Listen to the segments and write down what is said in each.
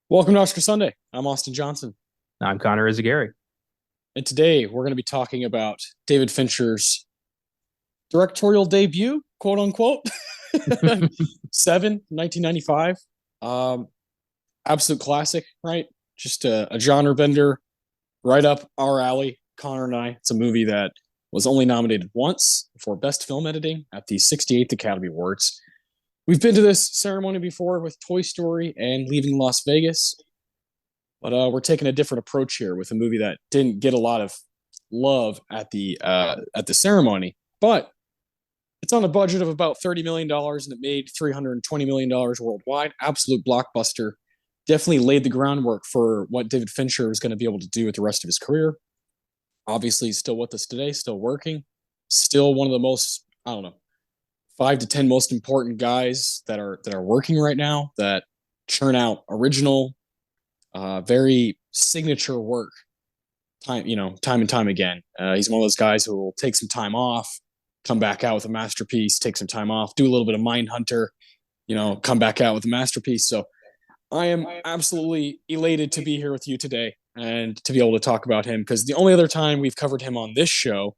Welcome to Oscar Sunday. I'm Austin Johnson, I'm Connor Eyzaguirre. and today we're going to be talking about David Fincher's directorial debut, quote unquote, Seven, 1995. Um, Absolute classic, right? Just a genre bender, right up our alley. Connor and I. It's a movie that was only nominated once for Best Film Editing at the 68th Academy Awards. We've been to this ceremony before with Toy Story and Leaving Las Vegas. But we're taking a different approach here with a movie that didn't get a lot of love at the ceremony, but it's on a budget of about $30 million and it made $320 million worldwide. Absolute blockbuster. Definitely laid the groundwork for what David Fincher is going to be able to do with the rest of his career. Obviously, he's still with us today, still working, still one of the most, I don't know, 5 to 10 most important guys that are working right now that churn out original, very signature work time and time again. He's one of those guys who will take some time off, come back out with a masterpiece, take some time off, do a little bit of Mindhunter, come back out with a masterpiece. So I am absolutely elated to be here with you today and to be able to talk about him because the only other time we've covered him on this show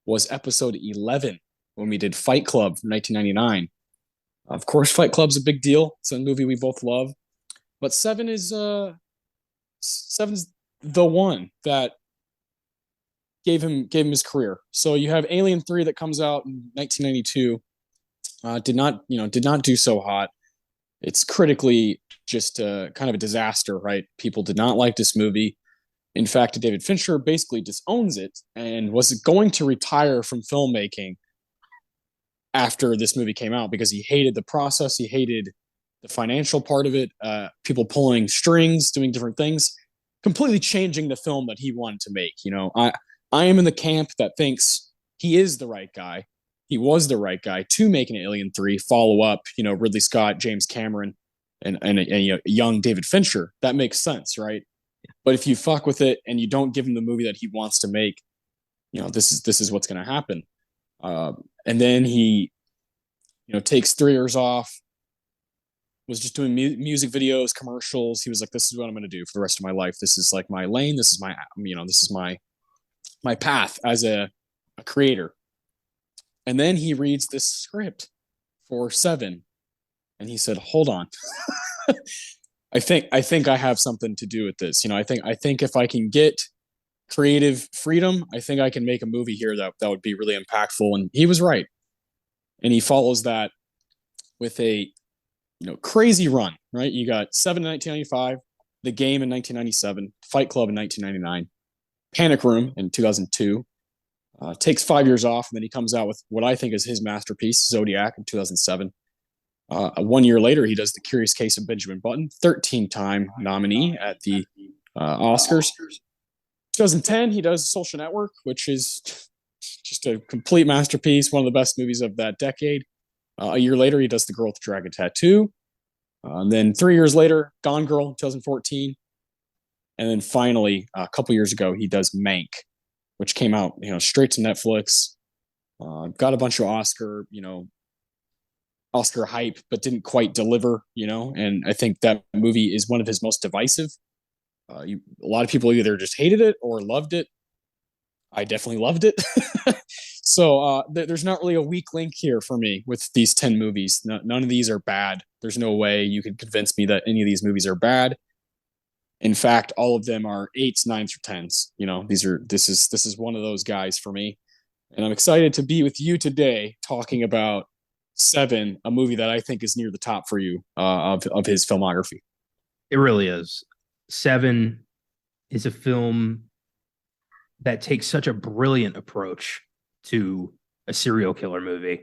was episode 11 when we did Fight Club from 1999. Of course, Fight Club's a big deal. It's a movie we both love, but Seven's the one that gave him his career. So you have Alien 3 that comes out in 1992. Did not do so hot. It's critically just kind of a disaster, right? People did not like this movie. In fact, David Fincher basically disowns it and was going to retire from filmmaking after this movie came out because he hated the process. He hated the financial part of it, people pulling strings, doing different things, completely changing the film that he wanted to make. I am in the camp that thinks he is the right guy. He was the right guy to make an Alien 3 follow up, Ridley Scott, James Cameron, and young David Fincher. That makes sense, right? But if you fuck with it and you don't give him the movie that he wants to make, this is what's going to happen. And then he, takes 3 years off, was just doing music videos, commercials. He was like, "This is what I'm going to do for the rest of my life. This is like my lane. This is my path as a creator." And then he reads this script for Seven, and he said, "Hold on, I think I have something to do with this. I think if I can get creative freedom, I think I can make a movie here that would be really impactful." And he was right. And he follows that with a crazy run. Right, you got Seven in 1995, The Game in 1997, Fight Club in 1999, Panic Room in 2002. Takes 5 years off, and then he comes out with what I think is his masterpiece, Zodiac, in 2007. 1 year later, he does The Curious Case of Benjamin Button, 13-time nominee at the Oscars. 2010, he does Social Network, which is just a complete masterpiece, one of the best movies of that decade. A year later, he does The Girl with the Dragon Tattoo. And then 3 years later, Gone Girl, 2014. And then finally, a couple years ago, he does Mank, which came out, straight to Netflix. Got a bunch of Oscar hype, but didn't quite deliver. And I think that movie is one of his most divisive. A lot of people either just hated it or loved it. I definitely loved it. So there's not really a weak link here for me with these 10 movies. None of these are bad. There's no way you could convince me that any of these movies are bad. In fact, all of them are eights, nines, or tens. This is one of those guys for me. And I'm excited to be with you today talking about Seven, a movie that I think is near the top for you of his filmography. It really is. Seven is a film that takes such a brilliant approach to a serial killer movie.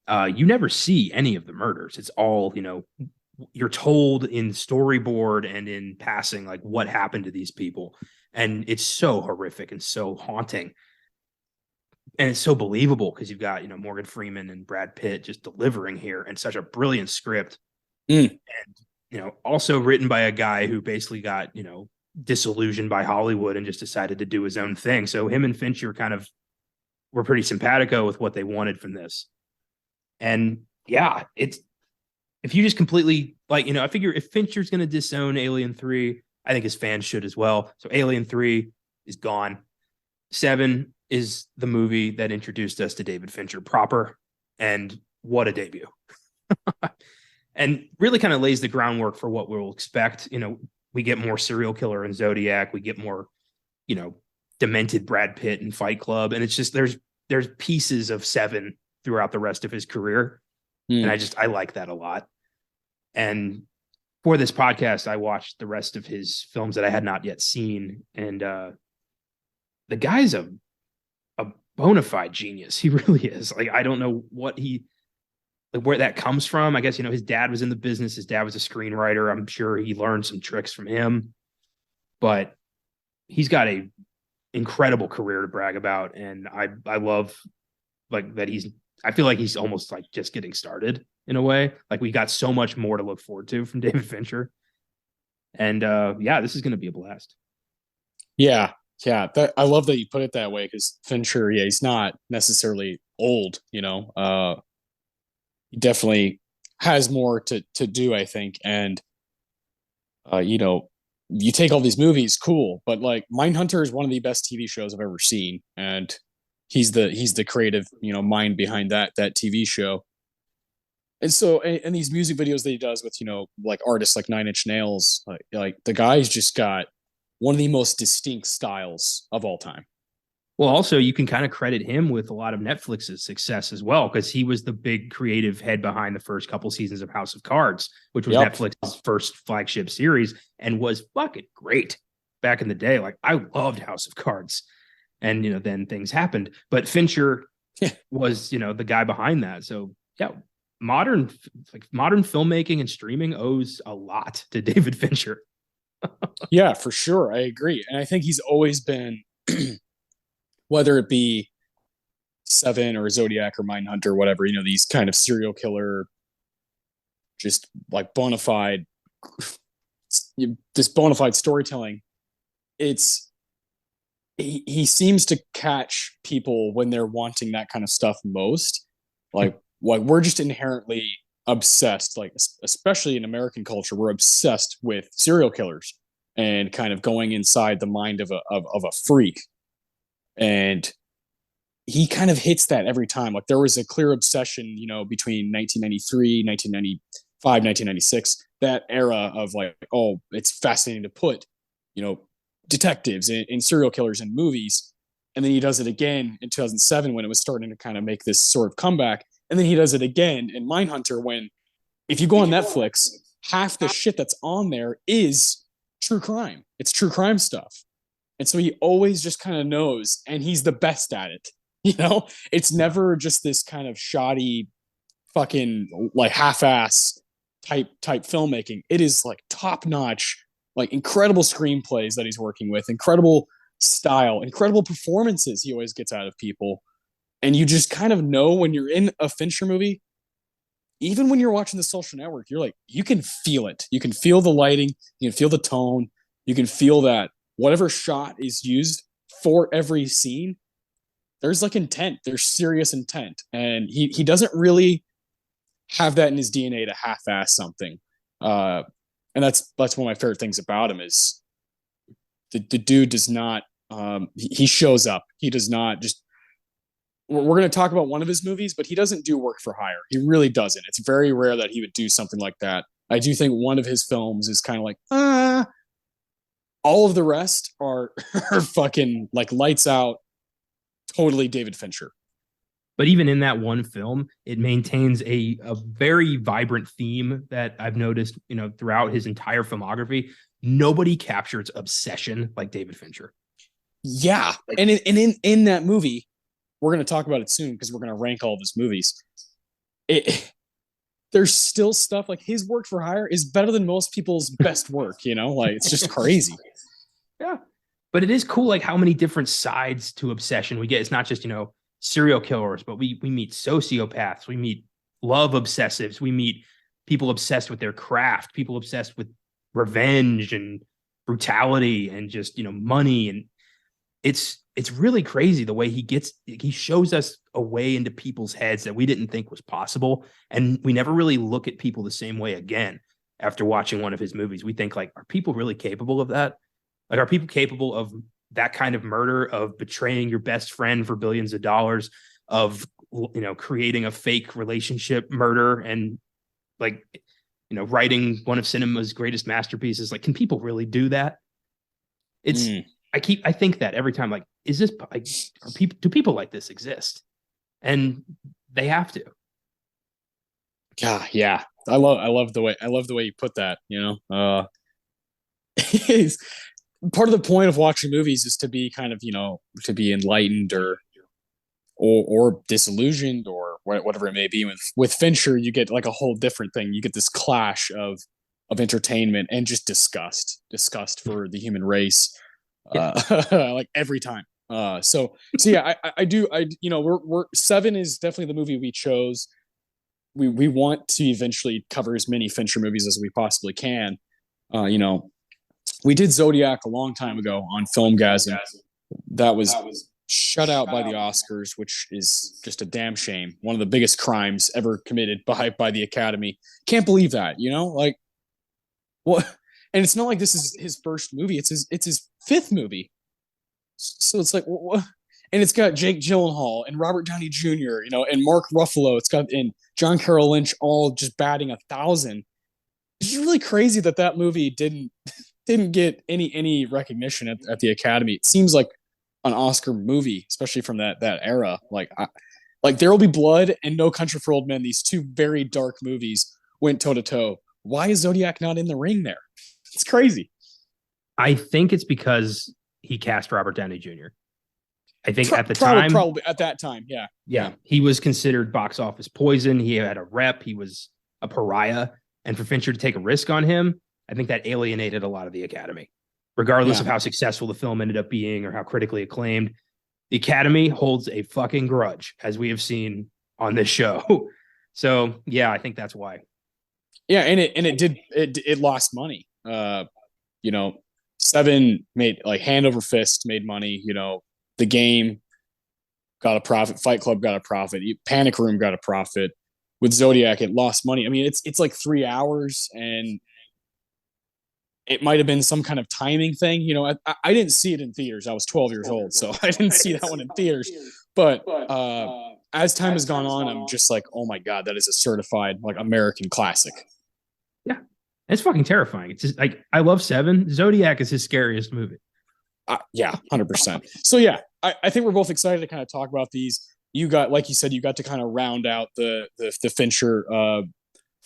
You never see any of the murders. It's all, you're told in storyboard and in passing, like what happened to these people. And it's so horrific and so haunting. And it's so believable because you've got, Morgan Freeman and Brad Pitt just delivering here and such a brilliant script. Mm. And, also written by a guy who basically got, disillusioned by Hollywood and just decided to do his own thing. So him and Fincher kind of were pretty simpatico with what they wanted from this. And yeah, if you just completely like, I figure if Fincher's going to disown Alien 3, I think his fans should as well. So Alien 3 is gone. 7 is the movie that introduced us to David Fincher proper. And what a debut. And really kind of lays the groundwork for what we'll expect. We get more serial killer in Zodiac. We get more, demented Brad Pitt in Fight Club. And it's just, there's pieces of 7 throughout the rest of his career. And I like that a lot. And for this podcast, I watched the rest of his films that I had not yet seen. And the guy's a bona fide genius. He really is. Like, I don't know where that comes from. I guess, his dad was in the business. His dad was a screenwriter. I'm sure he learned some tricks from him, but he's got a incredible career to brag about. And I love like that I feel like he's almost like just getting started in a way. Like, we got so much more to look forward to from David Fincher. And this is going to be a blast. Yeah. I love that you put it that way, because Fincher, he's not necessarily old, he definitely has more to do, I think. And you take all these movies, cool, but like Mindhunter is one of the best TV shows I've ever seen, and he's the creative mind behind that TV show. And so, and these music videos that he does with like artists like Nine Inch Nails, like the guy's just got one of the most distinct styles of all time. Well, also, you can kind of credit him with a lot of Netflix's success as well, because he was the big creative head behind the first couple seasons of House of Cards, which was Netflix's first flagship series and was fucking great back in the day. Like, I loved House of Cards, and then things happened, but Fincher was the guy behind that. So modern filmmaking and streaming owes a lot to David Fincher. Yeah, for sure, I agree, and I think he's always been. Whether it be 7 or Zodiac or Mindhunter or whatever, these kind of serial killer, just like bona fide storytelling. He seems to catch people when they're wanting that kind of stuff most. Like we're just inherently obsessed, like especially in American culture, we're obsessed with serial killers and kind of going inside the mind of a freak. And he kind of hits that every time. Like, there was a clear obsession, between 1993, 1995, 1996, that era of like, oh, it's fascinating to put, detectives and serial killers in movies. And then he does it again in 2007 when it was starting to kind of make this sort of comeback. And then he does it again in Mindhunter when, if you go on Netflix, half the shit that's on there is true crime. It's true crime stuff. And so he always just kind of knows, and he's the best at it. It's never just this kind of shoddy, fucking like half-ass type filmmaking. It is like top-notch, like incredible screenplays that he's working with, incredible style, incredible performances he always gets out of people. And you just kind of know when you're in a Fincher movie, even when you're watching The Social Network, you're like, you can feel it. You can feel the lighting, you can feel the tone, you can feel that whatever shot is used for every scene, there's like intent, there's serious intent. And he doesn't really have that in his DNA to half-ass something. And that's one of my favorite things about him is the dude does not, he shows up. He does not just, we're going to talk about one of his movies, but he doesn't do work for hire. He really doesn't. It's very rare that he would do something like that. I do think one of his films is kind of like, all of the rest are fucking like lights out, totally David Fincher. But even in that one film, it maintains a very vibrant theme that I've noticed, throughout his entire filmography. Nobody captures obsession like David Fincher. Yeah. And in that movie, we're going to talk about it soon because we're going to rank all of his movies. There's still stuff like his work for hire is better than most people's best work, like it's just crazy. Yeah. But it is cool, like how many different sides to obsession we get. It's not just, serial killers, but we meet sociopaths, we meet love obsessives, we meet people obsessed with their craft, people obsessed with revenge and brutality and just, money. And it's it's really crazy the way he shows us a way into people's heads that we didn't think was possible. And we never really look at people the same way again after watching one of his movies. We think like, are people really capable of that? Like, are people capable of that kind of murder, of betraying your best friend for billions of dollars, of, creating a fake relationship murder and like, writing one of cinema's greatest masterpieces? Like, can people really do that? It's, I think that every time, like, is this, like, do people like this exist? And they have to. Yeah. I love the way you put that, part of the point of watching movies is to be kind of, to be enlightened or disillusioned or whatever it may be. With Fincher, you get like a whole different thing. You get this clash of entertainment and just disgust for the human race, like every time. So yeah, I do, we're Se7en is definitely the movie we chose. We want to eventually cover as many Fincher movies as we possibly can. We did Zodiac a long time ago on FILMGAZM. That was shut out by the Oscars, which is just a damn shame. One of the biggest crimes ever committed by the Academy. Can't believe that, like what? And it's not like this is his first movie. It's his fifth movie. So it's like what? And it's got Jake Gyllenhaal and Robert Downey Jr., and Mark Ruffalo. It's got and John Carroll Lynch all just batting 1,000. It's really crazy that movie didn't get any recognition at the Academy. It seems like an Oscar movie, especially from that era. Like There Will Be Blood and No Country for Old Men, these two very dark movies went toe to toe. Why is Zodiac not in the ring there? It's crazy. I think it's because he cast Robert Downey Jr. I think at the time, probably at that time, yeah, he was considered box office poison. He had a rep. He was a pariah, and for Fincher to take a risk on him, I think that alienated a lot of the Academy, regardless of how successful the film ended up being or how critically acclaimed. The Academy holds a fucking grudge, as we have seen on this show. So yeah, I think that's why. Yeah, and it lost money. Se7en made like hand over fist made money. The Game got a profit. Fight Club got a profit. Panic Room got a profit. With Zodiac, it lost money. I mean, it's like 3 hours, and it might have been some kind of timing thing. I didn't see it in theaters. I was 12 years old, so I didn't see that one in theaters. But as time has gone on, I'm just like, oh my God, that is a certified like American classic. Yeah, it's fucking terrifying. It's just like, I love Se7en. Zodiac is his scariest movie. Yeah, 100%. So yeah, I think we're both excited to kind of talk about these. You got, like you said, you got to kind of round out the Fincher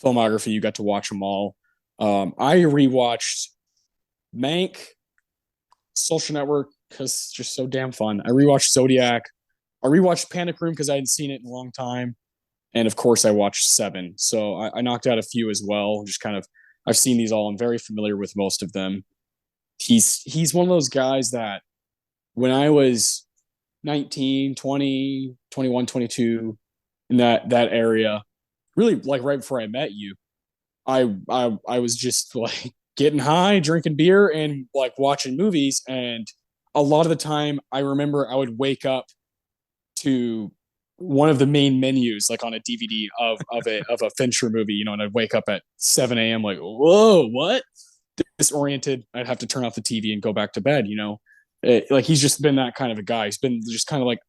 filmography. You got to watch them all. I rewatched Mank, Social Network, because it's just so damn fun. I rewatched Zodiac. I rewatched Panic Room because I hadn't seen it in a long time. And of course, I watched Se7en. So I knocked out a few as well. Just kind of, I've seen these all. I'm very familiar with most of them. He's one of those guys that when I was 19, 20, 21, 22, in that area, really like right before I met you, I was just like getting high, drinking beer, and like watching movies. And a lot of the time, I remember I would wake up to one of the main menus, like on a DVD of a Fincher movie, and I'd wake up at 7 a.m. like, whoa, what? Disoriented. I'd have to turn off the TV and go back to bed. Like he's just been that kind of a guy. He's been just kind of like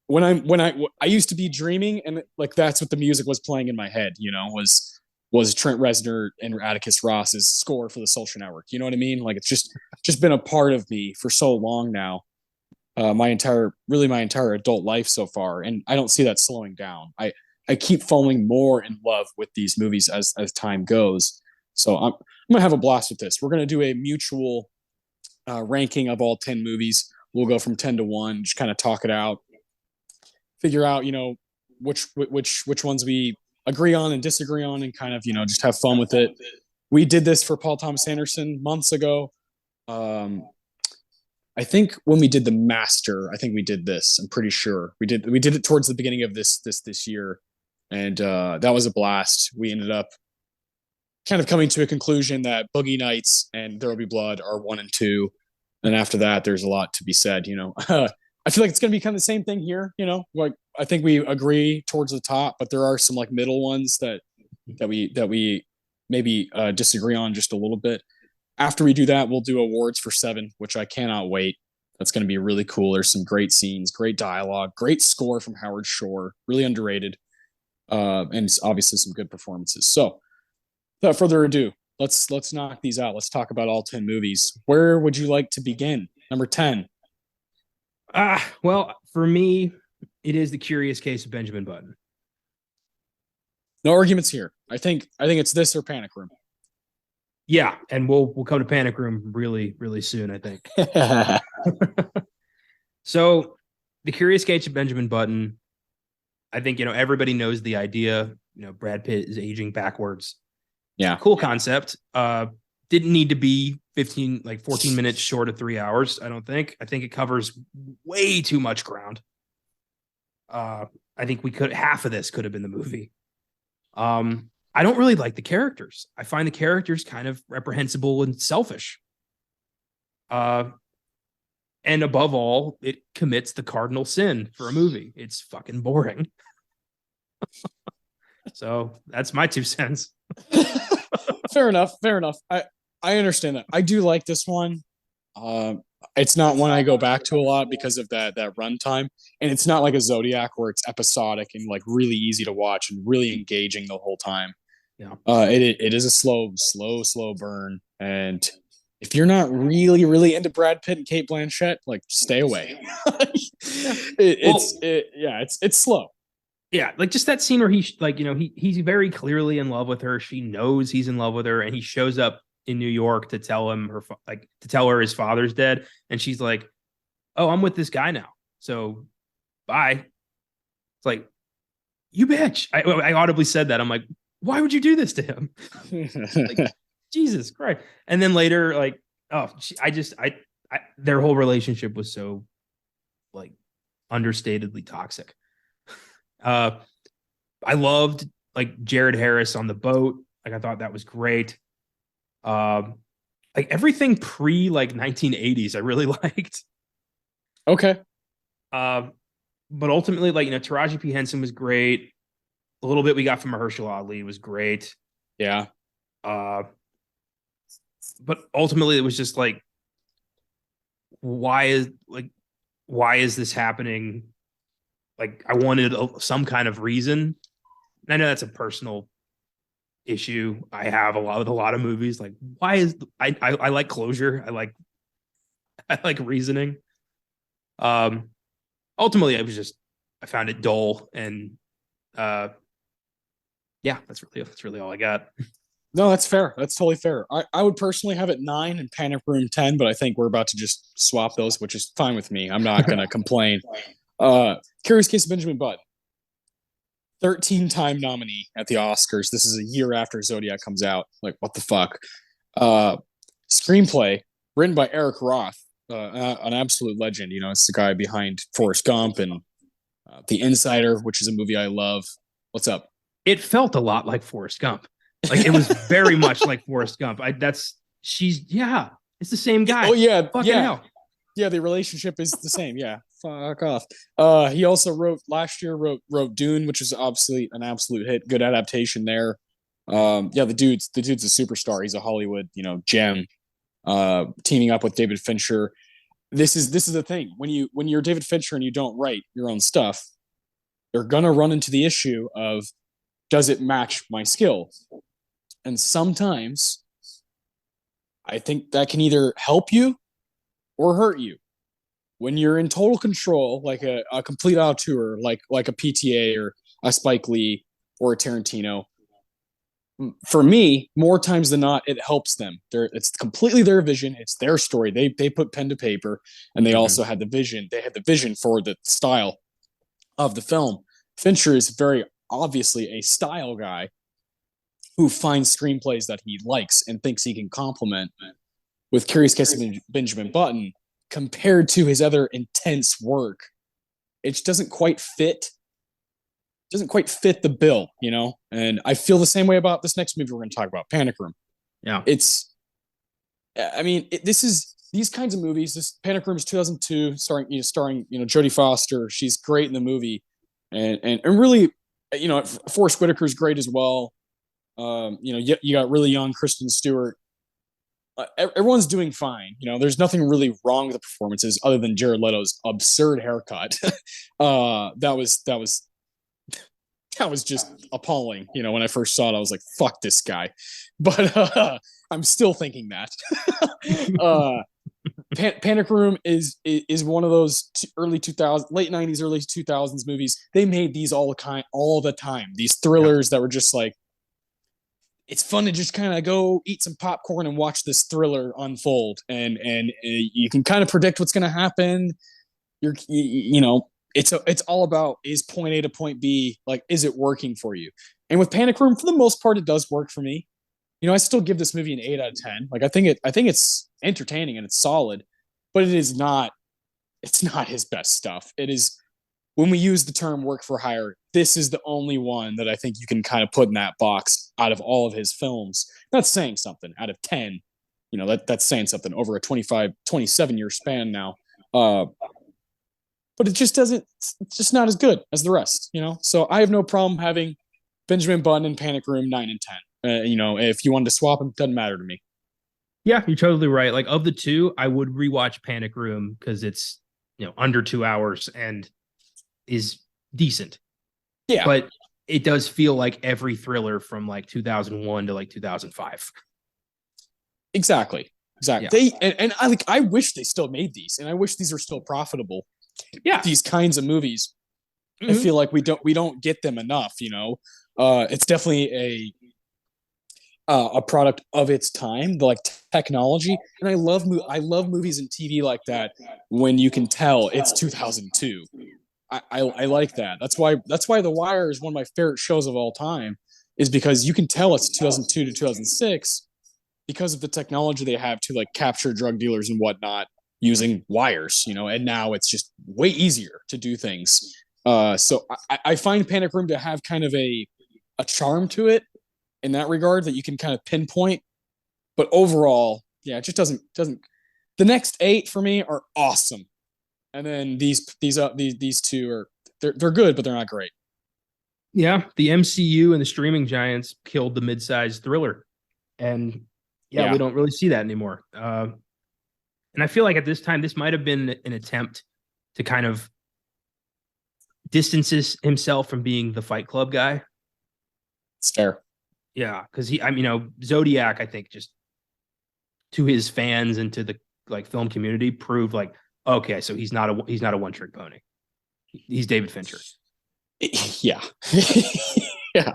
when I used to be dreaming, and like that's what the music was playing in my head. Was Trent Reznor and Atticus Ross's score for the Social Network. You know what I mean? Like it's just been a part of me for so long now. My entire adult life so far, and I don't see that slowing down. I keep falling more in love with these movies as time goes. So I'm gonna have a blast with this. We're gonna do a mutual ranking of all 10 movies. We'll go from 10 to 1, just kind of talk it out, figure out which ones we agree on and disagree on, and kind of just have fun with it. We did this for Paul Thomas Anderson months ago. I think when we did The Master, I think we did this. I'm pretty sure we did it towards the beginning of this year, and that was a blast. We ended up kind of coming to a conclusion that Boogie Nights and There Will Be Blood are 1 and 2. And after that, there's a lot to be said. I feel like it's going to be kind of the same thing here. Like I think we agree towards the top, but there are some like middle ones that we maybe disagree on just a little bit. After we do that, we'll do awards for Seven, which I cannot wait. That's going to be really cool. There's some great scenes, great dialogue, great score from Howard Shore, really underrated, and obviously some good performances. So, without further ado, let's knock these out. Let's talk about all 10 movies. Where would you like to begin? Number 10. Well, for me, it is The Curious Case of Benjamin Button. No arguments here. I think it's this or Panic Room. Yeah, and we'll come to Panic Room really, really soon, I think. So, The Curious Case of Benjamin Button, I think, everybody knows the idea. Brad Pitt is aging backwards. Yeah. Cool concept. Didn't need to be 14 minutes short of 3 hours, I don't think. I think it covers way too much ground. I think half of this could have been the movie. I don't really like the characters. I find the characters kind of reprehensible and selfish. And above all, it commits the cardinal sin for a movie. It's fucking boring. So that's my 2 cents. Fair enough. I understand that. I do like this one. It's not one I go back to a lot because of that runtime, and it's not like a Zodiac where it's episodic and like really easy to watch and really engaging the whole time. Yeah. It is a slow burn, and if you're not really into Brad Pitt and Cate Blanchett, like stay away. It's slow. Yeah, like just that scene where he's very clearly in love with her. She knows he's in love with her, and he shows up in New York to tell her his father's dead, and she's like, "Oh, I'm with this guy now, so bye." It's like, you bitch. I audibly said that. I'm like, why would you do this to him? Like, Jesus Christ. And then later, like, their whole relationship was so like understatedly toxic. I loved like Jared Harris on the boat. Like, I thought that was great. Like everything pre like 1980s, I really liked. Okay. But ultimately, like, Taraji P. Henson was great. A little bit we got from Mahershala Ali was great. Yeah. But ultimately it was just like, why is this happening? Like, I wanted some kind of reason. And I know that's a personal issue I have a lot of movies. Like, why is I like closure. I like reasoning. Ultimately I found it dull, and yeah, that's really all I got. No, that's fair. That's totally fair. I would personally have it 9 and Panic Room 10, but I think we're about to just swap those, which is fine with me. I'm not gonna complain. Curious Case of Benjamin Button, 13-time nominee at the Oscars. This is a year after Zodiac comes out. Like, what the fuck? Screenplay written by Eric Roth, an absolute legend. It's the guy behind Forrest Gump and The Insider, which is a movie I love. What's up? It felt a lot like Forrest Gump. Like, it was very much like Forrest Gump. It's the same guy. Oh yeah, fucking hell. Yeah, the relationship is the same. Yeah, fuck off. He also wrote wrote Dune, which is obviously an absolute hit. Good adaptation there. Yeah, the dude's a superstar. He's a Hollywood, gem. Teaming up with David Fincher. This is the thing. When you're David Fincher and you don't write your own stuff, you're gonna run into the issue of, does it match my skill? And sometimes I think that can either help you or hurt you. When you're in total control, like a complete auteur, like a PTA or a Spike Lee or a Tarantino, for me, more times than not, it helps them. It's completely their vision. It's their story. They put pen to paper, and they also had the vision. They had the vision for the style of the film. Fincher is very obviously a style guy who finds screenplays that he likes and thinks he can complement. With Curious Case of Benjamin Button, compared to his other intense work, it doesn't quite fit. Doesn't quite fit the bill, And I feel the same way about this next movie we're going to talk about, Panic Room. Yeah. This is these kinds of movies. This Panic Room is 2002, starring Jodie Foster. She's great in the movie, and really, Forrest Whitaker's great as well. You got really young Kristen Stewart. Everyone's doing fine. There's nothing really wrong with the performances other than Jared Leto's absurd haircut. That was just appalling. When I first saw it, I was like, "Fuck this guy," but I'm still thinking that. Panic Room is one of those early 2000s, late 90s, early 2000s movies. They made these all the time. These thrillers that were just like, it's fun to just kind of go eat some popcorn and watch this thriller unfold, and you can kind of predict what's going to happen. It's all about, is point A to point B, like, is it working for you? And with Panic Room, for the most part, it does work for me. I still give this movie an 8 out of 10. Like, I think it's entertaining and it's solid, but it's not his best stuff. It is, when we use the term work for hire, this is the only one that I think you can kind of put in that box out of all of his films. That's saying something. Out of 10, that's saying something over a 27 year span now. But it's just not as good as the rest, So I have no problem having Benjamin Button and Panic Room 9 and 10. If you wanted to swap them, doesn't matter to me. Yeah, you're totally right. Like, of the two, I would rewatch Panic Room because it's under 2 hours and is decent. Yeah, but it does feel like every thriller from like 2001 to like 2005. Exactly. Yeah. I wish they still made these, and I wish these are still profitable. Yeah, these kinds of movies. I feel like we don't get them enough. It's definitely a product of its time, the technology, and I love movies and TV like that when you can tell it's 2002. I like that. That's why The Wire is one of my favorite shows of all time, is because you can tell it's 2002 to 2006 because of the technology they have to capture drug dealers and whatnot using wires, and now it's just way easier to do things. So I find Panic Room to have kind of a charm to it in that regard that you can kind of pinpoint. But overall, yeah, it just doesn't. The next 8 for me are awesome, and then these two are they're good, but they're not great. Yeah, the MCU and the streaming giants killed the mid-sized thriller, and we don't really see that anymore. And I feel like at this time, this might have been an attempt to kind of distances himself from being the Fight Club guy. It's fair. Yeah, because Zodiac, I think, just to his fans and to the film community, proved okay, so he's not a one-trick pony. He's David Fincher. Yeah. Yeah.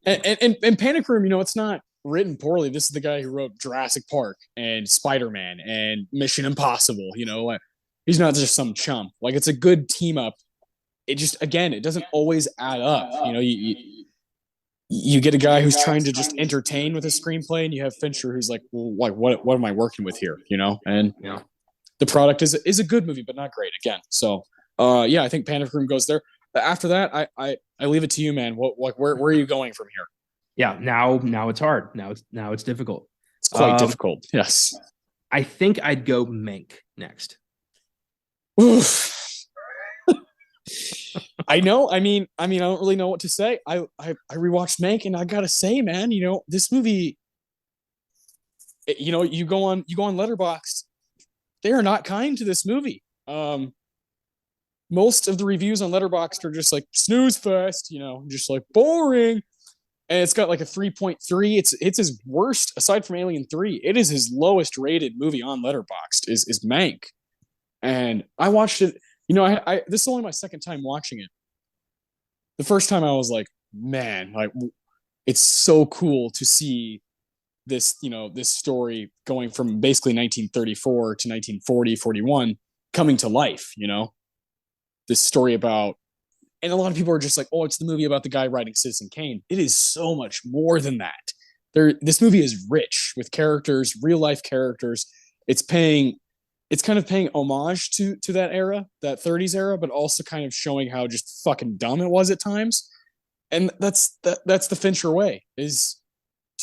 And Panic Room, it's not written poorly. This is the guy who wrote Jurassic Park and Spider-Man and Mission Impossible. He's not just some chump. It's a good team up. It just, again, it doesn't always add up. You get a guy who's trying to just entertain with a screenplay, and you have Fincher who's like, well, what am I working with here? And the product is a good movie, but not great again. So I think Panic Room goes there. But after that, I leave it to you, man. Where are you going from here? Yeah, now it's hard. Now it's difficult. It's quite difficult. Yes. I think I'd go Mank next. Oof. I know. I mean, I don't really know what to say. I rewatched Mank, and I gotta say, man, this movie. You go on Letterboxd, they are not kind to this movie. Most of the reviews on Letterboxd are just like snooze fest, just like boring. And it's got a 3.3. It's his worst, aside from Alien 3. It is his lowest rated movie on Letterboxd is Mank. And I watched it. This is only my second time watching it. The first time I was like, man, it's so cool to see this, this story going from basically 1934 to 1940, 41 coming to life, this story about, and a lot of people are just like, oh, it's the movie about the guy writing Citizen Kane. It is so much more than that. This movie is rich with characters, real life characters. It's kind of paying homage to that era, that 30s era, but also kind of showing how just fucking dumb it was at times. And that's the Fincher way, is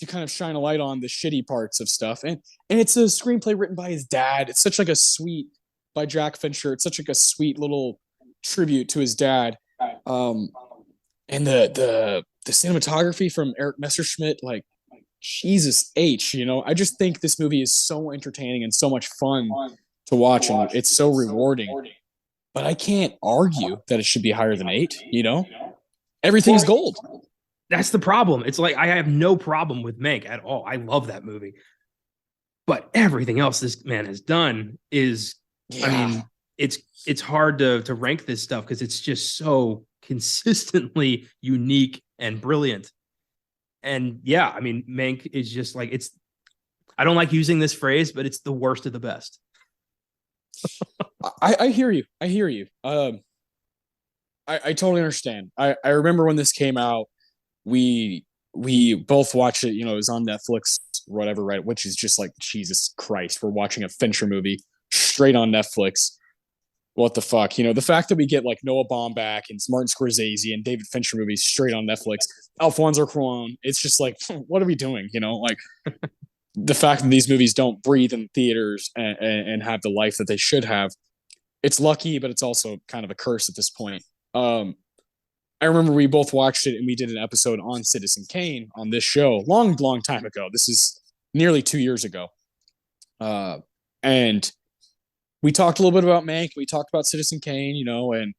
to kind of shine a light on the shitty parts of stuff. And it's a screenplay written by his dad. It's such like a sweet by Jack Fincher. It's such like a sweet little tribute to his dad. Um, and the cinematography from Eric Messerschmidt, like Jesus H, I just think this movie is so entertaining and so much fun to watch, and it's so rewarding. But I can't argue that it should be higher than 8. Everything is gold. That's the problem. It's like I have no problem with Mank at all. I love that movie. But everything else this man has done is, I mean, it's hard to rank this stuff because it's just so consistently unique and brilliant. And yeah, I mean, Mank is just like, I don't like using this phrase, but it's the worst of the best. I hear you. I hear you. I totally understand. I remember when this came out, we both watched it. It was on Netflix, whatever, right? Which is just like, Jesus Christ, we're watching a Fincher movie straight on Netflix. What the fuck? The fact that we get like Noah Baumbach and Martin Scorsese and David Fincher movies straight on Netflix, Alfonso Cuarón, it's just like, what are we doing? Like the fact that these movies don't breathe in theaters and have the life that they should have. It's lucky, but it's also kind of a curse at this point. I remember we both watched it and we did an episode on Citizen Kane on this show long time ago. This is nearly 2 years ago. And we talked a little bit about Mank. We talked about Citizen Kane, and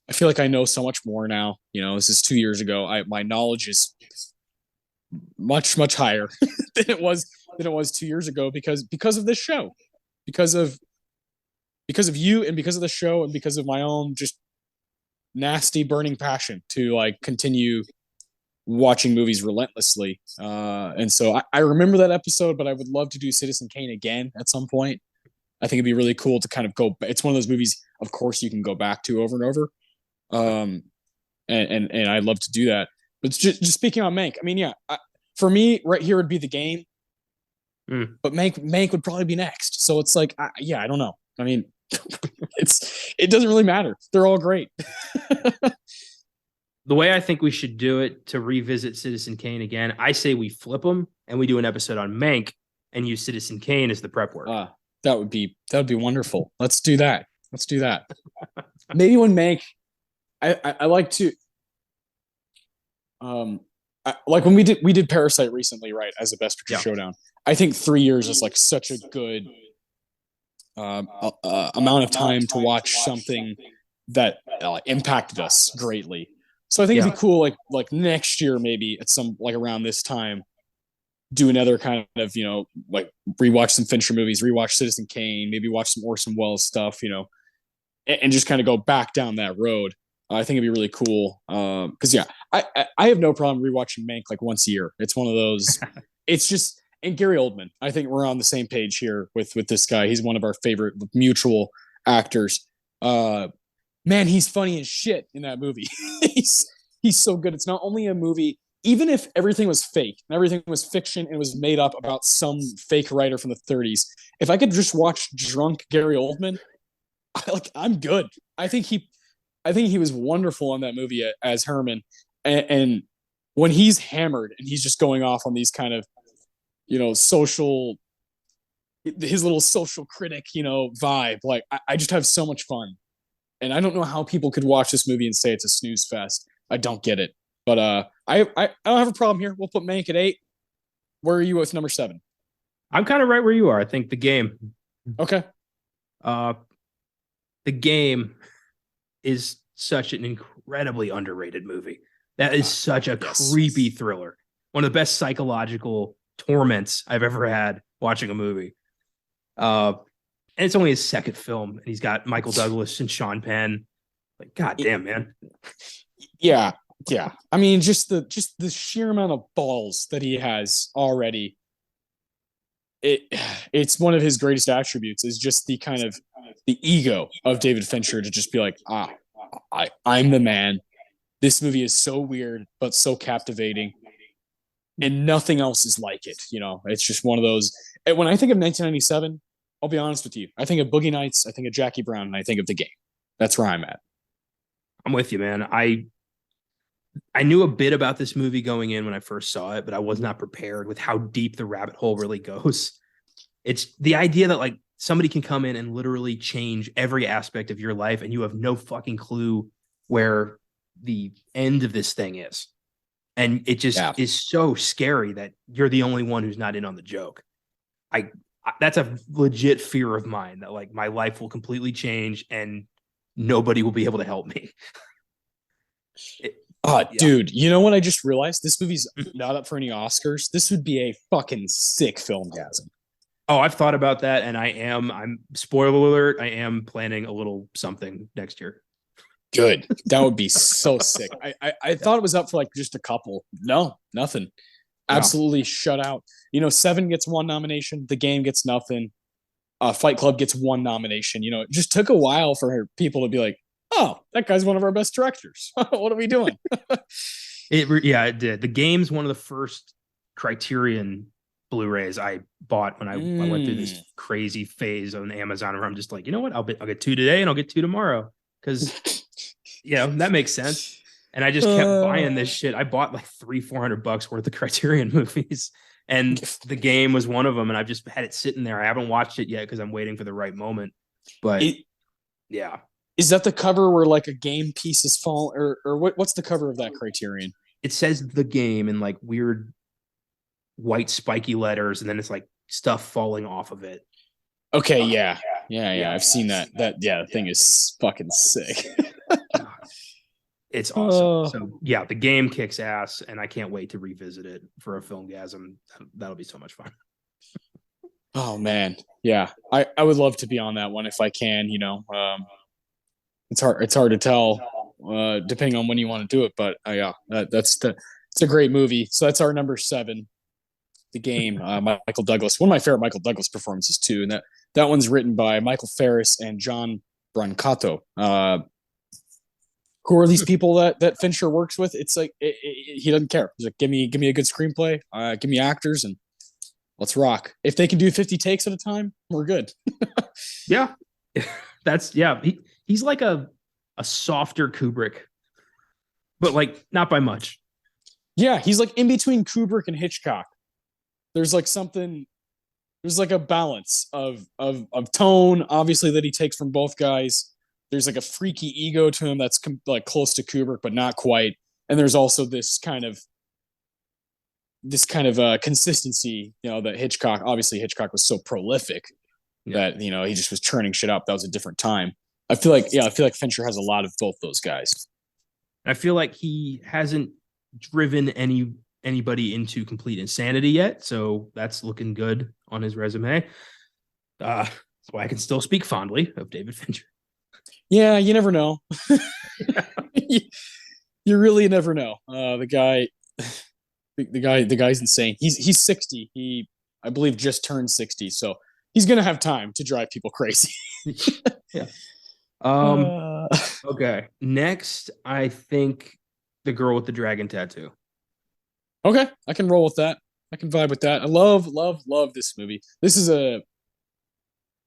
I feel like I know so much more now. This is 2 years ago. My knowledge is much higher than it was 2 years ago because of this show, because of you, and because of the show, and because of my own just nasty burning passion to like continue watching movies relentlessly. And so I remember that episode, but I would love to do Citizen Kane again at some point. I think it'd be really cool to kind of go. It's one of those movies, of course, you can go back to over and over. And I'd love to do that. But just speaking on Mank, I mean, yeah, for me, right here would be The Game. But Mank would probably be next. So it's like, I don't know. I mean, it doesn't really matter. They're all great. The way I think we should do it to revisit Citizen Kane again, I say we flip them and we do an episode on Mank and use Citizen Kane as the prep work. That would be wonderful. Let's do that. Maybe when Mank, I like to, like when we did Parasite recently, right? As a Best Picture Showdown. I think 3 years is like such a good amount of time to watch something that impacted us greatly. So I think it'd be cool, like next year, maybe at some, like around this time, do another kind of, like rewatch some Fincher movies, rewatch Citizen Kane, maybe watch some Orson Welles stuff, and just kind of go back down that road. I think it'd be really cool. Because I have no problem rewatching Mank like once a year. It's one of those. It's just, and Gary Oldman. I think we're on the same page here with this guy. He's one of our favorite mutual actors. Man, he's funny as shit in that movie. he's so good. It's not only a movie. Even if everything was fake and everything was fiction and was made up about some fake writer from the 30s, if I could just watch drunk Gary Oldman, I'm good. I think he was wonderful on that movie as Herman. And when he's hammered and he's just going off on these kind of, social, his little social critic, vibe, like I just have so much fun. And I don't know how people could watch this movie and say it's a snooze fest. I don't get it. But I don't have a problem here. We'll put Mank at 8. Where are you with number 7? I'm kind of right where you are. I think The Game. Okay. The Game is such an incredibly underrated movie. That is such a creepy thriller. One of the best psychological torments I've ever had watching a movie. And it's only his second film, and he's got Michael Douglas and Sean Penn. Like, God damn, man. Yeah. I mean, just the sheer amount of balls that he has already. It's one of his greatest attributes, is just the kind of the ego of David Fincher to just be like, I'm the man. This movie is so weird, but so captivating. And nothing else is like it. It's just one of those. And when I think of 1997, I'll be honest with you. I think of Boogie Nights, I think of Jackie Brown, and I think of The Game. That's where I'm at. I'm with you, man. I knew a bit about this movie going in when I first saw it, but I was not prepared with how deep the rabbit hole really goes. It's the idea that like somebody can come in and literally change every aspect of your life, and you have no fucking clue where the end of this thing is. And it just Yeah. is so scary that you're the only one who's not in on the joke. I that's a legit fear of mine that like my life will completely change and nobody will be able to help me. It, yeah. Dude, you know what I just realized? This movie's not up for any Oscars. This would be a fucking sick filmgasm. Oh, I've thought about that, and I'm spoiler alert, I am planning a little something next year. Good. That would be so sick. I thought it was up for like just a couple. No, nothing. Yeah. Absolutely shut out. You know, Seven gets one nomination. The Game gets nothing. Fight Club gets one nomination. You know, it just took a while for people to be like, "Oh, that guy's one of our best directors. What are we doing?" It did. The Game's one of the first Criterion Blu-rays I bought when I went through this crazy phase on Amazon where I'm just like, you know what? I'll get two today and I'll get two tomorrow because that makes sense. And I just kept buying this shit. I bought like $300-400 worth of Criterion movies, and The Game was one of them. And I've just had it sitting there. I haven't watched it yet because I'm waiting for the right moment. But yeah, is that the cover where like a game piece is fall or what's the cover of that Criterion? It says The Game in like weird white spiky letters, and then it's like stuff falling off of it. Okay, yeah. I've seen that. The thing is fucking sick. It's awesome. So yeah, The Game kicks ass, and I can't wait to revisit it for a filmgasm. That'll be so much fun. Oh man, yeah. I would love to be on that one if I can. You know, it's hard to tell depending on when you want to do it, but yeah, it's a great movie. So that's our number 7. The Game, Michael Douglas, one of my favorite Michael Douglas performances too, and that one's written by Michael Ferris and John Brancato. Who are these people that Fincher works with? It's like he doesn't care. He's like, give me a good screenplay, give me actors, and let's rock. If they can do 50 takes at a time, we're good. Yeah, he's like a softer Kubrick, but like not by much. Yeah, he's like in between Kubrick and Hitchcock. There's like a balance of tone, obviously, that he takes from both guys. There's like a freaky ego to him that's like close to Kubrick, but not quite. And there's also this kind of consistency, that Hitchcock was so prolific that, he just was churning shit up. That was a different time. I feel like Fincher has a lot of both those guys. I feel like he hasn't driven anybody into complete insanity yet, so that's looking good on his resume. That's why I can still speak fondly of David Fincher. Yeah, you never know. You really never know. The guy's insane. He's 60. He, I believe, just turned 60, so he's gonna have time to drive people crazy. Yeah. Okay. Next, I think The Girl with the Dragon Tattoo. Okay, I can roll with that. I can vibe with that. I love this movie. This is a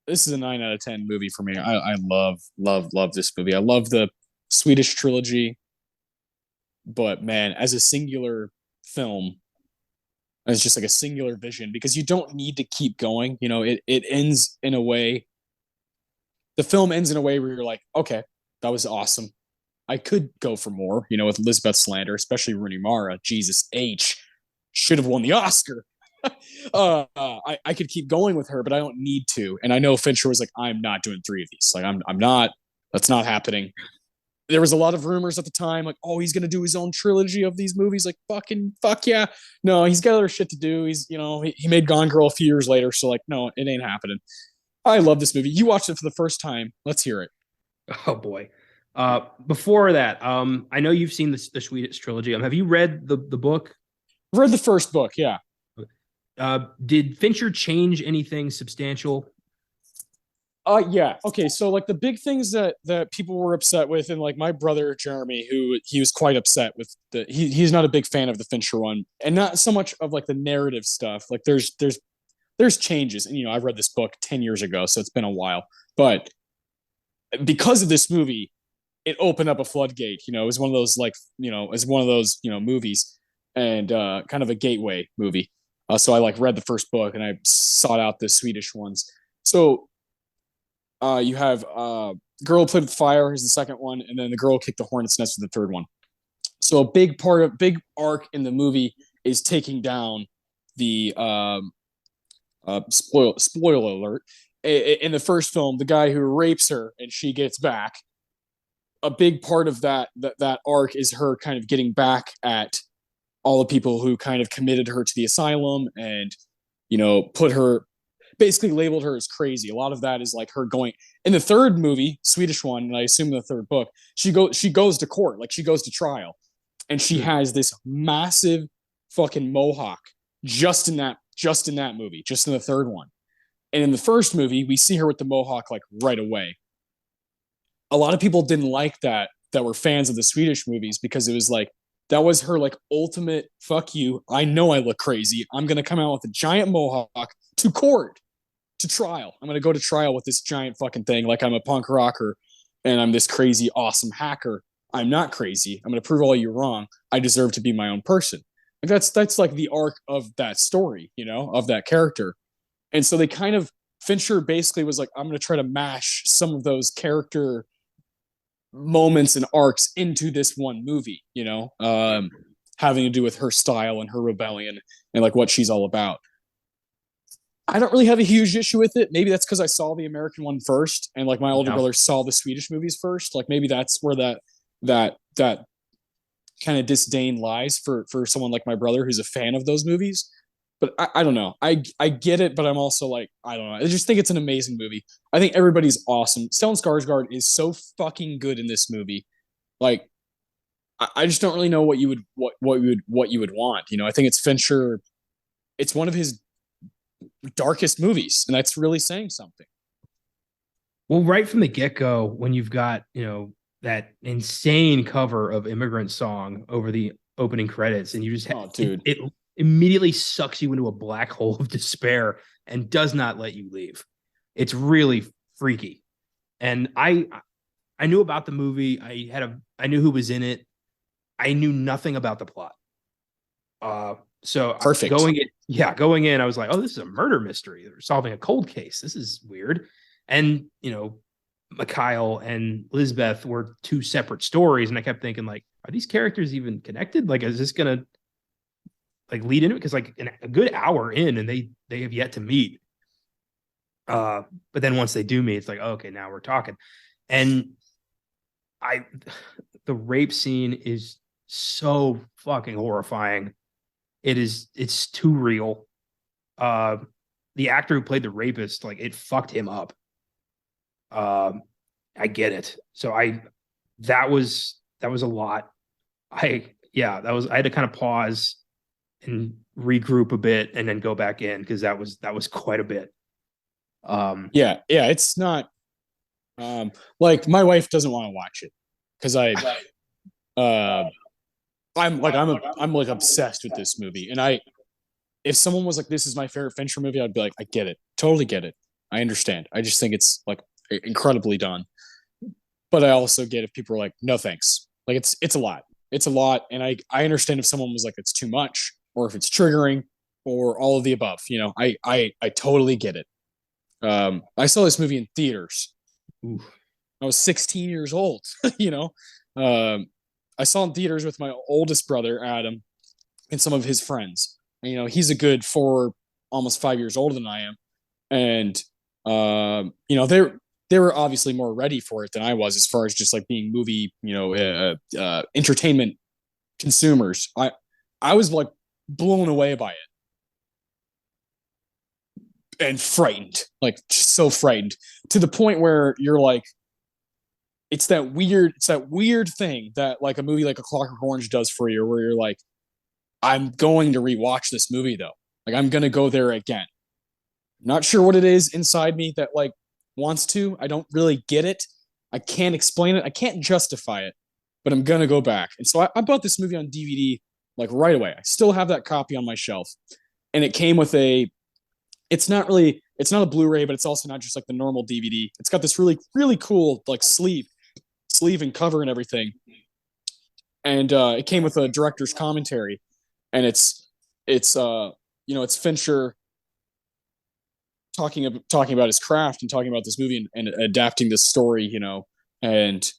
9 out of 10 movie for me. I love this movie. I love the Swedish trilogy, but man, as a singular film, it's just like a singular vision because you don't need to keep going. It ends in a way. The film ends in a way where you're like, okay, that was awesome. I could go for more, with Lisbeth Salander, especially Rooney Mara. Jesus H should have won the Oscar. I could keep going with her, but I don't need to. And I know Fincher was like, I'm not doing 3 of these. Like, I'm not. That's not happening. There was a lot of rumors at the time, like, oh, he's gonna do his own trilogy of these movies. Like, fuck yeah. No, he's got other shit to do. He's, he made Gone Girl a few years later, so like, no, it ain't happening. I love this movie. You watched it for the first time. Let's hear it. Oh boy. Before that, I know you've seen the Swedish trilogy. Have you read the book? I've read the first book, yeah. Did Fincher change anything substantial? Yeah. Okay. So like the big things that people were upset with, and like my brother Jeremy, who he was quite upset with he's not a big fan of the Fincher one, and not so much of like the narrative stuff. Like there's changes, and I've read this book 10 years ago, so it's been a while. But because of this movie, it opened up a floodgate. You know, it was one of those like, you know, as one of those, you know, movies, and kind of a gateway movie. So I like read the first book and I sought out the Swedish ones. So you have Girl Who Played with Fire is the second one, and then The Girl Who Kicked the Hornet's Nest is the third one. So a big arc in the movie is taking down the spoiler alert. In the first film, the guy who rapes her and she gets back. A big part of that arc is her kind of getting back at all the people who kind of committed her to the asylum and, you know, put her, basically labeled her as crazy. A lot of that is like her going in the third movie, Swedish one, and I assume the third book, she goes to court, like she goes to trial, and she has this massive fucking mohawk just in that movie, just in the third one. And in the first movie, we see her with the mohawk like right away. A lot of people didn't like that were fans of the Swedish movies, because it was like that was her like ultimate fuck you. I know I look crazy. I'm gonna come out with a giant mohawk to court, to trial. I'm gonna go to trial with this giant fucking thing, like I'm a punk rocker and I'm this crazy awesome hacker. I'm not crazy. I'm gonna prove all you wrong. I deserve to be my own person. Like that's like the arc of that story, you know, of that character. And so they kind of, Fincher basically was like, I'm gonna try to mash some of those character moments and arcs into this one movie, you know, having to do with her style and her rebellion and like what she's all about. I don't really have a huge issue with it. Maybe that's because I saw the American one first, and like my older brother saw the Swedish movies first. Like maybe that's where that kind of disdain lies for someone like my brother who's a fan of those movies. But I don't know. I get it, but I'm also like, I don't know. I just think it's an amazing movie. I think everybody's awesome. Stellan Skarsgård is so fucking good in this movie. Like, I just don't really know what you would want. You know, I think it's Fincher. It's one of his darkest movies, and that's really saying something. Well, right from the get-go, when you've got, you know, that insane cover of Immigrant Song over the opening credits, and you just dude. It immediately sucks you into a black hole of despair and does not let you leave. It's really freaky. And I knew about the movie. I knew who was in it. I knew nothing about the plot. So perfect. Going in, I was like, oh, this is a murder mystery. They're solving a cold case. This is weird. And, you know, Mikhail and Lisbeth were two separate stories. And I kept thinking, like, are these characters even connected? Like, is this going to like lead into it? Because like a good hour in and they have yet to meet. But then once they do meet, it's like, oh, okay, now we're talking. And the rape scene is so fucking horrifying. It's too real. The actor who played the rapist, like, it fucked him up. I get it. So that was a lot. I had to kind of pause and regroup a bit and then go back in, because that was quite a bit. It's not like my wife doesn't want to watch it because I'm like obsessed with this movie, and if someone was like, this is my favorite Fincher movie, I'd be like, I get it, totally get it, I understand. I just think it's like incredibly done. But I also get if people are like, no thanks, like it's a lot, and I understand if someone was like, it's too much, or if it's triggering, or all of the above. You know, I totally get it. I saw this movie in theaters. Ooh. I was 16 years old. You know, I saw in theaters with my oldest brother Adam and some of his friends. And, you know, he's a good almost 5 years older than I am, and you know, they were obviously more ready for it than I was, as far as just like being movie, you know, entertainment consumers. I was like blown away by it and frightened, like so frightened, to the point where you're like, it's that weird thing that like a movie like A Clockwork Orange does for you, where you're like, I'm going to rewatch this movie though. Like, I'm going to go there again. Not sure what it is inside me that like wants to. I don't really get it. I can't explain it. I can't justify it, but I'm going to go back. And so I bought this movie on DVD like right away. I still have that copy on my shelf. And it came with it's not a Blu-ray, but it's also not just like the normal DVD. It's got this really, really cool like sleeve sleeve and cover and everything. And it came with a director's commentary, and it's Fincher talking about his craft and talking about this movie and adapting this story, and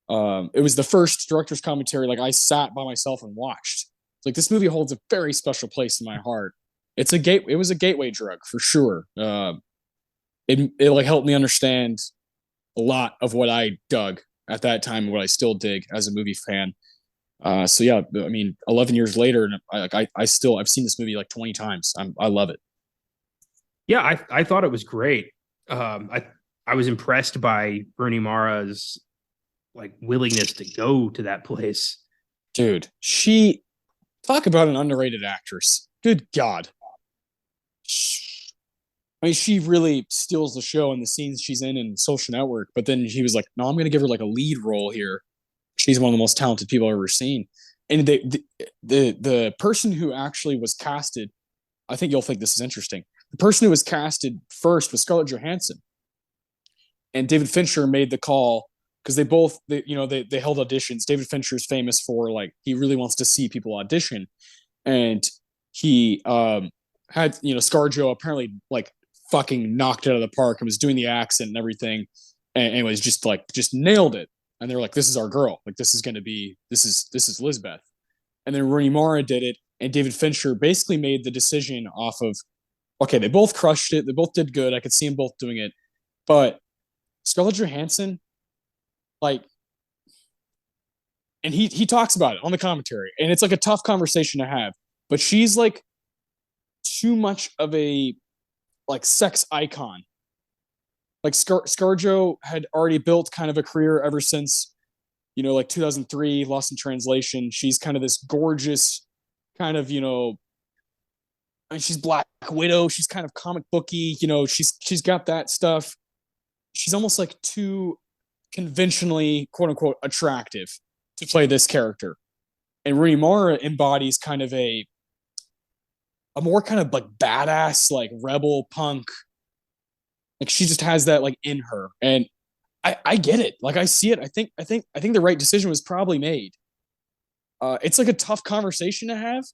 it was the first director's commentary like I sat by myself and watched. It's like this movie holds a very special place in my heart. It was a gateway drug for sure. It like helped me understand a lot of what I dug at that time and what I still dig as a movie fan. So yeah, I mean, 11 years later, and I've seen this movie like 20 times. I love it. Yeah, I thought it was great. I was impressed by Rooney Mara's like willingness to go to that place. Dude, she talk about an underrated actress. Good God. I mean, she really steals the show in the scenes she's in Social Network. But then he was like, "No, I'm going to give her like a lead role here. She's one of the most talented people I've ever seen." And the person who actually was casted, I think you'll think this is interesting. The person who was casted first was Scarlett Johansson, and David Fincher made the call because they held auditions. David Fincher is famous for like he really wants to see people audition, and he had ScarJo apparently like fucking knocked it out of the park and was doing the accent and everything, and anyways just nailed it. And they're like, "This is our girl. Like this is Lisbeth." And then Rooney Mara did it, and David Fincher basically made the decision off of, okay, they both crushed it, they both did good. I could see them both doing it, but Scarlett Johansson, like, and he talks about it on the commentary, and it's like a tough conversation to have, but she's like too much of a like sex icon. Like ScarJo had already built kind of a career ever since, like 2003, Lost in Translation. She's kind of this gorgeous kind of, and she's Black Widow. She's kind of comic booky, she's got that stuff. She's almost like too conventionally, quote unquote, attractive to play this character. And Rooney Mara embodies kind of a more kind of like badass, like rebel punk. Like she just has that like in her. And I get it. Like I see it. I think the right decision was probably made. It's like a tough conversation to have,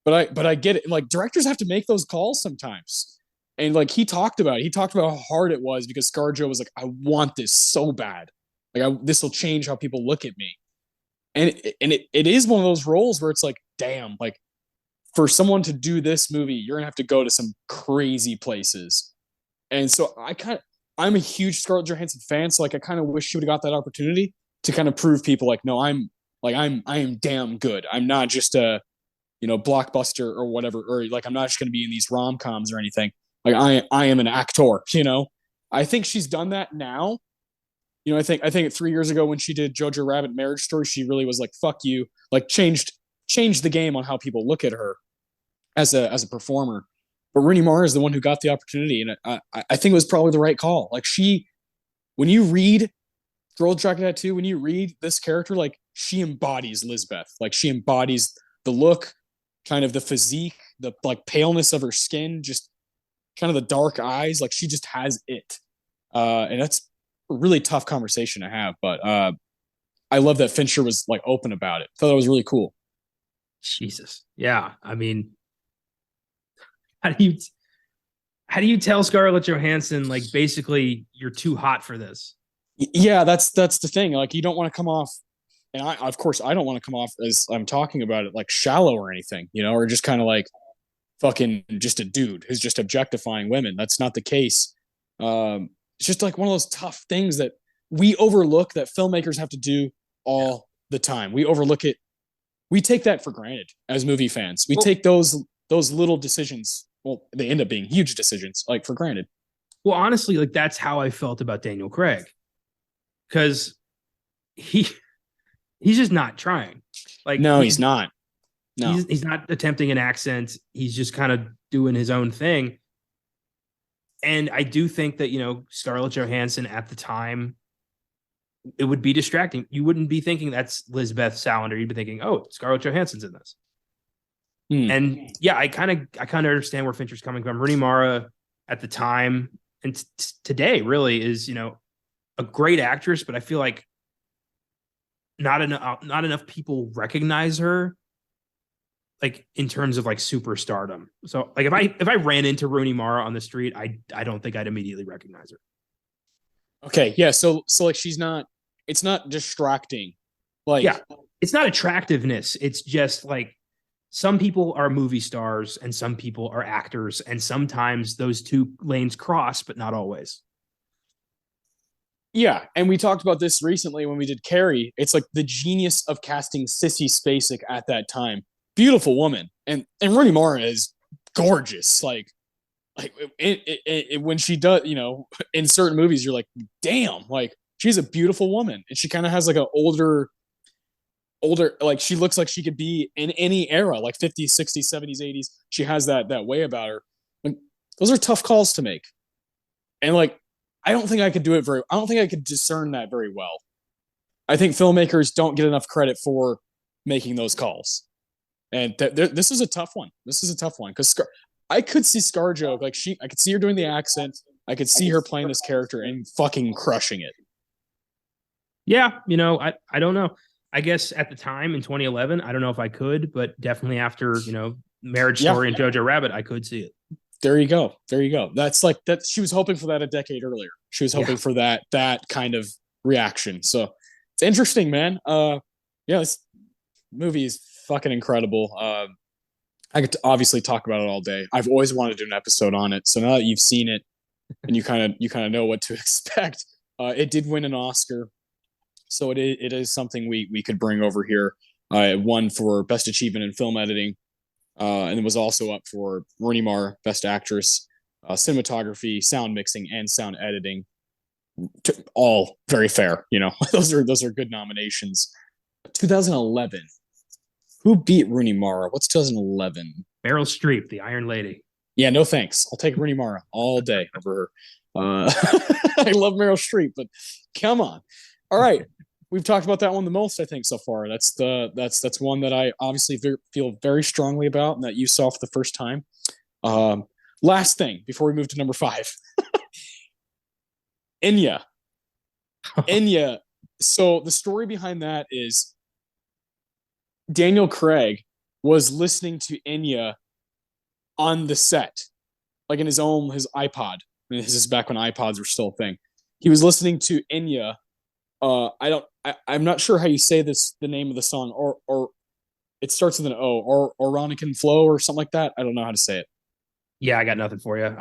but I get it. Like directors have to make those calls sometimes. And like he talked about how hard it was because ScarJo was like, "I want this so bad. Like this will change how people look at me." And it is one of those roles where it's like, damn, like for someone to do this movie, you're gonna have to go to some crazy places. And so I'm a huge Scarlett Johansson fan, so like I kind of wish she would have got that opportunity to kind of prove people like, no, I am damn good. I'm not just a blockbuster or whatever, or like I'm not just going to be in these rom coms or anything. Like I am an actor. I think she's done that now. I think 3 years ago when she did Jojo Rabbit Marriage Story, she really was like, fuck you, like changed the game on how people look at her as a performer. But Rooney Mara is the one who got the opportunity, and I think it was probably the right call. Like when you read Girl with Dragon Tattoo, when you read this character, like she embodies Lisbeth. Like she embodies the look, kind of the physique, the like paleness of her skin, just kind of the dark eyes. Like she just has it, and that's a really tough conversation to have. But I love that Fincher was like open about it. I thought that was really cool. Jesus, yeah. I mean, how do you tell Scarlett Johansson like basically you're too hot for this? Yeah, that's the thing. Like you don't want to come off, and of course I don't want to come off as I'm talking about it like shallow or anything, or just kind of like fucking just a dude who's just objectifying women. That's not the case. It's just like one of those tough things that we overlook that filmmakers have to do all the time. We overlook it. We take that for granted as movie fans. We take those little decisions. Well, they end up being huge decisions, like for granted. Well, honestly, like that's how I felt about Daniel Craig, because he's just not trying. Like no, he's not. No, he's not attempting an accent. He's just kind of doing his own thing. And I do think that Scarlett Johansson at the time, it would be distracting. You wouldn't be thinking that's Lisbeth Salander. You'd be thinking, oh, Scarlett Johansson's in this. And yeah, I kind of understand where Fincher's coming from. Rooney Mara at the time and today really is, a great actress, but I feel like not enough people recognize her like in terms of like superstardom. So like if I ran into Rooney Mara on the street, I don't think I'd immediately recognize her. Okay, yeah. So like she's not. It's not distracting. Yeah, Like it's not attractiveness. It's just like some people are movie stars and some people are actors, and sometimes those two lanes cross, but not always. yeah, and we talked about this recently when we did Carrie. It's like the genius of casting Sissy Spacek at that time. Beautiful woman, and Rooney Mara is gorgeous. Like when she does, in certain movies, you're like, damn, like she's a beautiful woman, and she kind of has like an older, like she looks like she could be in any era, like 50s, 60s, 70s, 80s. She has that way about her. Like, those are tough calls to make, and like I don't think I could discern that very well. I think filmmakers don't get enough credit for making those calls. And this is a tough one. This is a tough one because I could see ScarJo, like I could see her doing the accent. I could see her playing this character and fucking crushing it. Yeah, I don't know. I guess at the time in 2011, I don't know if I could, but definitely after, Marriage Yeah, Story and Jojo Rabbit, I could see it. there you go. There you go. That's like that. She was hoping for that a decade earlier. She was Yeah. hoping for that kind of reaction. So it's interesting, man. Yeah, this movie is fucking incredible. I could obviously talk about it all day. I've always wanted to do an episode on it. So now that you've seen it and you kind of know what to expect, it did win an Oscar, so it is something we could bring over here. It won for best achievement in film editing, and it was also up for Rooney Mara, best actress, cinematography, sound mixing, and sound editing. All very fair. Those are good nominations. 2011. Who beat Rooney Mara? What's 2011? Meryl Streep, the Iron Lady. Yeah, no thanks. I'll take Rooney Mara all day over her. I love Meryl Streep, but come on. All right, we've talked about that one the most, I think, so far. That's one that I obviously feel very strongly about, and that you saw for the first time. Last thing before we move to number 5, Enya. Enya. So the story behind that is Daniel Craig was listening to Enya on the set, like in his iPod. I mean, this is back when iPods were still a thing. He was listening to Enya. I'm not sure how you say this, the name of the song, or it starts with an O, or Oronican Flow or something like that. I don't know how to say it. Yeah, I got nothing for you.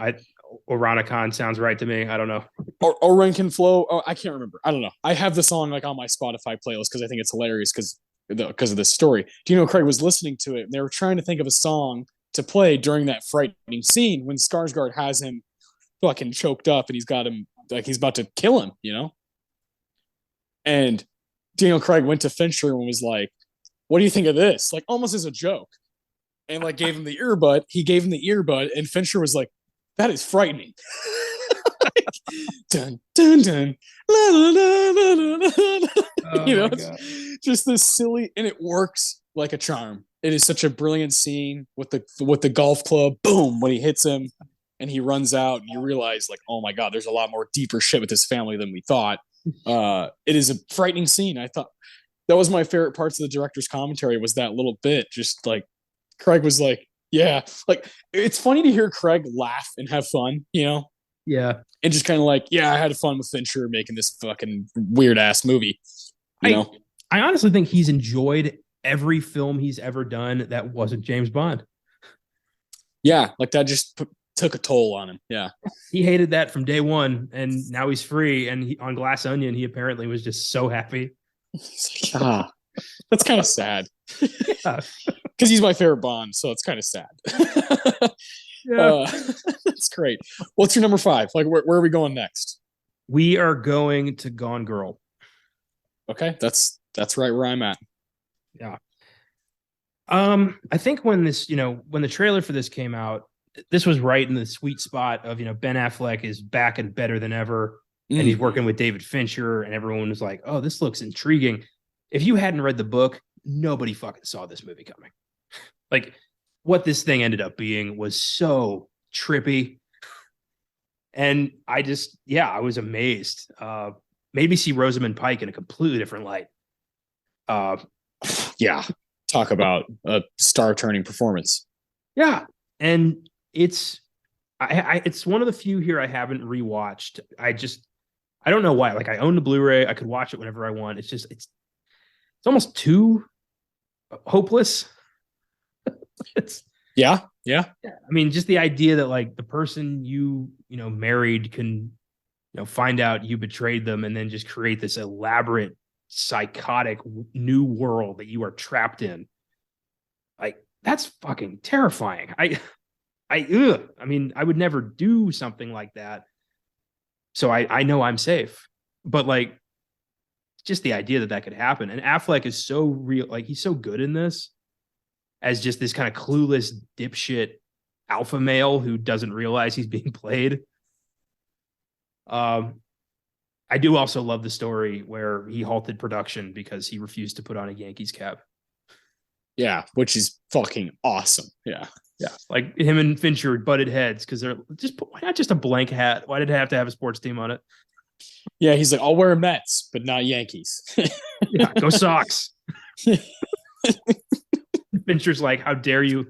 Oronicon sounds right to me. I don't know. Or Oronican Flow. Oh, I can't remember. I don't know. I have the song like on my Spotify playlist because I think it's hilarious because of this story. Daniel Craig was listening to it, and they were trying to think of a song to play during that frightening scene when Skarsgård has him fucking choked up and he's got him like he's about to kill him. And Daniel Craig went to Fincher and was like, "What do you think of this?" Like almost as a joke, and like gave him the earbud. He gave him the earbud, and Fincher was like, "That is frightening." Like, dun dun dun, la, la, la, la, la, la. It's just this silly, and it works like a charm. It is such a brilliant scene with the golf club. Boom! When he hits him, and he runs out, and you realize like, oh my god, there's a lot more deeper shit with this family than we thought. It is a frightening scene. I thought that was my favorite parts of the director's commentary was that little bit. Just like Craig was like, yeah, like it's funny to hear Craig laugh and have fun. Yeah. And just kind of like, yeah, I had fun with Fincher making this fucking weird ass movie. I honestly think he's enjoyed every film he's ever done that wasn't James Bond. Yeah, like that just took a toll on him. Yeah. He hated that from day one, and now he's free. And on Glass Onion, he apparently was just so happy. He's like, that's kind of sad. Yeah. Because he's my favorite Bond, so it's kind of sad. Yeah. That's great. What's your number 5? Like, where are we going next? We are going to Gone Girl. Okay, that's right where I'm at. Yeah. I think when the trailer for this came out, this was right in the sweet spot of, Ben Affleck is back and better than ever. And he's working with David Fincher, and everyone was like, oh, this looks intriguing. If you hadn't read the book, nobody fucking saw this movie coming. Like, what this thing ended up being was so trippy. And I was amazed. made me see Rosamund Pike in a completely different light. Yeah, talk about a star-turning performance. Yeah, and it's one of the few here I haven't rewatched. I don't know why. Like I own the Blu-ray, I could watch it whenever I want. It's almost too hopeless. It's Yeah. I mean, just the idea that like the person married can find out you betrayed them and then just create this elaborate, psychotic new world that you are trapped in. Like that's fucking terrifying. I mean, I would never do something like that. So I know I'm safe, but like just the idea that could happen. And Affleck is so real. Like he's so good in this as just this kind of clueless dipshit alpha male who doesn't realize he's being played. I do also love the story where he halted production because he refused to put on a Yankees cap. Yeah, which is fucking awesome. Yeah. Like him and Fincher butted heads because they're just, why not just a blank hat? Why did it have to have a sports team on it? Yeah, he's like, I'll wear Mets, but not Yankees. Yeah, go Sox. Fincher's like, how dare you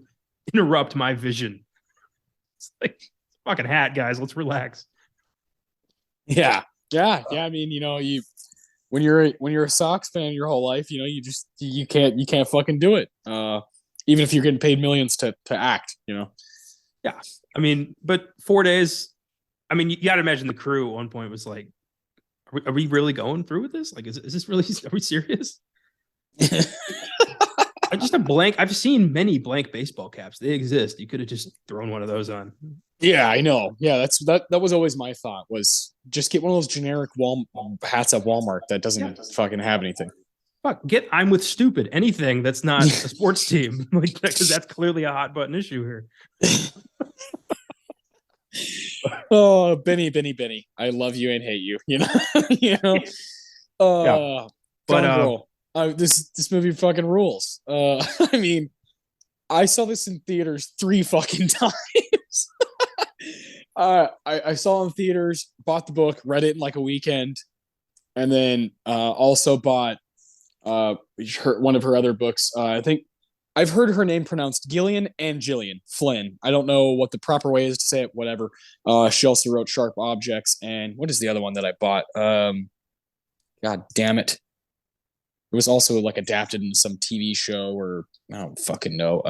interrupt my vision? It's like, fucking hat, guys. Let's relax. Yeah. I mean, when you're a Sox fan your whole life, you can't fucking do it. Even if you're getting paid millions to act, Yeah. I mean, but 4 days. I mean, you got to imagine the crew at one point was like, are we really going through with this? Like, is this really, are we serious? I've seen many blank baseball caps. They exist. You could have just thrown one of those on. Yeah, I know. Yeah, that was always my thought, was just get one of those generic hats at Walmart that doesn't fucking have anything. Fuck, I'm with stupid. Anything that's not a sports team, like, because that's clearly a hot button issue here. Oh, Benny, I love you and hate you. Yeah. But Girl. This movie fucking rules. I mean, I saw this in theaters 3 fucking times. I saw it in theaters, bought the book, read it in like a weekend, and then also bought one of her other books. I think I've heard her name pronounced Gillian and Gillian Flynn. I don't know what the proper way is to say it. Whatever. She also wrote Sharp Objects, and what is the other one that I bought? God damn it! It was also like adapted into some TV show, or I don't fucking know.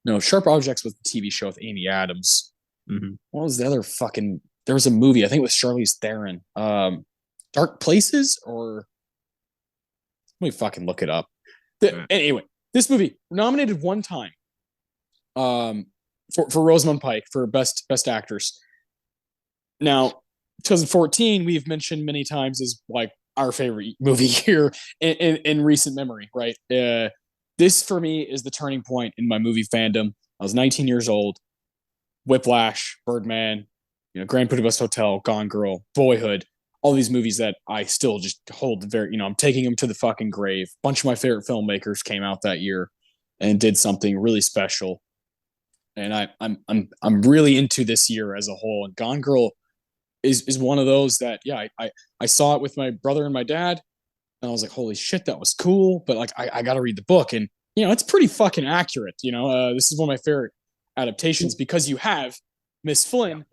No, Sharp Objects was the TV show with Amy Adams. Mm-hmm. What was the other fucking? There was a movie, I think it was Charlize Theron. Dark Places, or let me fucking look it up. Anyway, this movie nominated 1 time for Rosamund Pike for best actress. Now, 2014, we've mentioned many times as like our favorite movie here in recent memory, right? This for me is the turning point in my movie fandom. I was 19 years old. Whiplash, Birdman, Grand Budapest Hotel, Gone Girl, Boyhood, all these movies that I still just hold very, I'm taking them to the fucking grave. A bunch of my favorite filmmakers came out that year and did something really special. And I'm really into this year as a whole. And Gone Girl is one of those that, yeah, I saw it with my brother and my dad, and I was like, holy shit, that was cool. But like, I got to read the book, and it's pretty fucking accurate. This is one of my favorite adaptations because you have Miss Flynn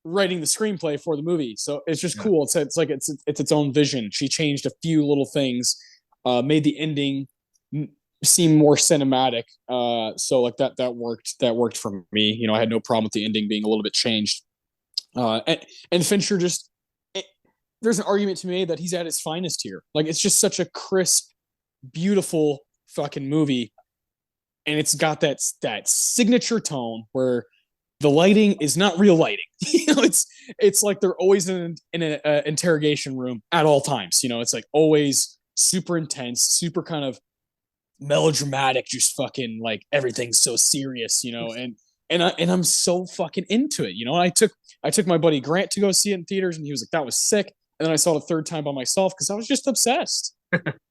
writing the screenplay for the movie, so it's just cool. It's like it's its own vision. She changed a few little things, made the ending seem more cinematic. So like that worked for me. I had no problem with the ending being a little bit changed. And Fincher there's an argument to me that he's at his finest here. Like, it's just such a crisp, beautiful fucking movie. And it's got that signature tone where the lighting is not real lighting. It's like they're always in an interrogation room at all times. It's like always super intense, super kind of melodramatic, just fucking like everything's so serious, and I'm so fucking into it, I took my buddy Grant to go see it in theaters, and he was like, that was sick. And then I saw it a 3rd time by myself because I was just obsessed.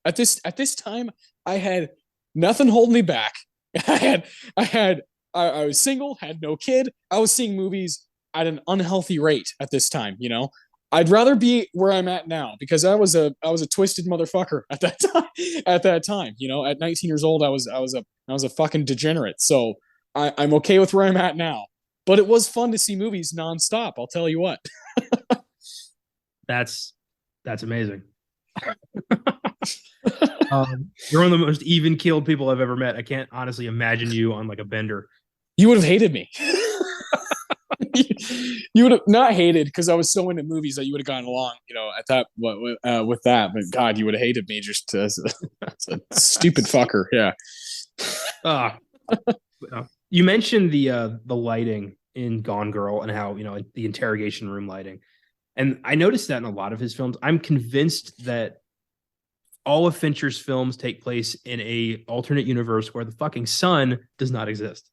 At this time, I had nothing holding me back. I was single, had no kid. I was seeing movies at an unhealthy rate at this time, I'd rather be where I'm at now because I was a twisted motherfucker at that time. At that time, you know, at 19 years old, I was a fucking degenerate. So I'm okay with where I'm at now. But it was fun to see movies nonstop. I'll tell you what. That's amazing. You're one of the most even keeled people I've ever met. I can't honestly imagine you on like a bender. You would have hated me. You would have not hated because I was so into movies that you would have gone along, you know, at that with that. But God, you would have hated me just as a stupid fucker. Yeah. Uh, you mentioned the lighting in Gone Girl and how, you know, the interrogation room lighting. And I noticed that in a lot of his films. I'm convinced that all of Fincher's films take place in a alternate universe where the fucking sun does not exist.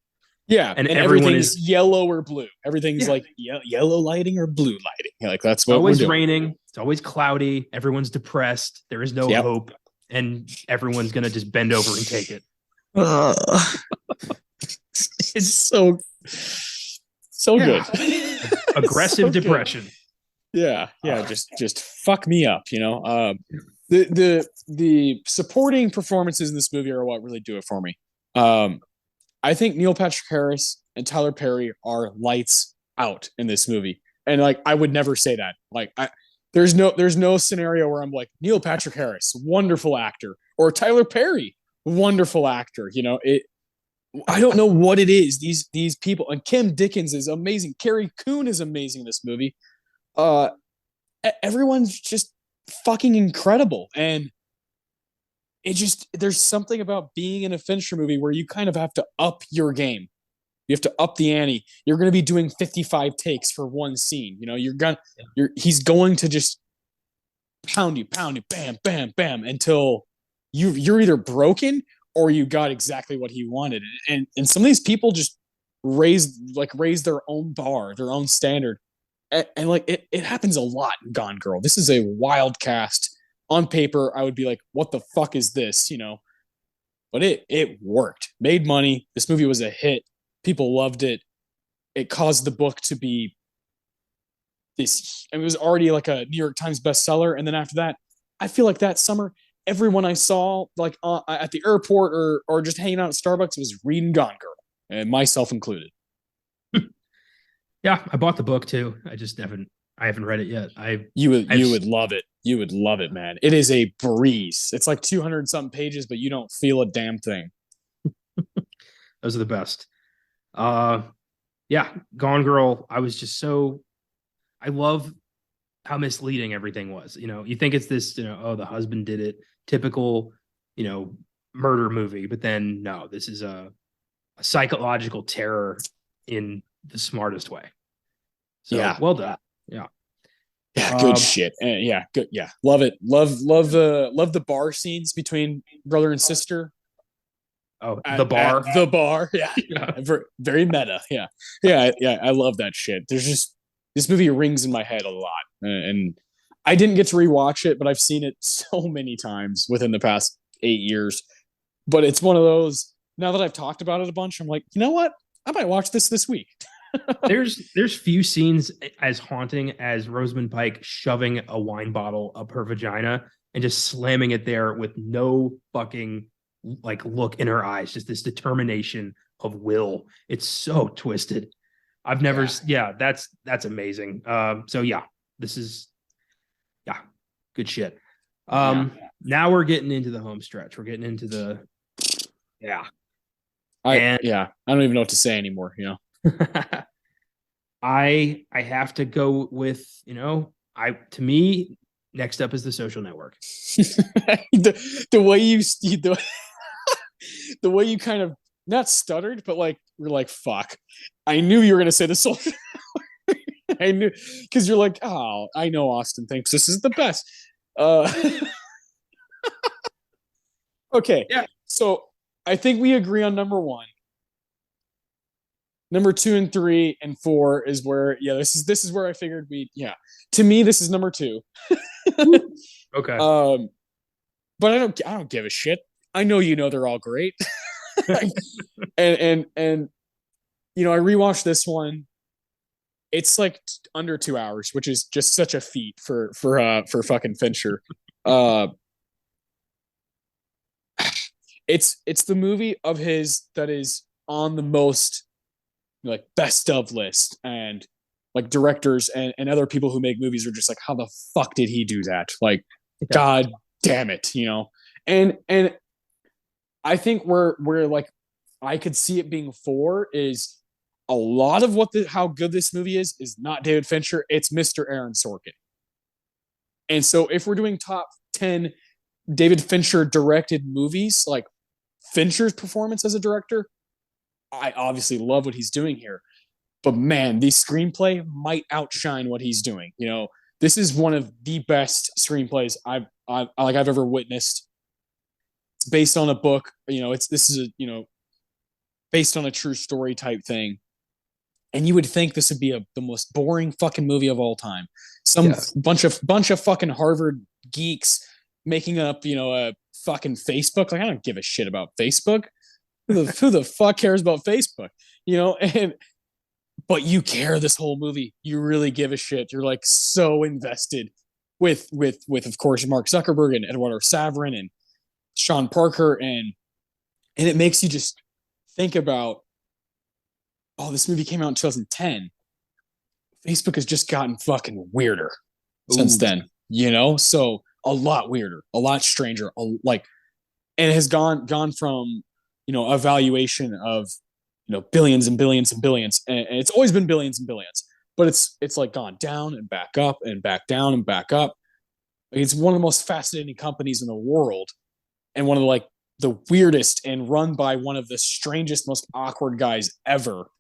Yeah, And everything is yellow or blue. Everything's Yeah. like yellow lighting or blue lighting. Like that's It's what we're always doing. raining. It's always cloudy. Everyone's depressed. There is no Yep. hope. And everyone's going to just bend over and take it. It's so Yeah. good. Aggressive So good. depression. Yeah, just fuck me up, you know. The supporting performances in this movie are what really do it for me. I think Neil Patrick Harris and Tyler Perry are lights out in this movie, and like I would never say that. Like there's no scenario where I'm like Neil Patrick Harris, wonderful actor, or Tyler Perry, wonderful actor. You know it. I don't know what it is. These people, and Kim Dickens is amazing. Carrie Coon is amazing in this movie. Uh, Everyone's just fucking incredible, and it just there's something about being in a Fincher movie where you kind of have to up your game. You have to up the ante. You're going to be doing 55 takes for one scene. You know, he's going to just pound you, bam, bam, bam, until you're either broken or you got exactly what he wanted. And some of these people just raise their own bar, their own standard. And like it happens a lot in Gone Girl. This is a wild cast. On paper, I would be like, what the fuck is this? You know, but it worked, made money. This movie was a hit. People loved it. It caused the book to be this. It was already like a New York Times bestseller, and then after that, I feel like that summer, everyone I saw like at the airport or just hanging out at Starbucks was reading Gone Girl, and myself included. Yeah, I bought the book too. I haven't read it yet. You would love it. You would love it, man. It is a breeze. It's like 200 something pages, but you don't feel a damn thing. Those are the best. Yeah, Gone Girl. I love how misleading everything was. You know, you think it's this, you know, oh, the husband did it, typical, you know, murder movie, but then no, this is a psychological terror in the smartest way. So Yeah. well done. Yeah. Yeah, good shit. Yeah, good. Yeah, love it. Love the bar scenes between brother and sister. Oh, the bar. The bar. Yeah. Yeah. Very meta. Yeah. Yeah. I love that shit. There's just this movie rings in my head a lot. And I didn't get to rewatch it, but I've seen it so many times within the past 8 years. But it's one of those, now that I've talked about it a bunch, I'm like, you know what? I might watch this week. There's few scenes as haunting as Rosamund Pike shoving a wine bottle up her vagina and just slamming it there with no fucking like look in her eyes, just this determination of will. It's so twisted. I've never, that's amazing. So yeah, this is, good shit. Now we're getting into the home stretch. We're getting into the, I don't even know what to say anymore. You know, I have to go with, you know, to me, next up is The Social Network. the way you the way you kind of not stuttered, but like you're like, fuck. I knew you were gonna say The Social Network. I knew, because you're like, oh, I know Austin thinks this is the best. Okay. Yeah. So I think we agree on number one. Number 2 and 3 and 4 is where, this is where I figured to me, this is number 2. Okay. But I don't give a shit. I know, they're all great. and you know, I rewatched this one It's like under 2 hours, which is just such a feat for fucking Fincher. Uh, it's the movie of his that is on the most like best of list, and like directors and other people who make movies are just like, how the fuck did he do that? Like, Yeah. god damn it, you know. And I think where like I could see it being four is a lot of how good this movie is not David Fincher, it's Mr. Aaron Sorkin. And so if we're doing top 10 David Fincher directed movies, like Fincher's performance as a director, I obviously love what he's doing here. But man, the screenplay might outshine what he's doing. You know, this is one of the best screenplays I've ever witnessed. It's based on a book. You know, this is a based on a true story type thing. And you would think this would be the most boring fucking movie of all time. Some Yeah. bunch of fucking Harvard geeks making up, a fucking Facebook. Like, I don't give a shit about Facebook. Who the fuck cares about Facebook? And but you care this whole movie. You really give a shit. You're like so invested with of course Mark Zuckerberg and Eduardo Saverin and Sean Parker, and it makes you just think about, oh, this movie came out in 2010. Facebook has just gotten fucking weirder since Ooh. then, so a lot weirder, a lot stranger, like, and it has gone from, a valuation of, billions and billions and billions, and it's always been billions and billions, but it's like gone down and back up and back down and back up. Like, it's one of the most fascinating companies in the world, and one of the weirdest, and run by one of the strangest, most awkward guys ever.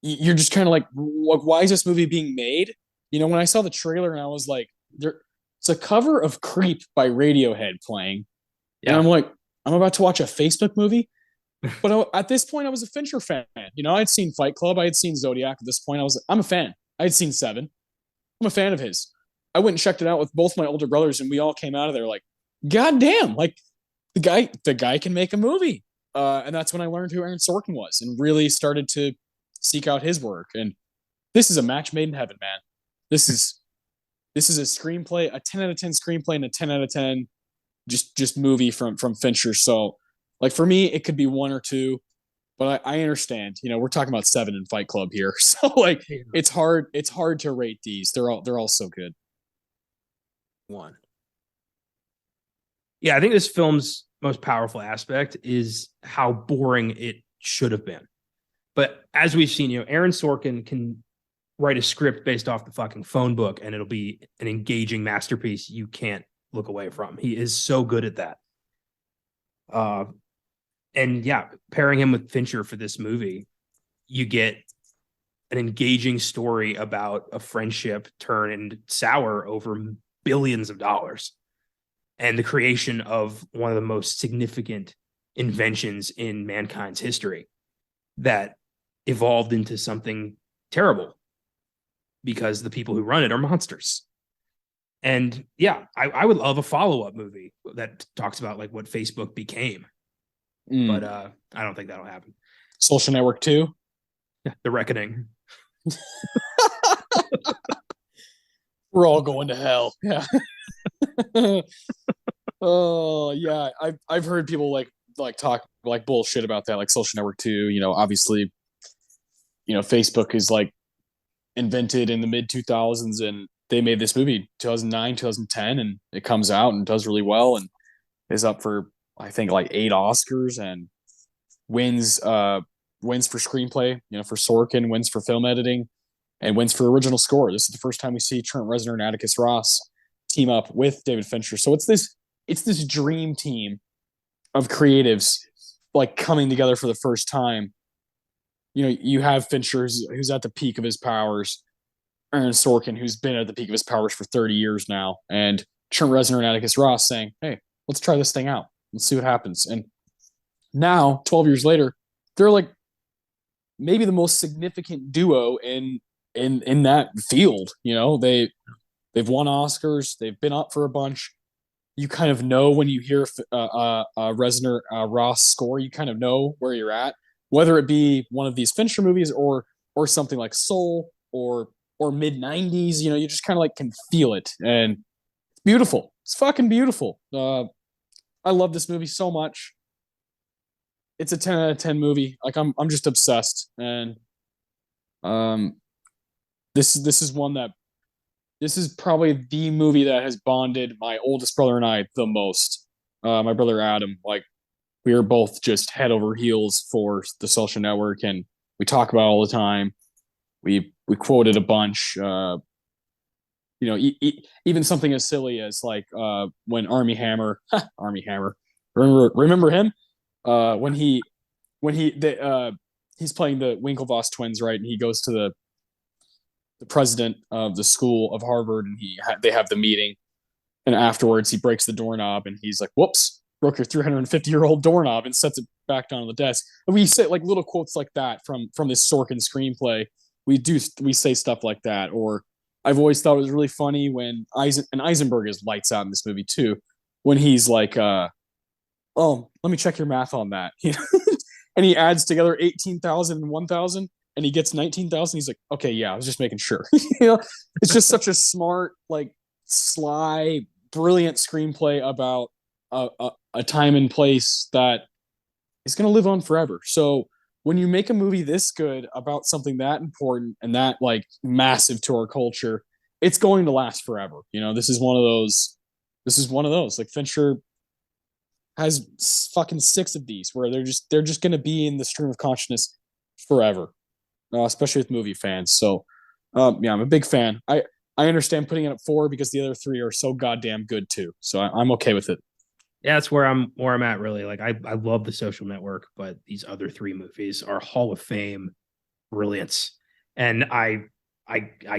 You're just kind of like, why is this movie being made? When I saw the trailer and I was like, it's a cover of Creep by Radiohead playing. And I'm Yeah. like, I'm about to watch a Facebook movie. But at this point, I was a Fincher fan. I'd seen Fight Club. I had seen Zodiac. At this point, I'm a fan. I had seen Seven. I'm a fan of his. I went and checked it out with both my older brothers, and we all came out of there like, God damn, like the guy can make a movie. And that's when I learned who Aaron Sorkin was and really started to seek out his work. And this is a match made in heaven, man. This is a screenplay, a 10 out of 10 screenplay, and a 10 out of 10 just movie from Fincher. So, like, for me, it could be one or two, but I understand. We're talking about Seven and Fight Club here, so like, Yeah. it's hard to rate these. They're all so good. One. Yeah, I think this film's most powerful aspect is how boring it should have been. But as we've seen, Aaron Sorkin can write a script based off the fucking phone book, and it'll be an engaging masterpiece you can't look away from. He is so good at that. And yeah, pairing him with Fincher for this movie, you get an engaging story about a friendship turned sour over billions of dollars, and the creation of one of the most significant inventions in mankind's history that evolved into something terrible because the people who run it are monsters. And yeah, I would love a follow-up movie that talks about like what Facebook became. But I don't think that'll happen. Social Network 2. The Reckoning. We're all going to hell. Yeah. Oh yeah, I've heard people like talk like bullshit about that, like Social Network 2. Obviously, Facebook is like invented in the mid 2000s, and they made this movie 2009, 2010, and it comes out and does really well and is up for, I think, like 8 Oscars, and wins for screenplay, for Sorkin, wins for film editing, and wins for original score. This is the first time we see Trent Reznor and Atticus Ross team up with David Fincher. So it's this dream team of creatives like coming together for the first time. You have Fincher, who's at the peak of his powers, Aaron Sorkin, who's been at the peak of his powers for 30 years now, and Trent Reznor and Atticus Ross saying, hey, let's try this thing out. Let's see what happens. And now, 12 years later, they're like maybe the most significant duo in that field. They've won Oscars. They've been up for a bunch. You kind of know when you hear Reznor Ross score, you kind of know where you're at, whether it be one of these Fincher movies or or something like Soul or mid 90s. You just kind of like can feel it, and it's beautiful. It's fucking beautiful. I love this movie so much. It's a 10 out of 10 movie. Like I'm just obsessed. And um this is one that this is probably the movie that has bonded my oldest brother and I the most. My brother Adam, like we are both just head over heels for The Social Network, and we talk about it all the time. We quoted a bunch. Even something as silly as like when Army Hammer, Army Hammer, remember him? When he's playing the Winklevoss twins, right? And he goes to the president of the school of Harvard, and they have the meeting, and afterwards he breaks the doorknob, and he's like, "Whoops, broke your 350-year-old doorknob," and sets it back down on the desk. And we say like little quotes like that from this Sorkin screenplay. We say stuff like that. Or I've always thought it was really funny when Eisenberg is lights out in this movie too, when he's like, "Oh, let me check your math on that," and he adds together 18,000 and 1,000, and he gets 19,000. He's like, "Okay, yeah, I was just making sure." It's just such a smart, like sly, brilliant screenplay about a time and place that is going to live on forever. So when you make a movie this good about something that important and that like massive to our culture, it's going to last forever. This is one of those. This is one of those. Like Fincher has fucking 6 of these where they're just going to be in the stream of consciousness forever, especially with movie fans. So yeah, I'm a big fan. I understand putting it at 4 because the other 3 are so goddamn good too. So I'm okay with it. Yeah, that's where I'm at really. Like I love The Social Network, but these other 3 movies are Hall of Fame brilliance. And I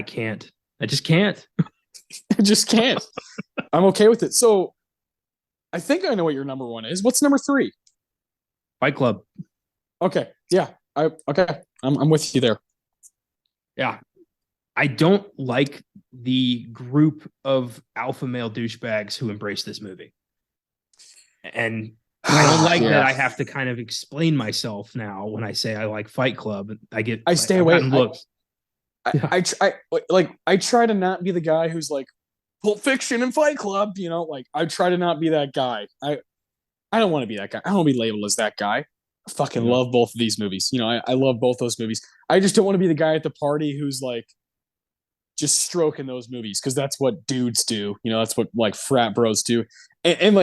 can't. I just can't. I just can't. I'm okay with it. So I think I know what your number 1 is. What's number 3? Fight Club. Okay. Yeah. I'm with you there. Yeah. I don't like the group of alpha male douchebags who embrace this movie. And I don't like that I have to kind of explain myself now when I say I like Fight Club. I stay away. Looks. I try to not be the guy who's like Pulp Fiction and Fight Club, like I try to not be that guy. I don't want to be that guy. I don't want to be labeled as that guy. I fucking love both of these movies. I love both those movies. I just don't want to be the guy at the party who's like just stroking those movies because that's what dudes do. That's what like frat bros do. And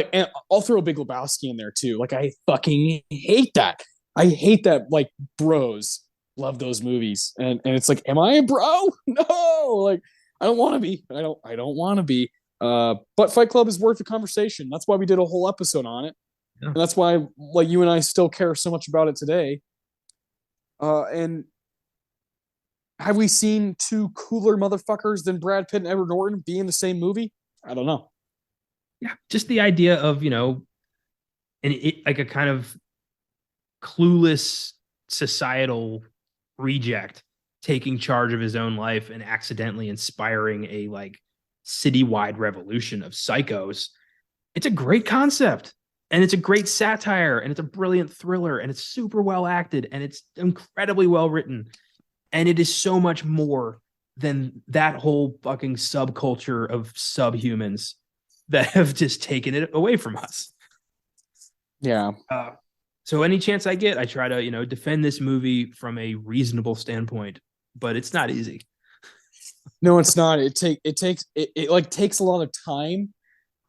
I'll throw Big Lebowski in there too. Like I fucking hate that. I hate that like bros love those movies. And it's like, am I a bro? No, like I don't want to be. I don't want to be. But Fight Club is worth a conversation. That's why we did a whole episode on it. Yeah. And that's why like you and I still care so much about it today. And have we seen 2 cooler motherfuckers than Brad Pitt and Edward Norton be in the same movie? I don't know. Yeah, just the idea of, like a kind of clueless societal reject taking charge of his own life and accidentally inspiring a like citywide revolution of psychos. It's a great concept, and it's a great satire, and it's a brilliant thriller, and it's super well acted, and it's incredibly well written. And it is so much more than that whole fucking subculture of subhumans that have just taken it away from us. Yeah. So any chance I get, I try to, defend this movie from a reasonable standpoint, but it's not easy. No, it's not. It takes a lot of time.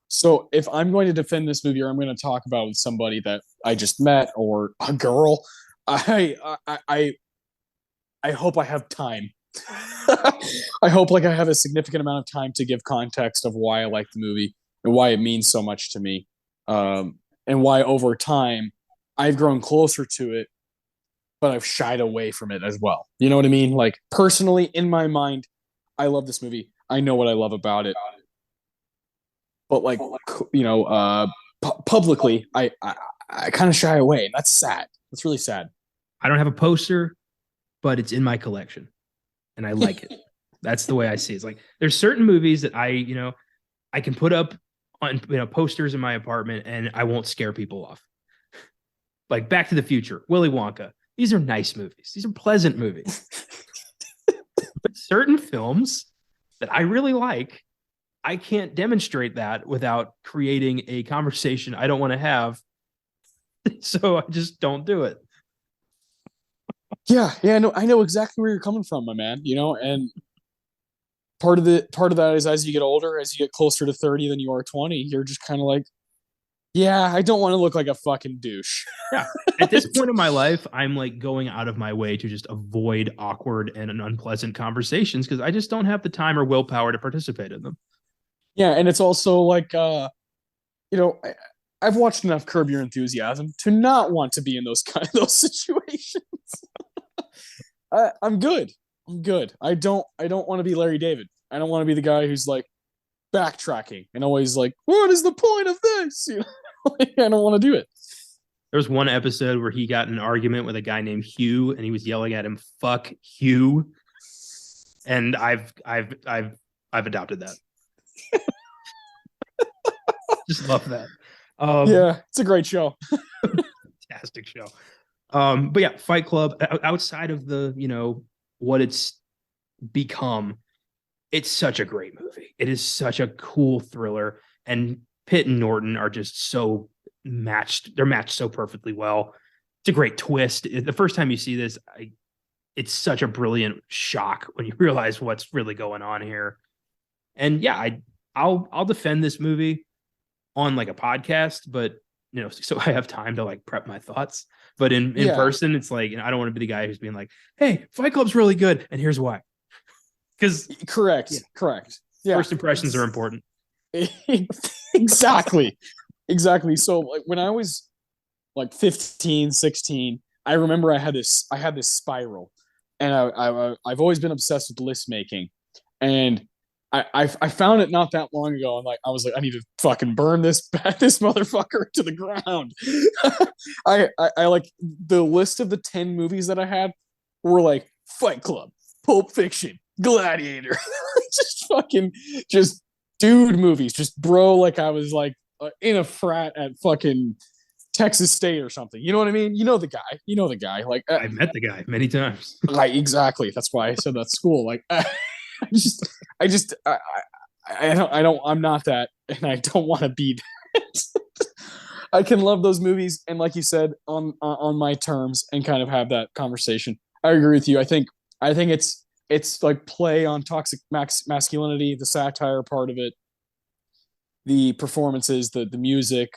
So if I'm going to defend this movie, or I'm going to talk about with somebody that I just met or a girl, I hope I have time. I hope like I have a significant amount of time to give context of why I like the movie and why it means so much to me, and why over time I've grown closer to it, but I've shied away from it as well. You know what I mean? Like personally, in my mind, I love this movie. I know what I love about it, but like publicly, I kind of shy away, and that's sad. That's really sad. I don't have a poster, but it's in my collection, and I like it. That's the way I see it. It's like there's certain movies that I can put up on posters in my apartment, and I won't scare people off. Like Back to the Future, Willy Wonka. These are nice movies. These are pleasant movies. certain films that I really like, I can't demonstrate that without creating a conversation I don't want to have. So I just don't do it. Yeah, yeah, I know exactly where you're coming from, my man. And part of that is as you get older, as you get closer to 30 than you are 20, you're just kind of like, yeah, I don't want to look like a fucking douche. Yeah. At this point in my life, I'm like going out of my way to just avoid awkward and unpleasant conversations because I just don't have the time or willpower to participate in them. Yeah, and it's also like you know, I've watched enough Curb Your Enthusiasm to not want to be in those situations. I'm good. I'm good. I don't want to be Larry David. I don't want to be the guy who's like backtracking and always like, what is the point of this? I don't want to do it. There was one episode where he got in an argument with a guy named Hugh, and he was yelling at him, "Fuck Hugh," and I've adopted that. Just love that. Yeah, it's a great show. Fantastic show. But yeah, Fight Club. Outside of the what it's become, it's such a great movie. It is such a cool thriller, and Pitt and Norton are just so matched. They're matched so perfectly well. It's a great twist. The first time you see this, it's such a brilliant shock when you realize what's really going on here. And yeah, I'll defend this movie on like a podcast, but so I have time to like prep my thoughts. But in person, it's like I don't want to be the guy who's being like, "Hey, Fight Club's really good, and here's why." Because correct. Yeah, first impressions are important. Exactly. So like when I was like 15, 16, I remember I had this spiral, and I've always been obsessed with list making, and I found it not that long ago, and I was like, I need to fucking burn this motherfucker to the ground. I like the list of the 10 movies that I had were like Fight Club, Pulp Fiction, Gladiator, just dude movies, just bro, like I was like in a frat at fucking Texas State or something. You know what I mean? You know the guy. Like I've met the guy many times. Like exactly. That's why I said that school. Like I don't. I'm not that, and I don't want to be that. I can love those movies, and like you said, on my terms, and kind of have that conversation. I agree with you. I think it's like play on toxic masculinity, the satire part of it, the performances, the music,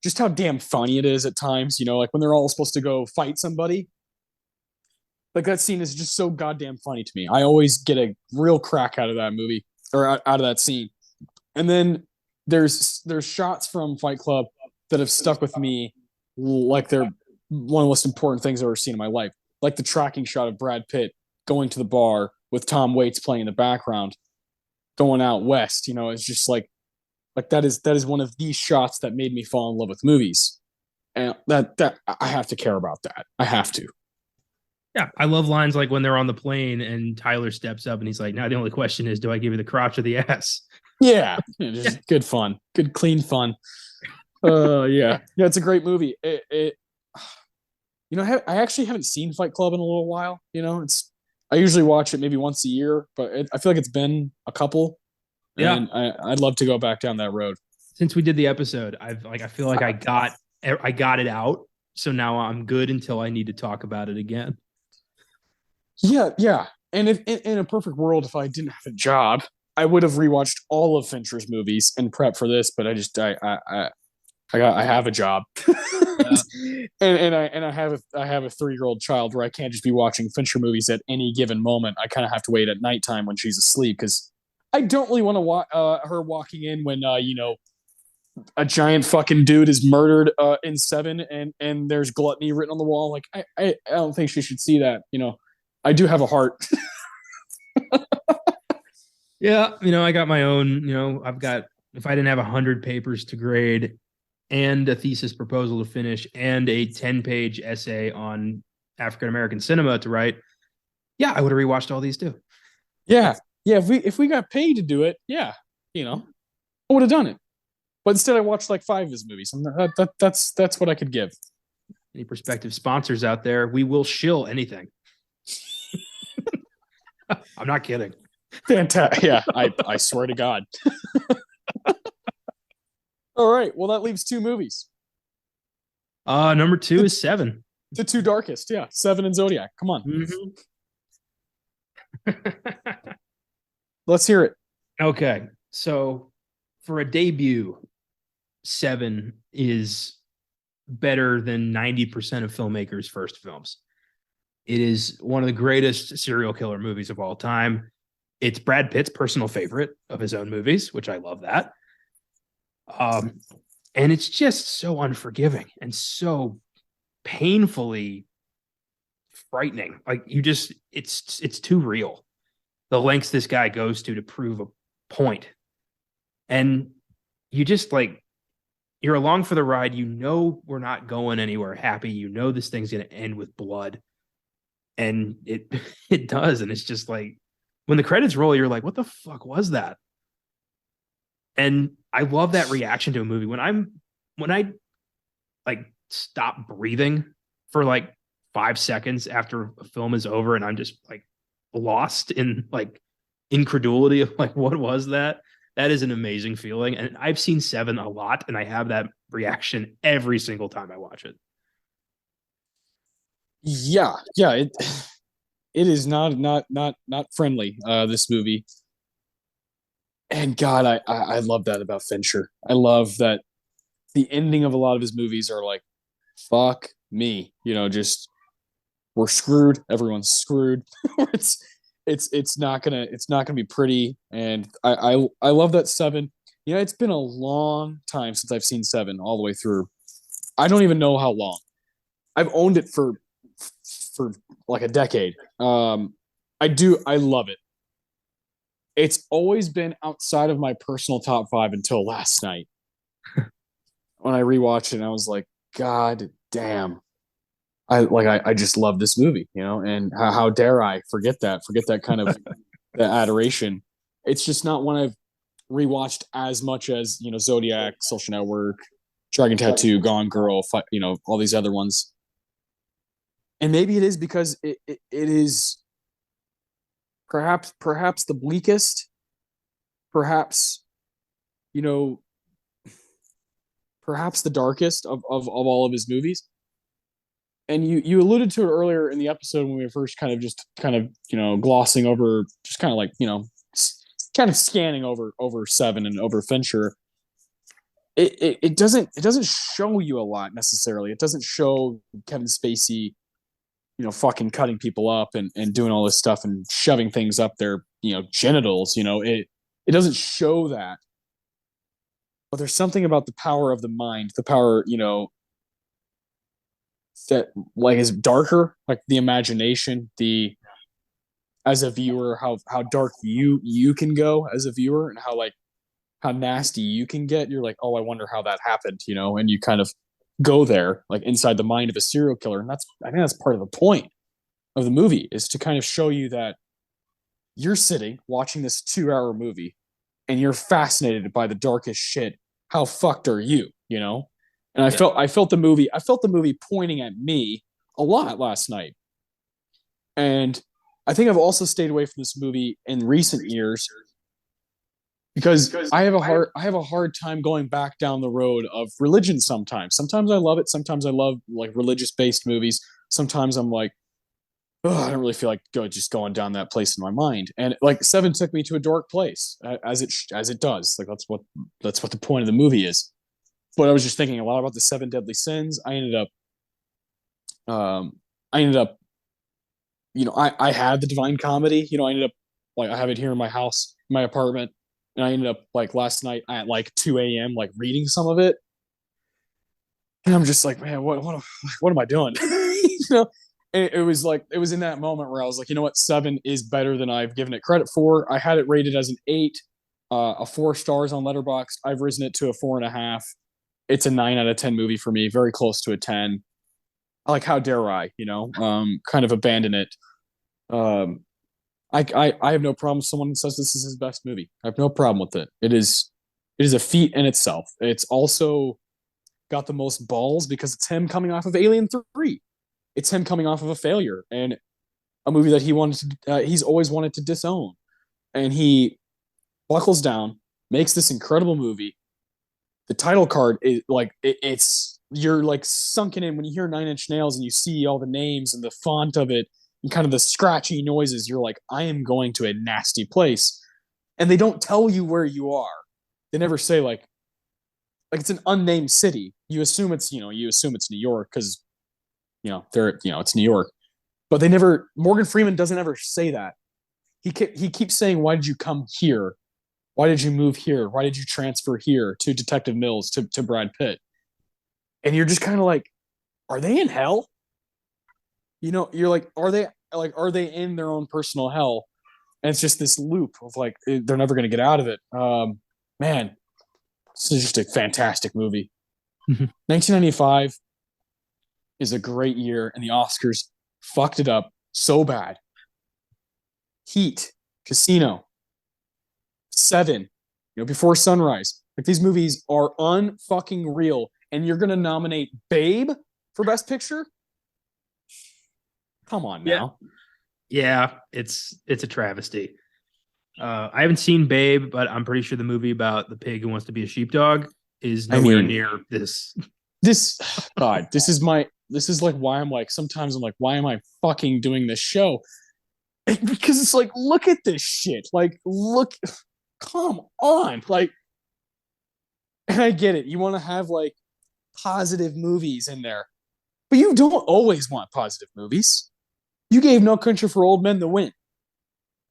just how damn funny it is at times. Like when they're all supposed to go fight somebody. Like that scene is just so goddamn funny to me. I always get a real crack out of that movie or out of that scene. And then there's shots from Fight Club that have stuck with me like they're one of the most important things I've ever seen in my life. Like the tracking shot of Brad Pitt going to the bar with Tom Waits playing in the background, going out west. It's just like that is one of these shots that made me fall in love with movies. And that I have to care about that. I have to. Yeah, I love lines like when they're on the plane and Tyler steps up and he's like, "Now the only question is, do I give you the crotch or the ass?" Yeah, just good fun, good clean fun. Yeah, it's a great movie. I actually haven't seen Fight Club in a little while. I usually watch it maybe once a year, but I feel like it's been a couple. Yeah, and I'd love to go back down that road. Since we did the episode, I feel like I got it out, so now I'm good until I need to talk about it again. Yeah. And if in a perfect world, if I didn't have a job, I would have rewatched all of Fincher's movies and prep for this. But I have a job, and I have a 3-year-old child where I can't just be watching Fincher movies at any given moment. I kind of have to wait at nighttime when she's asleep because I don't really want to her walking in when a giant fucking dude is murdered in Se7en and there's gluttony written on the wall. Like I don't think she should see that. I do have a heart. Yeah, I got my own, I've got, if I didn't have 100 papers to grade and a thesis proposal to finish and a 10-page essay on African-American cinema to write, yeah, I would have rewatched all these too. Yeah. If we got paid to do it, yeah, I would have done it. But instead I watched like 5 of his movies. And that's what I could give. Any prospective sponsors out there, we will shill anything. I'm not kidding. Fantastic. Yeah, I swear to God. All right. Well, that leaves two movies. Number two is Seven. The two darkest. Yeah, Seven and Zodiac. Come on. Mm-hmm. Let's hear it. Okay. So for a debut, Seven is better than 90% of filmmakers' first films. It is one of the greatest serial killer movies of all time. It's Brad Pitt's personal favorite of his own movies, which I love that. And it's just so unforgiving and so painfully frightening. Like it's too real. The lengths this guy goes to prove a point. And you just like, you're along for the ride. You know, we're not going anywhere happy. You know, this thing's going to end with blood. And it does. And it's just like, when the credits roll, you're like, what the fuck was that? And I love that reaction to a movie. When I like stop breathing for like 5 seconds after a film is over and I'm just like lost in like incredulity of like, what was that? That is an amazing feeling. And I've seen Seven a lot and I have that reaction every single time I watch it. Yeah, it is not friendly, this movie. And God, I love that about Fincher. I love that the ending of a lot of his movies are like, fuck me, just we're screwed. Everyone's screwed. it's it's not gonna be pretty. And I love that Seven. It's been a long time since I've seen Seven all the way through. I don't even know how long. I've owned it for like a decade. I love it. It's always been outside of my personal top 5 until last night when I rewatched it and I was like, God damn. I just love this movie, and how dare I forget that kind of that adoration. It's just not one I've rewatched as much as, Zodiac, Social Network, Dragon Tattoo, Gone Girl, all these other ones. And maybe it is because it is perhaps the bleakest, perhaps you know perhaps the darkest of all of his movies. And you alluded to it earlier in the episode when we were first kind of glossing over, just kind of like, kind of scanning over Seven and over Fincher. It doesn't show you a lot necessarily. It doesn't show Kevin Spacey fucking cutting people up and doing all this stuff and shoving things up their, genitals. It doesn't show that. But there's something about the power of the mind, the power, that like is darker, like the imagination, as a viewer, how dark you can go as a viewer, and how nasty you can get. You're like, oh, I wonder how that happened, and you kind of go there, like inside the mind of a serial killer. And I think that's part of the point of the movie, is to kind of show you that you're sitting watching this 2-hour movie and you're fascinated by the darkest shit. How fucked are you? And I felt the movie pointing at me a lot last night. And I think I've also stayed away from this movie in recent years because I have a hard time going back down the road of religion sometimes. Sometimes I love it. Sometimes I love like religious based movies. Sometimes I'm like, oh, I don't really feel like just going down that place in my mind. And like Seven took me to a dark place, as it does. Like that's what the point of the movie is. But I was just thinking a lot about the 7 deadly sins. I ended up, I had the Divine Comedy. I ended up like I have it here in my house, my apartment, and I ended up like last night at like 2 a.m. like reading some of it, and I'm just like, man, what am I doing? It was in that moment where I was like, you know what, 7 is better than I've given it credit for. I had it rated as an 8, a 4 stars on Letterboxd. I've risen it to a 4.5. It's a 9 out of 10 movie for me, very close to a 10. Like, how dare I, kind of abandon it. I have no problem with someone who says this is his best movie. I have no problem with it. It is a feat in itself. It's also got the most balls because it's him coming off of Alien 3. It's him coming off of a failure. And a movie that he's always wanted to disown, and he buckles down, makes this incredible movie. The title card is like it's you're like sunken in when you hear Nine Inch Nails and you see all the names and the font of it and kind of the scratchy noises. You're like, I am going to a nasty place, and they don't tell you where you are. They never say like it's an unnamed city. You assume it's New York because it's New York, but they never. Morgan Freeman doesn't ever say that. He keeps saying, "Why did you come here? Why did you move here? Why did you transfer here to Detective Mills to Brad Pitt?" And you're just kind of like, are they in hell? You're like, are they in their own personal hell? And it's just this loop of like they're never going to get out of it. Man, this is just a fantastic movie. 1995 is a great year, and the Oscars fucked it up so bad. Heat, Casino, Se7en, Before Sunrise. Like these movies are unfucking real, and you're gonna nominate Babe for Best Picture? Come on now. Yeah, it's a travesty. I haven't seen Babe, but I'm pretty sure the movie about the pig who wants to be a sheepdog is nowhere near this. God, this is like why I'm like, sometimes I'm like, why am I fucking doing this show? Because it's like, look at this shit. Like, come on. Like, and I get it. You want to have like positive movies in there, but you don't always want positive movies. You gave No Country for Old Men the win.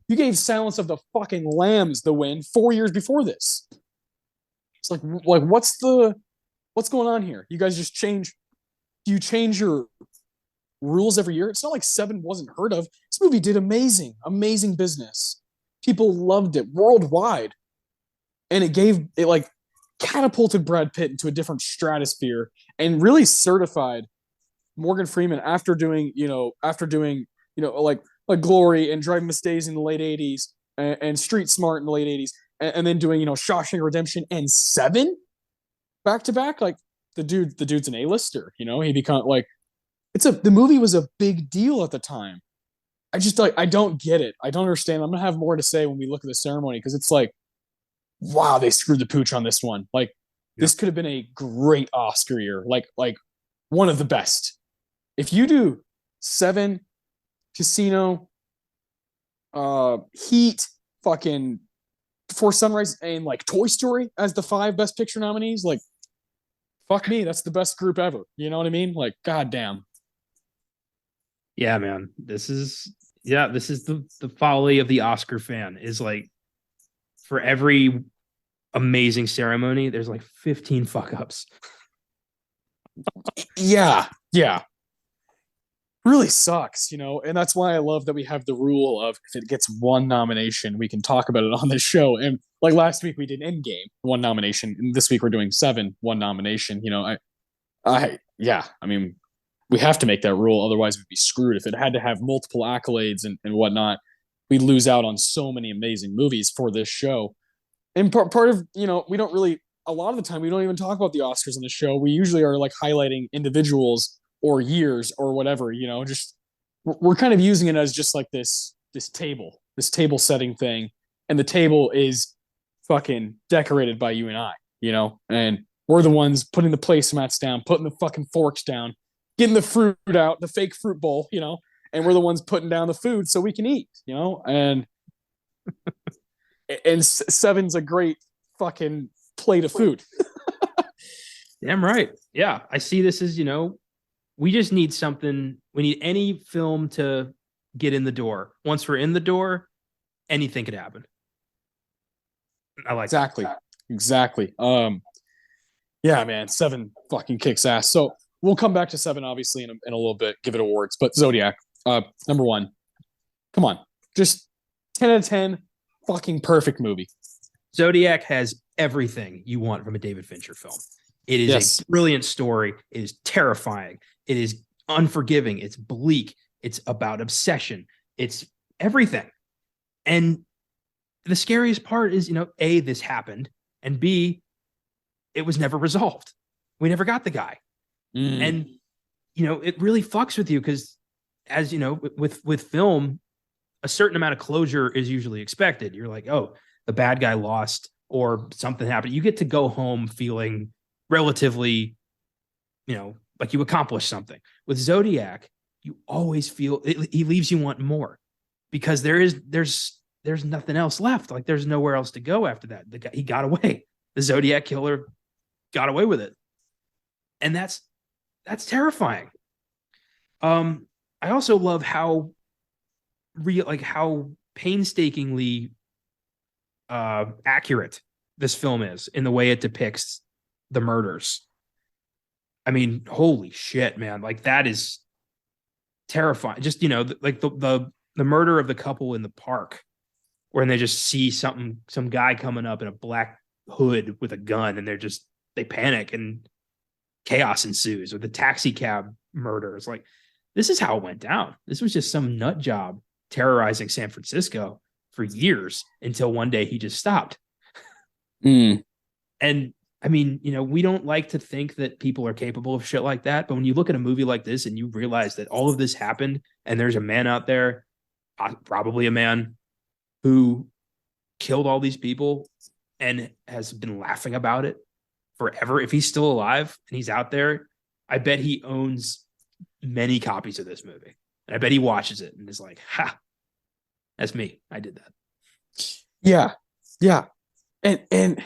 You gave Silence of the fucking Lambs the win 4 years before this. It's like what's going on here? You guys just change. Do you change your rules every year? It's not like Se7en wasn't heard of. This movie did amazing business. People loved it worldwide, and it like catapulted Brad Pitt into a different stratosphere and really certified Morgan Freeman after doing like Glory and Driving Miss Daisy in the late 80s and Street Smart in the late 80s and then doing Shawshank Redemption and Se7en back to back. Like the dude's an A-lister. He become like the movie was a big deal at the time. I just like I don't get it. I don't understand. I'm gonna have more to say when we look at the ceremony because it's like, wow, they screwed the pooch on this one. Like this could have been a great Oscar year, like one of the best. If you do Se7en, Casino, Heat, fucking Before Sunrise, and like Toy Story as the 5 Best Picture nominees, like fuck me, that's the best group ever. You know what I mean? Like, goddamn. Yeah, man. This is the folly of the Oscar fan is like for every amazing ceremony, there's like 15 fuck ups. Yeah. Really sucks, and that's why I love that we have the rule of if it gets one nomination, we can talk about it on this show. And like last week we did Endgame, 1 nomination, and this week we're doing Se7en, 1 nomination. I mean, we have to make that rule, otherwise we'd be screwed. If it had to have multiple accolades and whatnot, we'd lose out on so many amazing movies for this show. And part of we don't really, a lot of the time we don't even talk about the Oscars on the show. We usually are like highlighting individuals or years or whatever, just we're kind of using it as just like this table setting thing. And the table is fucking decorated by you and I, and we're the ones putting the placemats down, putting the fucking forks down, getting the fruit out, the fake fruit bowl, and we're the ones putting down the food so we can eat, and Se7en's a great fucking plate of food. Damn right. Yeah. I see this as, we just need something. We need any film to get in the door. Once we're in the door, anything could happen. I like exactly. Yeah, man, Se7en fucking kicks ass. So we'll come back to Se7en obviously in a little bit, give it awards. But Zodiac, number 1. Come on, just 10 out of 10, fucking perfect movie. Zodiac has everything you want from a David Fincher film. It is a brilliant story. It is terrifying. It is unforgiving. It's bleak. It's about obsession. It's everything. And the scariest part is, A, this happened, and B, it was never resolved. We never got the guy. And, it really fucks with you because as you know, with film, a certain amount of closure is usually expected. You're like, oh, the bad guy lost or something happened. You get to go home feeling relatively, like you accomplished something. With Zodiac, you always feel he leaves you wanting more because there's nothing else left. Like there's nowhere else to go after that. The guy, he got away. The Zodiac killer got away with it, and that's terrifying. I also love how how painstakingly accurate this film is in the way it depicts the murders. I mean, holy shit, man! Like that is terrifying. Just like the murder of the couple in the park, when they just see some guy coming up in a black hood with a gun, and they panic and chaos ensues. Or the taxi cab murders. Like this is how it went down. This was just some nut job terrorizing San Francisco for years until one day he just stopped. Mm. And I mean, we don't like to think that people are capable of shit like that. But when you look at a movie like this and you realize that all of this happened and there's a man out there, probably a man, who killed all these people and has been laughing about it forever. If he's still alive and he's out there, I bet he owns many copies of this movie. And I bet he watches it and is like, ha, that's me. I did that. Yeah. Yeah. And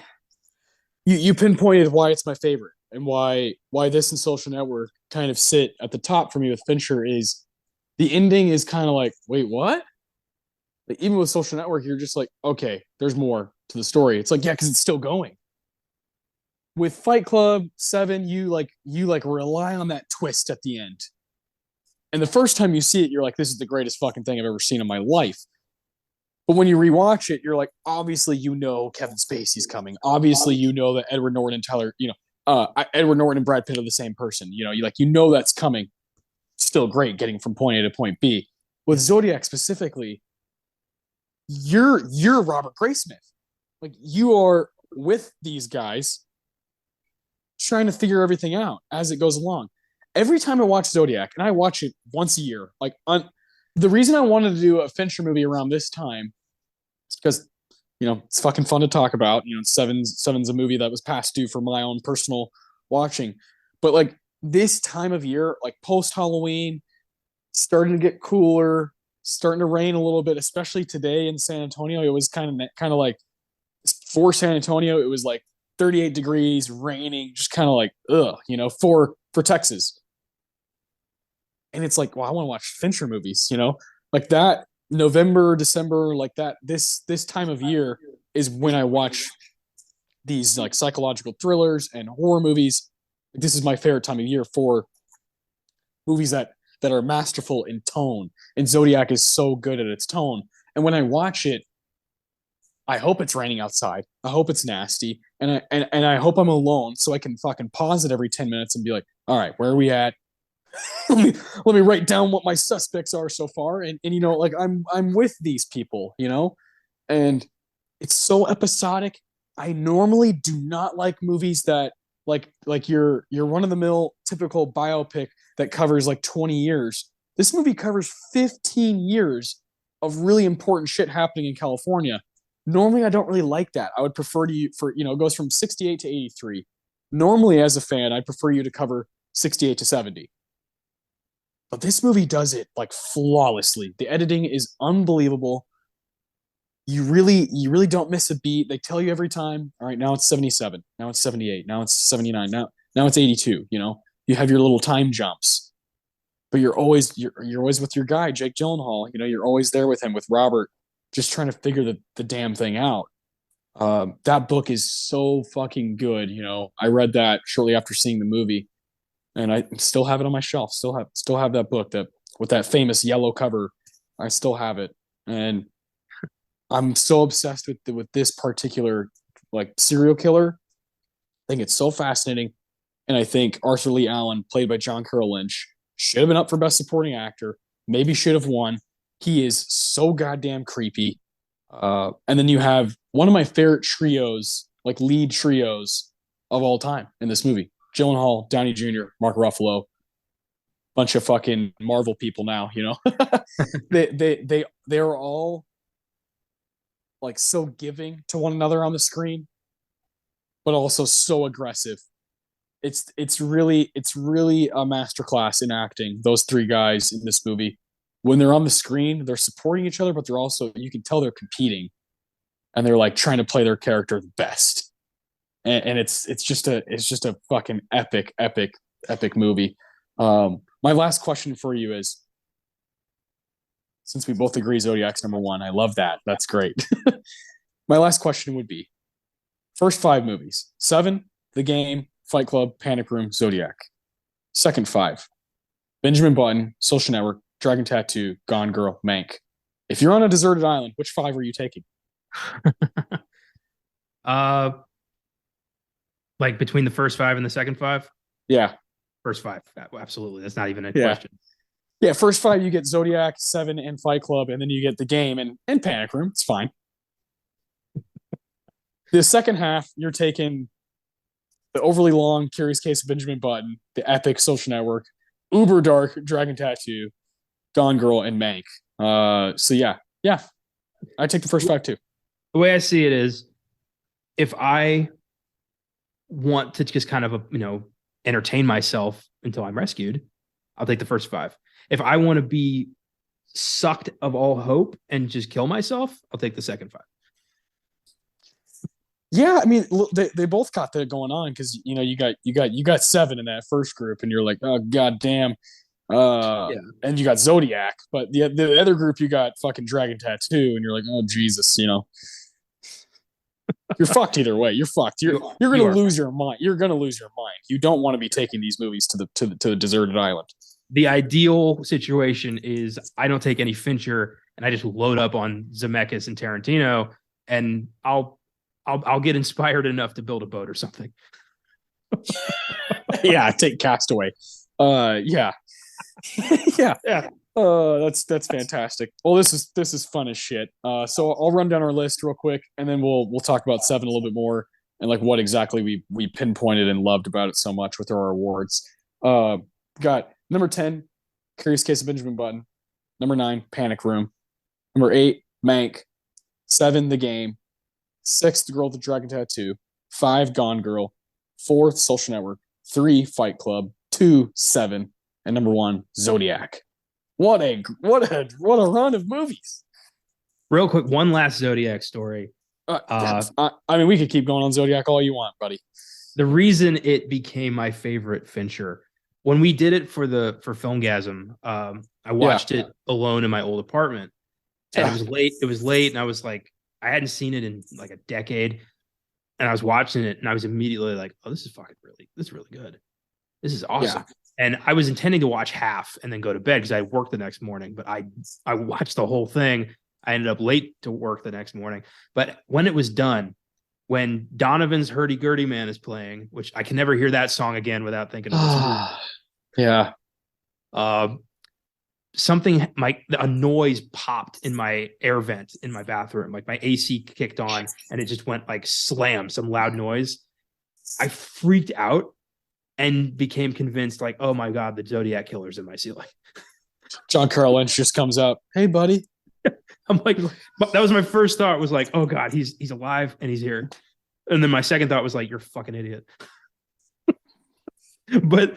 you pinpointed why it's my favorite and why this and Social Network kind of sit at the top for me with Fincher. Is the ending is kind of like, wait, what? Like, even with Social Network, you're just like, okay, there's more to the story. It's like, yeah, because it's still going. With Fight Club, Se7en, you rely on that twist at the end. And the first time you see it, you're like, this is the greatest fucking thing I've ever seen in my life. But when you rewatch it, you're like, obviously, Kevin Spacey's coming. Obviously, that Edward Norton and Edward Norton and Brad Pitt are the same person. That's coming. Still great getting from point A to point B. With Zodiac specifically, you're Robert Graysmith. Like you are with these guys trying to figure everything out as it goes along. Every time I watch Zodiac, and I watch it once a year, the reason I wanted to do a Fincher movie around this time is because, it's fucking fun to talk about. Se7en's a movie that was past due for my own personal watching. But this time of year, post Halloween, starting to get cooler, starting to rain a little bit, especially today in San Antonio. It was kind of like, for San Antonio, it was like 38 degrees, raining, just kind of like, for Texas. And it's like, well, I want to watch Fincher movies, like that November, December, like that. This time of year is when I watch these psychological thrillers and horror movies. This is my favorite time of year for movies that are masterful in tone. And Zodiac is so good at its tone. And when I watch it, I hope it's raining outside. I hope it's nasty. And I hope I'm alone so I can fucking pause it every 10 minutes and be like, all right, where are we at? let me write down what my suspects are so far. And I'm with these people, and it's so episodic. I normally do not like movies that like your run-of-the-mill typical biopic that covers 20 years. This movie covers 15 years of really important shit happening in California. Normally, I don't really like that. I would prefer it goes from 68 to 83. Normally, as a fan, I prefer you to cover 68 to 70. But this movie does it flawlessly. The editing is unbelievable. You really don't miss a beat. They tell you every time, all right, now it's 77, now it's 78, now it's 79, now it's 82. You have your little time jumps, but you're always with your guy, Jake Gyllenhaal. You're always there with him, with Robert, just trying to figure the damn thing out. That book is so fucking good. I read that shortly after seeing the movie, and I still have it on my shelf. Still have that book that with that famous yellow cover. I still have it, and I'm so obsessed with this particular serial killer. I think it's so fascinating, and I think Arthur Lee Allen, played by John Carroll Lynch, should have been up for Best Supporting Actor. Maybe should have won. He is so goddamn creepy. And then you have one of my favorite trios, lead trios of all time in this movie: Gyllenhaal, Downey Jr., Mark Ruffalo. bunch of fucking Marvel people now, you know. They're all like so giving to one another on the screen, but also so aggressive. It's really a masterclass in acting. Those three guys in this movie, when they're on the screen, they're supporting each other, but they're also, you can tell they're competing, and they're like trying to play their character the best. And it's just a fucking epic movie. My last question for you is, since we both agree Zodiac's number one, I love that. That's great. My last question would be, first five movies: Seven, The Game, Fight Club, Panic Room, Zodiac. Second five: Benjamin Button, Social Network, Dragon Tattoo, Gone Girl, Mank. If you're on a deserted island, which five are you taking? uh, like between the first five and the second five? Yeah. First five. Absolutely. That's not even a Yeah. question. Yeah, first five, you get Zodiac, Seven, and Fight Club, and then you get The Game and Panic Room. It's fine. The second half, you're taking the overly long Curious Case of Benjamin Button, the epic Social Network, uber dark Dragon Tattoo, Gone Girl, and Mank. So yeah, I take the first five too. The way I see it is, if I want to just kind of, entertain myself until I'm rescued, I'll take the first five. If I want to be sucked of all hope and just kill myself, I'll take the second five. Yeah, I mean, they both got that going on, because you got Seven in that first group, and you're like, oh god damn. And you got Zodiac, but the other group, you got fucking Dragon Tattoo, and you're like, oh Jesus, you're fucked either way. You're fucked. You're gonna lose your mind. You're gonna lose your mind. You don't want to be taking these movies to the deserted island. The ideal situation is I don't take any Fincher, and I just load up on Zemeckis and Tarantino, and I'll get inspired enough to build a boat or something. Yeah, take Castaway. Yeah. Yeah. That's fantastic. Well, this is fun as shit. So I'll run down our list real quick, and then we'll talk about Seven a little bit more, and like what exactly we pinpointed and loved about it so much with our awards. Got number 10, Curious Case of Benjamin Button. Number 9, Panic Room. Number 8, Mank. 7, The Game. 6, The Girl with the Dragon Tattoo. 5, Gone Girl. 4, Social Network. 3, Fight Club. 2, Seven, and number 1, Zodiac. What a run of movies. Real quick, one last Zodiac story. I mean, we could keep going on Zodiac all you want, buddy. The reason it became my favorite Fincher, when we did it for FILMGAZM, I watched it alone in my old apartment, and it was late. It was late, and I was like, I hadn't seen it in like a decade, and I was watching it, and I was immediately like, oh, this is really good. This is awesome. Yeah. And I was intending to watch half and then go to bed because I worked the next morning, but I watched the whole thing. I ended up late to work the next morning. But when it was done, when Donovan's Hurdy-Gurdy Man is playing, which I can never hear that song again without thinking of this movie. Yeah. A noise popped in my air vent in my bathroom. Like my AC kicked on and it just went like slam, some loud noise. I freaked out and became convinced, like, oh my God, the Zodiac killer's in my ceiling. John Carroll Lynch just comes up. Hey, buddy. I'm like, that was my first thought, was like, oh God, he's alive and he's here. And then my second thought was like, you're a fucking idiot. But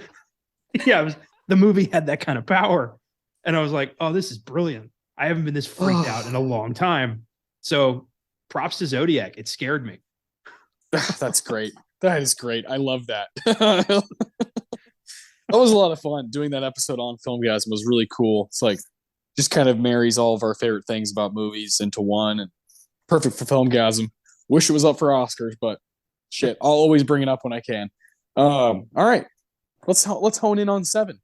yeah, the movie had that kind of power. And I was like, oh, this is brilliant. I haven't been this freaked out in a long time. So props to Zodiac. It scared me. That's great. That is great. I love that. That was a lot of fun. Doing that episode on FILMGAZM was really cool. It's like, just kind of marries all of our favorite things about movies into one, and perfect for FILMGAZM. Wish it was up for Oscars, but shit, I'll always bring it up when I can. All right, let's hone in on Seven.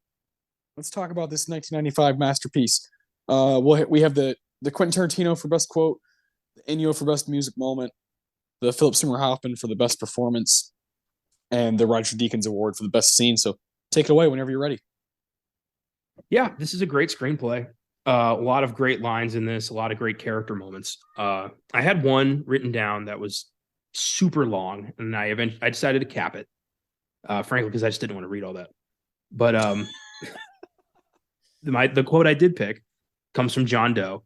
Let's talk about this 1995 masterpiece. We have the Quentin Tarantino for best quote, the Ennio for best music moment, the Philip Seymour Hoffman for the best performance, and the Roger Deakins Award for the best scene. So take it away whenever you're ready. Yeah, this is a great screenplay. A lot of great lines in this, a lot of great character moments. I had one written down that was super long, and I decided to cap it, frankly, because I just didn't want to read all that. But the quote I did pick comes from John Doe,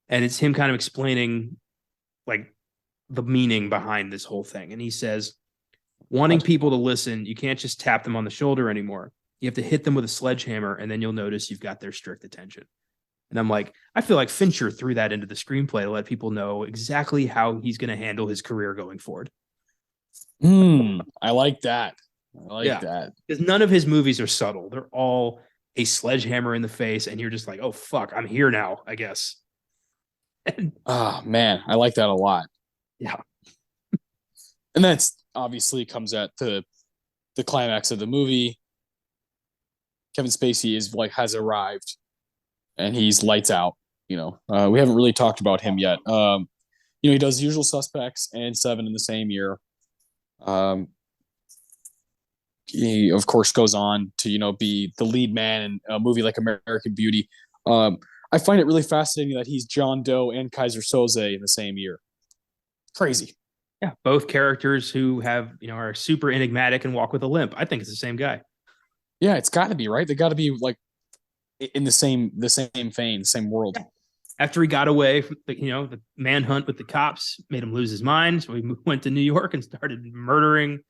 and it's him kind of explaining like the meaning behind this whole thing. And he says, wanting people to listen, you can't just tap them on the shoulder anymore. You have to hit them with a sledgehammer, and then you'll notice you've got their strict attention. And I'm like, I feel like Fincher threw that into the screenplay to let people know exactly how he's going to handle his career going forward. I like that. I like that. Because none of his movies are subtle. They're all a sledgehammer in the face, and you're just like, oh, fuck, I'm here now, I guess. Oh, man, I like that a lot. Yeah. And that's obviously comes at the climax of the movie. Kevin Spacey has arrived, and he's lights out. We haven't really talked about him yet. He does Usual Suspects and Seven in the same year. He of course goes on to be the lead man in a movie like American Beauty. I find it really fascinating that he's John Doe and Kaiser Soze in the same year. Crazy. Yeah, both characters who have are super enigmatic and walk with a limp. I think it's the same guy. Yeah, it's got to be, right. They got to be like in the same vein, same world. After he got away from the manhunt with the cops, made him lose his mind. So he went to New York and started murdering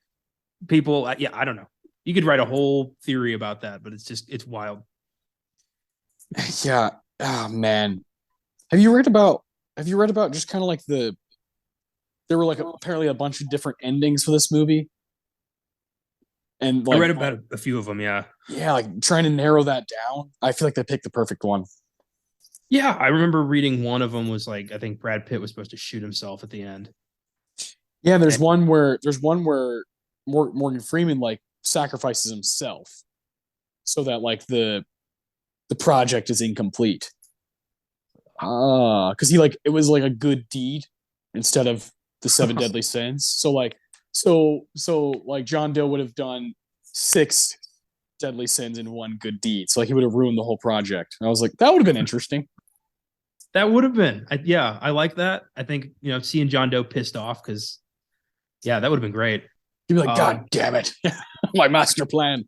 people. Yeah, I don't know. You could write a whole theory about that, but it's wild. Yeah. Oh man. Have you read about just kind of like there were like apparently a bunch of different endings for this movie? And I read about a few of them. Yeah. Yeah. Like trying to narrow that down. I feel like they picked the perfect one. Yeah. I remember reading one of them was like, I think Brad Pitt was supposed to shoot himself at the end. Yeah. There's one where Morgan Freeman like sacrifices himself so that like the project is incomplete. Because it was like a good deed instead of the 7 deadly sins. So like John Doe would have done 6 deadly sins in one good deed. So like he would have ruined the whole project. And I was like, that would have been interesting. That would have been. I like that. I think seeing John Doe pissed off because that would have been great. You'd be like, God damn it. My master plan.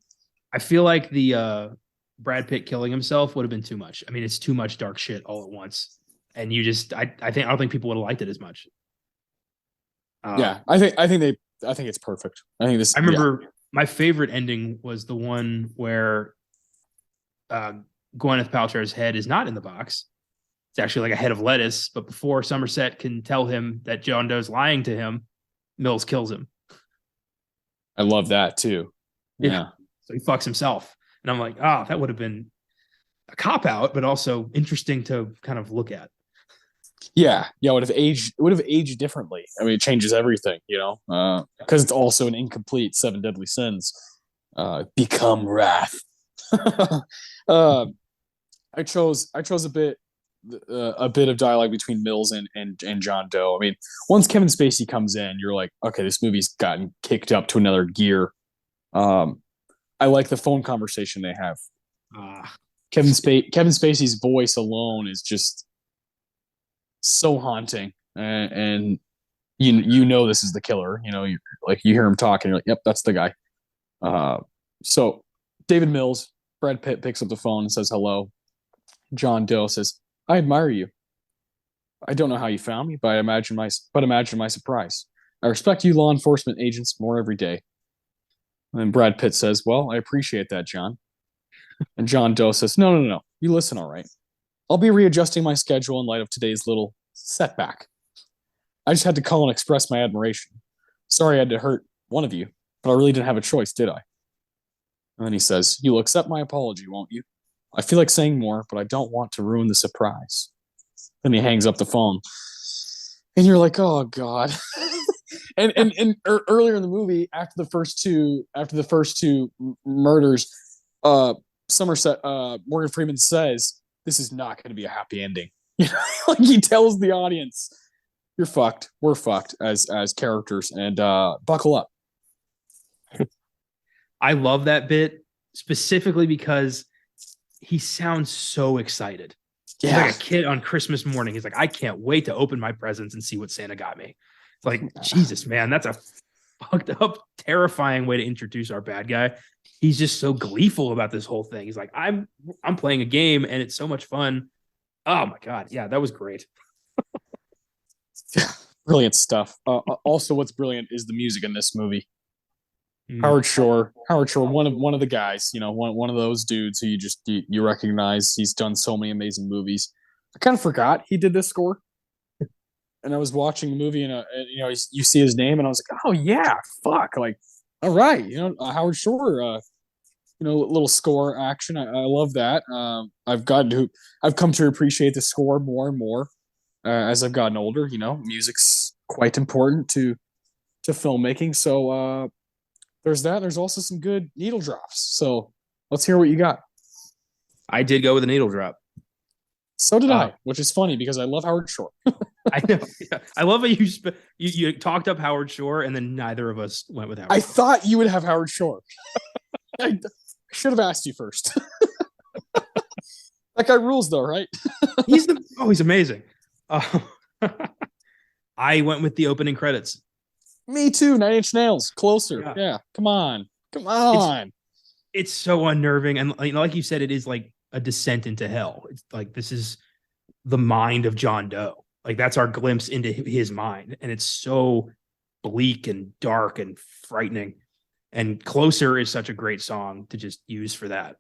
I feel like the Brad Pitt killing himself would have been too much. I mean, it's too much dark shit all at once. And I don't think people would have liked it as much. I think it's perfect. I remember my favorite ending was the one where Gwyneth Paltrow's head is not in the box. It's actually like a head of lettuce, but before Somerset can tell him that John Doe's lying to him, Mills kills him. I love that too. Yeah. So he fucks himself. And I'm like, that would have been a cop out, but also interesting to kind of look at. Yeah. It would have aged differently. I mean, it changes everything, because it's also an incomplete 7 deadly sins. Become wrath. I chose a bit of dialogue between Mills and John Doe. I mean, once Kevin Spacey comes in, you're like, okay, this movie's gotten kicked up to another gear. I like the phone conversation they have. Kevin Spacey's voice alone is just so haunting, and this is the killer. You hear him talking, you're like, yep, that's the guy. So David Mills, Brad Pitt picks up the phone and says hello. John Doe says, I admire you. I don't know how you found me, but imagine my surprise. I respect you law enforcement agents more every day. And Brad Pitt says, well, I appreciate that, John. And John Doe says, no. You listen all right. I'll be readjusting my schedule in light of today's little setback. I just had to call and express my admiration. Sorry I had to hurt one of you, but I really didn't have a choice, did I? And then he says, you'll accept my apology, won't you? I feel like saying more, but I don't want to ruin the surprise. Then he hangs up the phone. And you're like, oh, God. and earlier in the movie, after the first two murders, Morgan Freeman says, this is not going to be a happy ending. Like he tells the audience, you're fucked. We're fucked as characters, and buckle up. I love that bit specifically because he sounds so excited. Yeah. He's like a kid on Christmas morning. He's like, I can't wait to open my presents and see what Santa got me. It's like, Jesus, man, that's a fucked up, terrifying way to introduce our bad guy. He's just so gleeful about this whole thing. He's like, I'm playing a game and it's so much fun. Oh my God. Yeah, that was great. Brilliant stuff. Also, what's brilliant is the music in this movie. Mm. Howard Shore, one of the guys, one of those dudes who you recognize. He's done so many amazing movies. I kind of forgot he did this score, and I was watching the movie, and you see his name, and I was like, oh yeah, fuck, like, all right, Howard Shore, little score action. I love that. I've come to appreciate the score more and more as I've gotten older. Music's quite important to filmmaking. So there's that. There's also some good needle drops. So let's hear what you got. I did go with a needle drop. So did I, which is funny because I love Howard Shore. I know. Yeah. I love how you talked up Howard Shore and then neither of us went with Howard I Shore. thought you would have Howard Shore. I should have asked you first. That guy rules though, right? He's amazing. I went with the opening credits. Me too. 9 Inch Nails. Closer. Yeah. Come on. It's so unnerving. And like you said, it is like a descent into hell. It's like, this is the mind of John Doe. Like, that's our glimpse into his mind. And it's so bleak and dark and frightening. And Closer is such a great song to just use for that.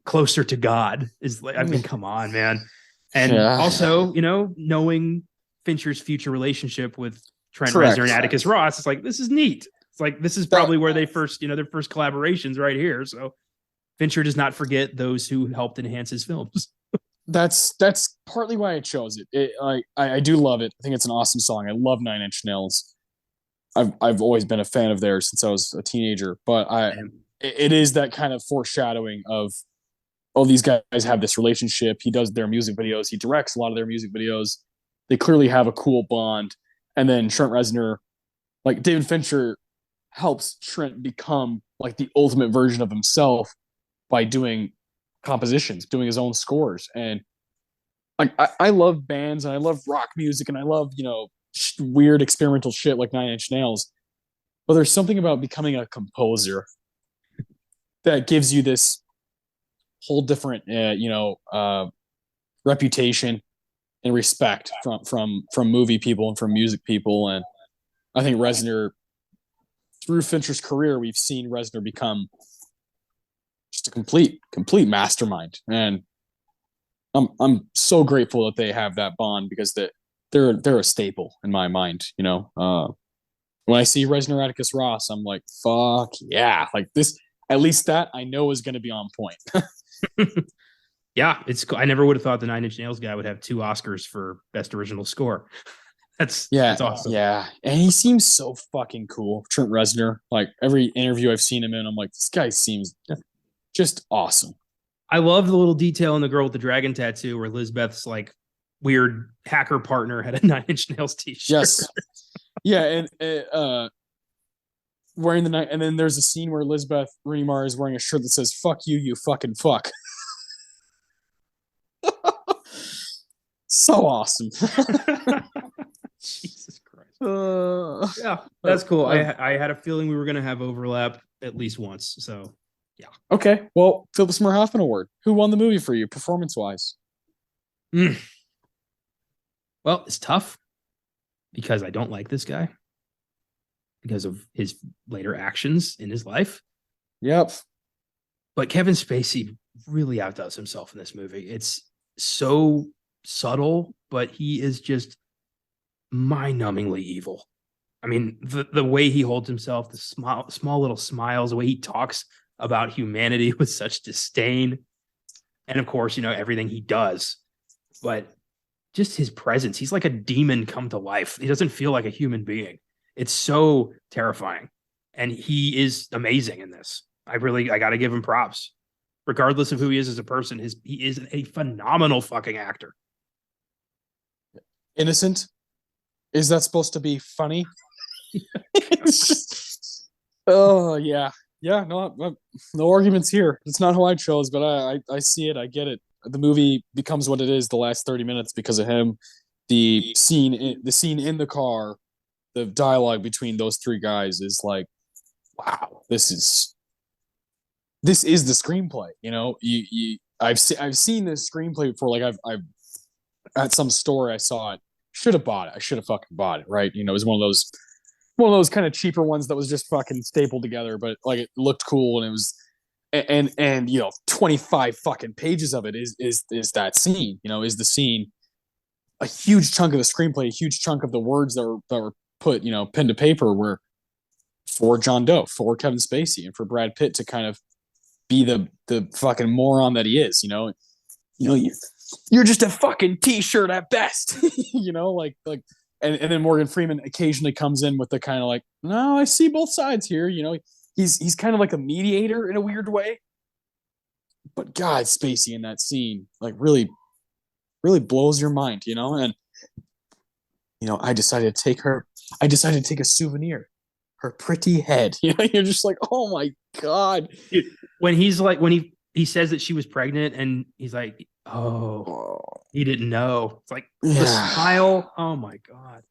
Closer to God is like, I mean, come on, man. And also, knowing Fincher's future relationship with Trent Reznor and Atticus Ross, it's like, this is neat. It's like, this is probably where they first, their first collaborations right here. So Fincher does not forget those who helped enhance his films. That's partly why I chose it. I do love it. I think it's an awesome song. I love 9 Inch Nails. I've always been a fan of theirs since I was a teenager. But it is that kind of foreshadowing of, oh, these guys have this relationship. He does their music videos. He directs a lot of their music videos. They clearly have a cool bond. And then Trent Reznor, like David Fincher, helps Trent become like the ultimate version of himself by doing compositions, doing his own scores. And like I love bands and I love rock music and I love weird experimental shit like 9 Inch Nails. But there's something about becoming a composer that gives you this whole different reputation and respect from movie people and from music people. And I think Reznor, through Fincher's career, we've seen Reznor become just a complete mastermind. And I'm so grateful that they have that bond because they're a staple in my mind. When I see Reznor Atticus Ross, I'm like, fuck yeah, like this. At least that I know is going to be on point. Yeah, I never would have thought the 9 Inch Nails guy would have 2 Oscars for Best Original Score. That's awesome. Yeah, and he seems so fucking cool, Trent Reznor. Like every interview I've seen him in, I'm like, this guy seems just awesome. I love the little detail in The Girl with the Dragon Tattoo where Lizbeth's like weird hacker partner had a 9 Inch Nails t-shirt. Yes. Yeah, and wearing the night, and then there's a scene where Lisbeth Remar is wearing a shirt that says "fuck you, you fucking fuck." So awesome. Jesus Christ. Yeah, that's cool. I had a feeling we were going to have overlap at least once. So, yeah. Okay. Well, Philip Seymour Hoffman Award. Who won the movie for you, performance-wise? Well, it's tough because I don't like this guy because of his later actions in his life. Yep. But Kevin Spacey really outdoes himself in this movie. It's so subtle, but he is just mind-numbingly evil. I mean, the way he holds himself, the small little smiles, the way he talks about humanity with such disdain, and of course, everything he does. But just his presence, he's like a demon come to life. He doesn't feel like a human being. It's so terrifying, and he is amazing in this. I got to give him props. Regardless of who he is as a person, he is a phenomenal fucking actor. Innocent? Is that supposed to be funny? Oh, yeah. Yeah, no arguments here. It's not who I chose, but I see it. I get it. The movie becomes what it is the last 30 minutes because of him. The scene in the car the dialogue between those three guys is like, wow, this is the screenplay. You know, I've seen this screenplay before. Like I've at some store I saw it. Should have bought it. I should have fucking bought it. Right? You know, it was one of those kind of cheaper ones that was just fucking stapled together, but like it looked cool and it was and you know 25 fucking pages of it is that scene. You know, is the scene a huge chunk of the screenplay, a huge chunk of the words that were put, you know, pen to paper were for John Doe, for Kevin Spacey, and for Brad Pitt to kind of be the fucking moron that he is. You're just a fucking t-shirt at best. You know, and then Morgan Freeman occasionally comes in with the kind of like, no, I see both sides here. You know, he's kind of like a mediator in a weird way. But God, Spacey in that scene, like really, really blows your mind, you know? And you know, I decided to take a souvenir, her pretty head. You know, you're just like, oh my God. Dude, when he's like, when he says that she was pregnant and he's like, oh, he didn't know. It's like the smile. Oh my God.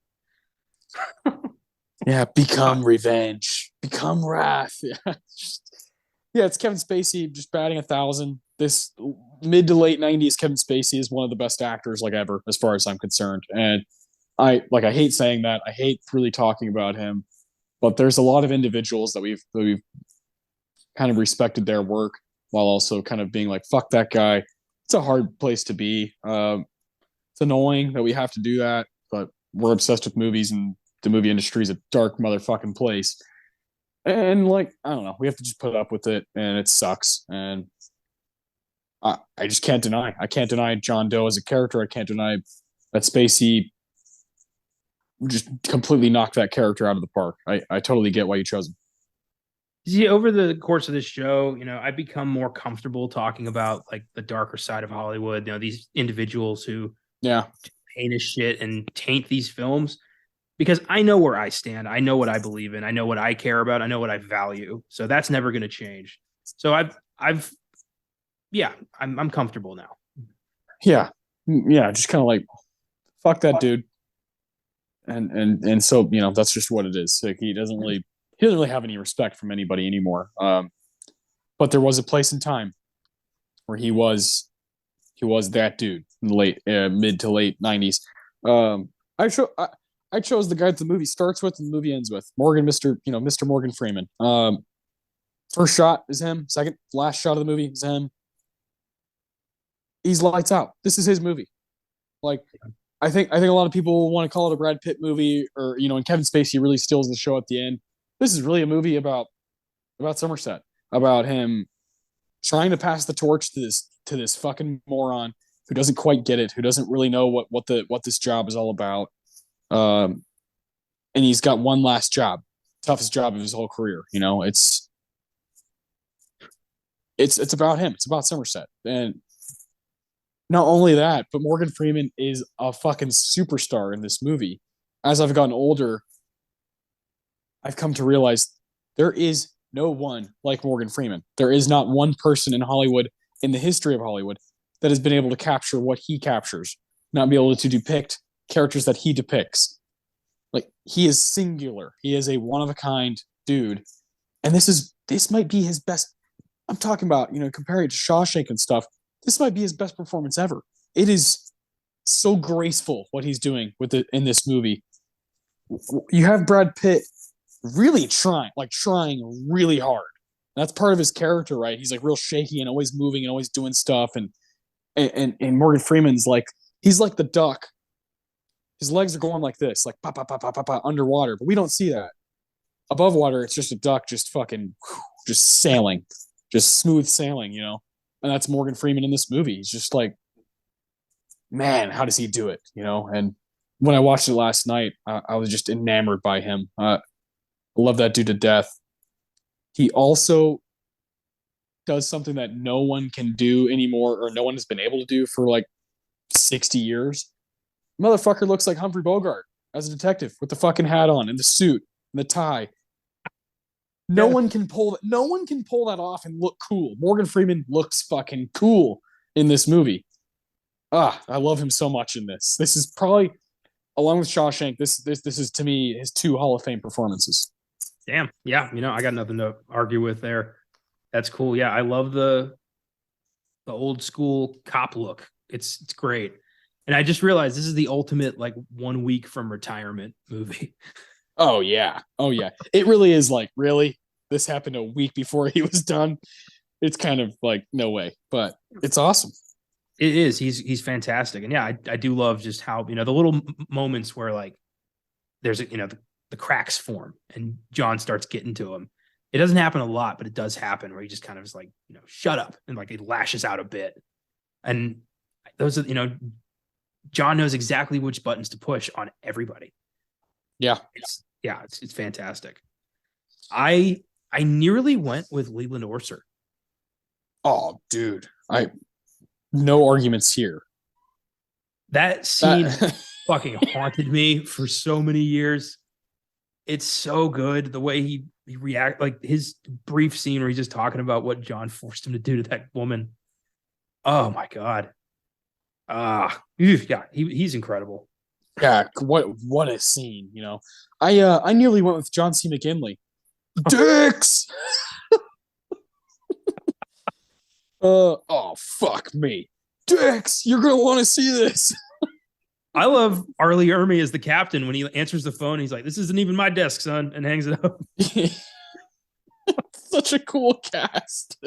Yeah, become revenge, become wrath. Yeah, it's Kevin Spacey just batting 1,000. This mid to late 90s Kevin Spacey is one of the best actors like ever, as far as I'm concerned. And I hate saying that. I hate really talking about him, but there's a lot of individuals that we've kind of respected their work while also kind of being like, fuck that guy. It's a hard place to be. It's annoying that we have to do that, but we're obsessed with movies, and the movie industry is a dark motherfucking place. And like, I don't know, we have to just put up with it, and it sucks. And I just can't deny. I can't deny John Doe as a character. I can't deny that Spacey just completely knocked that character out of the park. I totally get why you chose him. See, over the course of this show, you know, I've become more comfortable talking about like the darker side of Hollywood. You know, these individuals who heinous shit and taint these films, because I know where I stand. I know what I believe in. I know what I care about. I know what I value. So that's never going to change. So I'm comfortable now. Yeah. Just kind of like, fuck that dude. And so, you know, that's just what it is. Like he doesn't really have any respect from anybody anymore. But there was a place and time where he was that dude in the late mid to late 90s. I chose the guy that the movie starts with and the movie ends with. Mr. Morgan Freeman. First shot is him. Second, last shot of the movie is him. He's lights out. This is his movie. Like, I think a lot of people want to call it a Brad Pitt movie, or you know, and Kevin Spacey really steals the show at the end. This is really a movie about Somerset, about him trying to pass the torch to this fucking moron who doesn't quite get it, who doesn't really know what this job is all about. And he's got one last job, toughest job of his whole career. You know, it's about him. It's about Somerset. And not only that, but Morgan Freeman is a fucking superstar in this movie. As I've gotten older, I've come to realize there is no one like Morgan Freeman. There is not one person in Hollywood, in the history of Hollywood, that has been able to capture what he captures, not be able to depict characters that he depicts. Like, he is singular. He is a one-of-a-kind dude. And this might be his best. I'm talking about, you know, comparing it to Shawshank and stuff. This might be his best performance ever. It is so graceful what he's doing in this movie. You have Brad Pitt really trying really hard. That's part of his character, right? He's like real shaky and always moving and always doing stuff. And Morgan Freeman's like, he's like the duck. His legs are going like this, like pa pa pa pa pa pa underwater, but we don't see that. Above water, it's just a duck just fucking just sailing, just smooth sailing, you know? And that's Morgan Freeman in this movie. He's just like, man, how does he do it? You know? And when I watched it last night, I was just enamored by him. I love that dude to death. He also does something that no one can do anymore, or no one has been able to do for like 60 years. Motherfucker looks like Humphrey Bogart as a detective with the fucking hat on and the suit and the tie. No one can pull that off and look cool. Morgan Freeman looks fucking cool in this movie. I love him so much in this. This is probably along with Shawshank, this is to me his two Hall of Fame performances. Damn. Yeah. I got nothing to argue with there. That's cool. Yeah. I love the old school cop look. It's great. And I just realized this is the ultimate like 1 week from retirement movie. Oh yeah. Oh yeah. It really is like, really? This happened a week before he was done. It's kind of like no way, but it's awesome. It is. He's fantastic. And yeah, I do love just how, the little moments where like there's the cracks form and John starts getting to him. It doesn't happen a lot, but it does happen where he just kind of is like, shut up. And like, he lashes out a bit. And those are, John knows exactly which buttons to push on everybody. Yeah. It's fantastic. I nearly went with Leland Orser. Oh, dude. No arguments here. That scene fucking haunted me for so many years. It's so good the way he react, like his brief scene where he's just talking about what John forced him to do to that woman. Oh my god. Yeah, he's incredible. Yeah, what a scene, I nearly went with John C. McGinley. Dicks. Oh fuck me. Dicks, you're gonna want to see this. I love Arlie Ermy as the captain when he answers the phone. He's like, "This isn't even my desk, son," and hangs it up. Such a cool cast.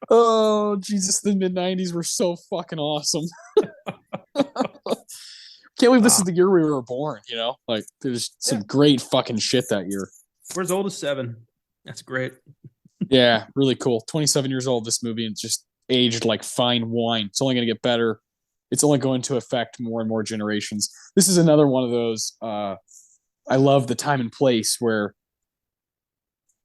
Oh Jesus, the mid-90s were so fucking awesome. Can't believe this is the year we were born, Like there's some great fucking shit that year. We're as old as 7. That's great. Yeah, really cool. 27 years old, this movie, and just aged like fine wine. It's only going to get better. It's only going to affect more and more generations. This is another one of those. I love the time and place where,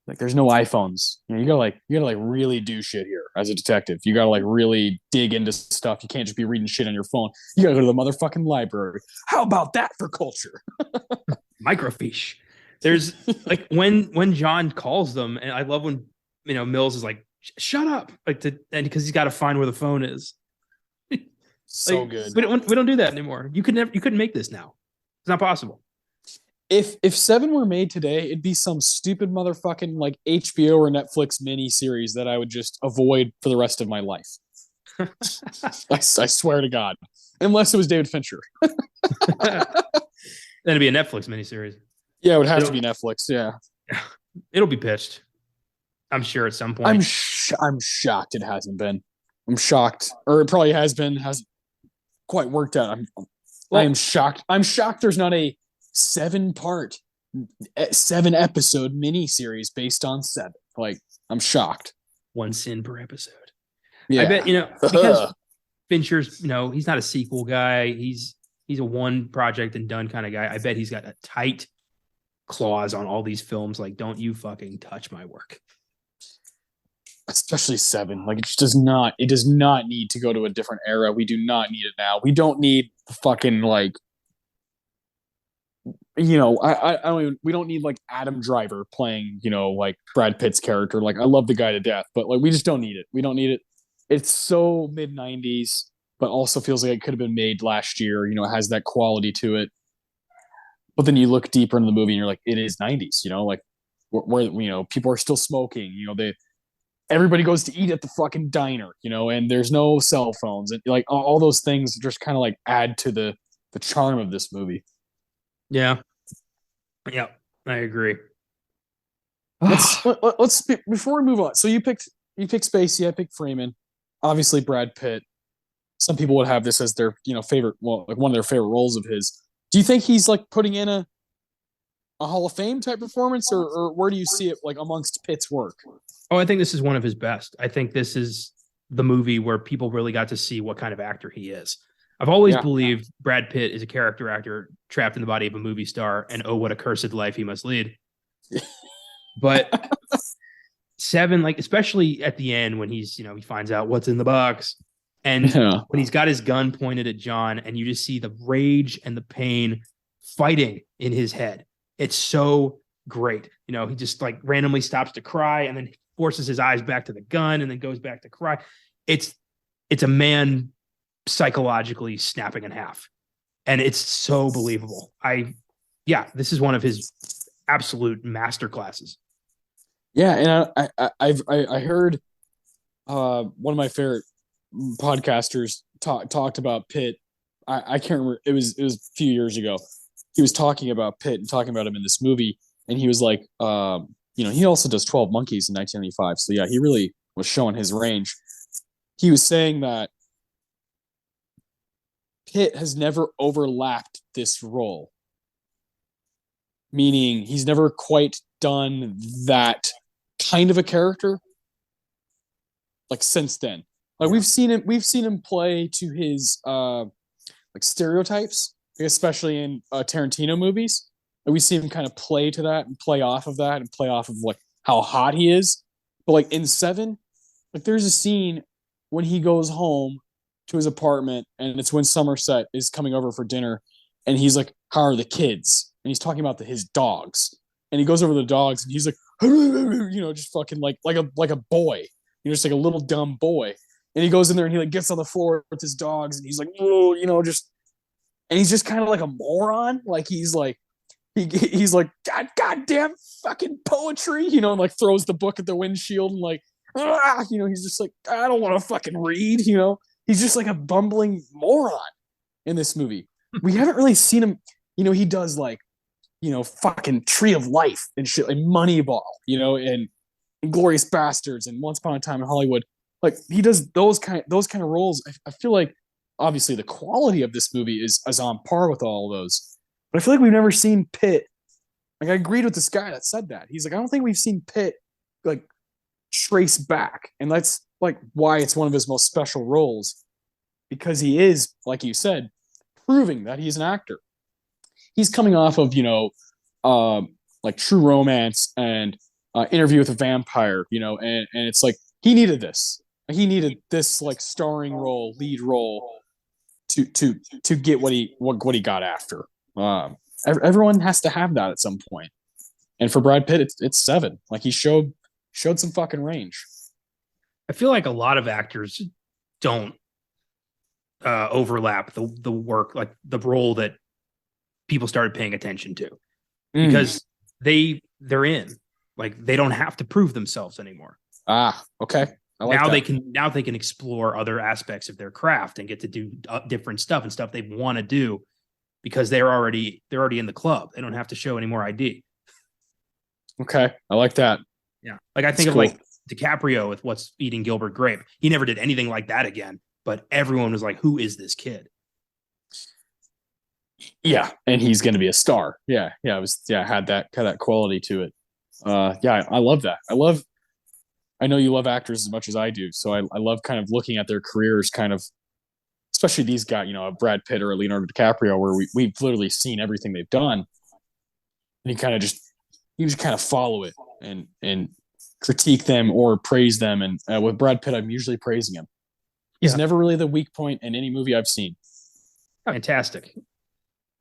like, there's no iPhones. You gotta really do shit here as a detective. You gotta like really dig into stuff. You can't just be reading shit on your phone. You gotta go to the motherfucking library. How about that for culture? Microfiche. There's like when John calls them, and I love when Mills is like, "Shut up!" Like and because he's got to find where the phone is. So like, good. We don't do that anymore. You couldn't make this now. It's not possible. If Se7en were made today, it'd be some stupid motherfucking like HBO or Netflix mini series that I would just avoid for the rest of my life. I swear to God, unless it was David Fincher. Then it'd be a Netflix miniseries. Yeah, it would have to be Netflix. Yeah, it'll be pitched. I'm sure at some point. I'm shocked it hasn't been. I'm shocked, or it probably has been. Hasn't quite worked out. I am shocked. I'm shocked. There's not a 7-part, 7-episode miniseries based on 7. Like, I'm shocked. 1 sin per episode. Yeah, I bet because Fincher's, he's not a sequel guy. He's a one project and done kind of guy. I bet he's got a tight clause on all these films. Like, don't you fucking touch my work. Especially 7. Like, it just does not. It does not need to go to a different era. We do not need it now. We don't need fucking like. I don't even. We don't need like Adam Driver playing, like Brad Pitt's character. Like, I love the guy to death, but like, we just don't need it. We don't need it. It's so mid-90s, but also feels like it could have been made last year. It has that quality to it. But then you look deeper into the movie and you're like, it is 90s. Like where people are still smoking. Everybody goes to eat at the fucking diner. And there's no cell phones, and like all those things just kind of like add to the charm of this movie. Yeah, I agree. Let's before we move on. So you picked Spacey, I picked Freeman, obviously Brad Pitt. Some people would have this as their favorite, like one of their favorite roles of his. Do you think he's like putting in a Hall of Fame type performance, or where do you see it like amongst Pitt's work? Oh, I think this is one of his best. I think this is the movie where people really got to see what kind of actor he is. I've always believed Brad Pitt is a character actor trapped in the body of a movie star, and oh, what a cursed life he must lead. But 7, like, especially at the end when he's, he finds out what's in the box, and when he's got his gun pointed at John, and you just see the rage and the pain fighting in his head. It's so great. He just like randomly stops to cry and then forces his eyes back to the gun and then goes back to cry. It's a man psychologically snapping in half. and it's so believable. This is one of his absolute master classes. Yeah, and I heard one of my favorite podcasters talked about Pitt. I can't remember. It was a few years ago. He was talking about Pitt and talking about him in this movie, and he was like, he also does 12 Monkeys in 1995. So yeah, he really was showing his range. He was saying that Pitt has never overlapped this role, meaning he's never quite done that kind of a character like since then. Like we've seen him play to his like stereotypes, especially in Tarantino movies. And we see him kind of play to that and play off of that and play off of like how hot he is. But like in Seven, like there's a scene when he goes home to his apartment and it's when Somerset is coming over for dinner and he's like, "How are the kids?" And he's talking about his dogs. And he goes over to the dogs and he's like, just fucking like a boy, just like a little dumb boy. And he goes in there and he like gets on the floor with his dogs and he's like, just, and he's just kind of like a moron. Like he's like, he's like, goddamn fucking poetry, and like throws the book at the windshield and like, he's just like, I don't want to fucking read, he's just like a bumbling moron in this movie. We haven't really seen him, he does like, fucking Tree of Life and shit, like Moneyball, and Glorious Bastards and Once Upon a Time in Hollywood. Like he does those kind of roles. I feel like obviously the quality of this movie is on par with all of those. But I feel like we've never seen Pitt. Like I agreed with this guy that said that. He's like, I don't think we've seen Pitt like trace back. And that's like why it's one of his most special roles. Because he is, like you said, proving that he's an actor. He's coming off of, like True Romance and Interview with a Vampire, and it's like he needed this. He needed this like starring role, lead role to get what he got after. Everyone has to have that at some point. And for Brad Pitt, it's Seven. Like he showed some fucking range. I feel like a lot of actors don't overlap the work, like the role that people started paying attention to, because they're in, like they don't have to prove themselves anymore. Okay. Now they can explore other aspects of their craft and get to do different stuff and stuff they want to do because they're already in the club. They don't have to show any more ID. Okay, I like that. Yeah, like I think of like DiCaprio with What's Eating Gilbert Grape. He never did anything like that again, but everyone was like, "Who is this kid?" Yeah, and he's going to be a star. Yeah, had that quality to it. I love that. I know you love actors as much as I do, so I love kind of looking at their careers, kind of, especially these guys, a Brad Pitt or a Leonardo DiCaprio, where we've literally seen everything they've done, and you just kind of follow it and critique them or praise them. And with Brad Pitt, I'm usually praising him. He's never really the weak point in any movie I've seen. Fantastic.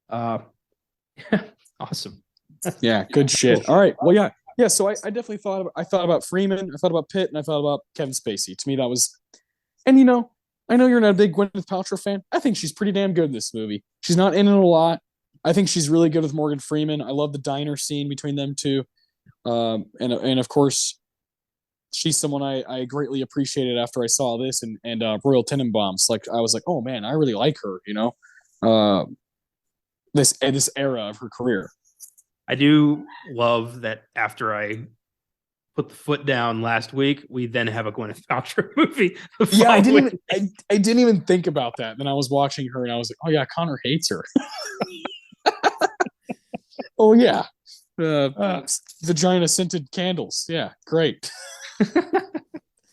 Awesome. Yeah, good shit. All right. Well, yeah. So I definitely thought about Freeman. I thought about Pitt, and I thought about Kevin Spacey. To me, that was, and I know you're not a big Gwyneth Paltrow fan. I think she's pretty damn good in this movie. She's not in it a lot. I think she's really good with Morgan Freeman. I love the diner scene between them two, and of course, she's someone I greatly appreciated after I saw this and Royal Tenenbaums. Like I was like, oh man, I really like her. This era of her career. I do love that after I put the foot down last week, we then have a Gwyneth Paltrow movie. Yeah, I didn't even think about that. Then I was watching her and I was like, oh yeah, Connor hates her. Oh yeah. Vagina scented candles. Yeah, great.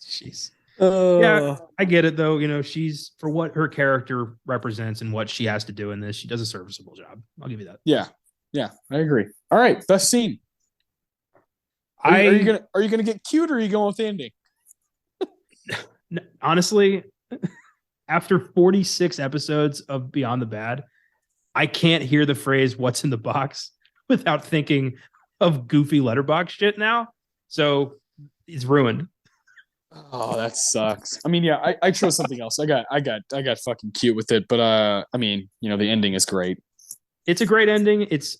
Jeez. Yeah, I get it though. She's, for what her character represents and what she has to do in this, she does a serviceable job. I'll give you that. Yeah, I agree. All right, best scene. Are you gonna get cute or are you going with the ending? Honestly, after 46 episodes of Beyond the Bad, I can't hear the phrase "what's in the box" without thinking of goofy letterbox shit now. So it's ruined. Oh, that sucks. I mean, yeah, I chose something else. I got fucking cute with it, but I mean, the ending is great. It's a great ending. It's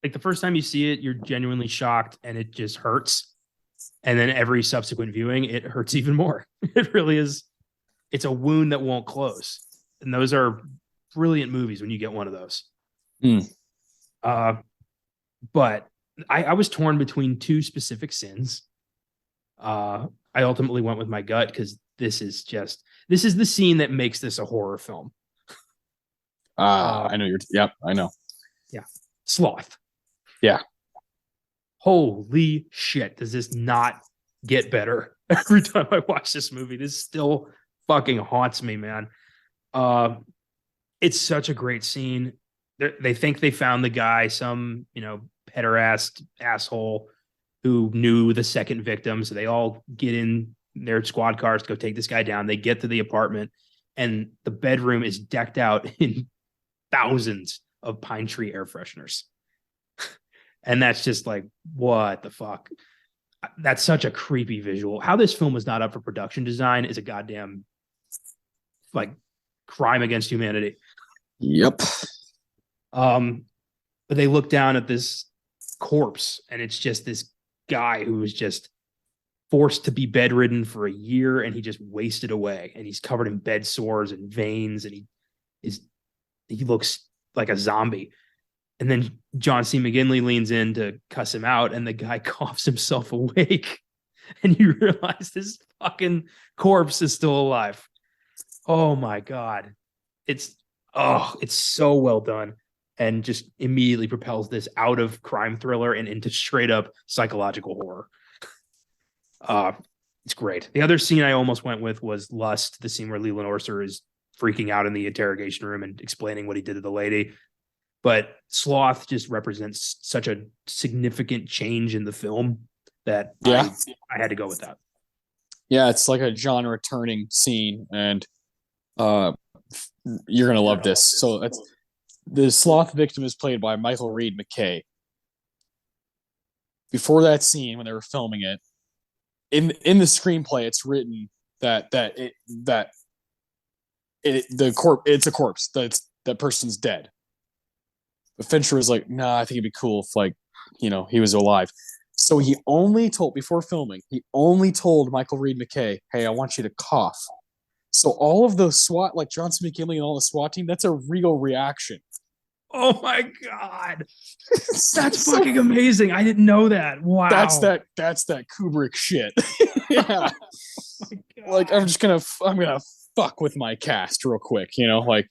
like the first time you see it, you're genuinely shocked and it just hurts. And then every subsequent viewing, it hurts even more. It really is. It's a wound that won't close. And those are brilliant movies when you get one of those. Mm. Uh, but I was torn between two specific sins. I ultimately went with my gut because this is the scene that makes this a horror film. I know yep, I know. Yeah. Sloth. Yeah. Holy shit. Does this not get better every time I watch this movie? This still fucking haunts me, man. It's such a great scene. They think they found the guy, some, pederast asshole who knew the second victim. So they all get in their squad cars to go take this guy down. They get to the apartment and the bedroom is decked out in thousands of pine tree air fresheners. And that's just like, what the fuck? That's such a creepy visual. How this film was not up for production design is a goddamn like crime against humanity. Yep. But they look down at this corpse and it's just this guy who was just forced to be bedridden for a year and he just wasted away and he's covered in bed sores and veins and he looks like a zombie. And then John C. McGinley leans in to cuss him out and the guy coughs himself awake and you realize this fucking corpse is still alive. Oh my God. It's so well done and just immediately propels this out of crime thriller and into straight up psychological horror. It's great. The other scene I almost went with was Lust, the scene where Leland Orser is freaking out in the interrogation room and explaining what he did to the lady. But Sloth just represents such a significant change in the film that I had to go with that. Yeah, it's like a genre turning scene, and you're gonna love this. So the sloth victim is played by Michael Reed McKay. Before that scene, when they were filming it, in the screenplay, it's written that it's a corpse. That person's dead. But Fincher was like, nah, I think it'd be cool if he was alive. So he only told before filming, Michael Reed McKay, hey, I want you to cough. So all of those SWAT, like Johnson McKinley and all the SWAT team, that's a real reaction. Oh my God. That's fucking amazing. I didn't know that. Wow. That's that Kubrick shit. Yeah. Oh like I'm gonna fuck with my cast real quick, like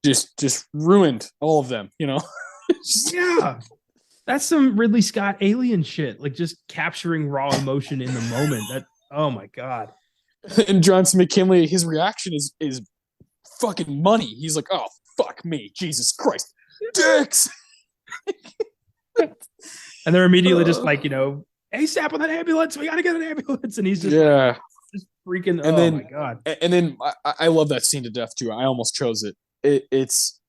just ruined all of them, Yeah. That's some Ridley Scott alien shit, like just capturing raw emotion in the moment. Oh my God. And Johnson McKinley, his reaction is fucking money. He's like, oh fuck me, Jesus Christ, dicks. And they're immediately just like, ASAP with an ambulance. We gotta get an ambulance. And he's just just freaking. And then, my God. And then I love that scene to death too. I almost chose it. It's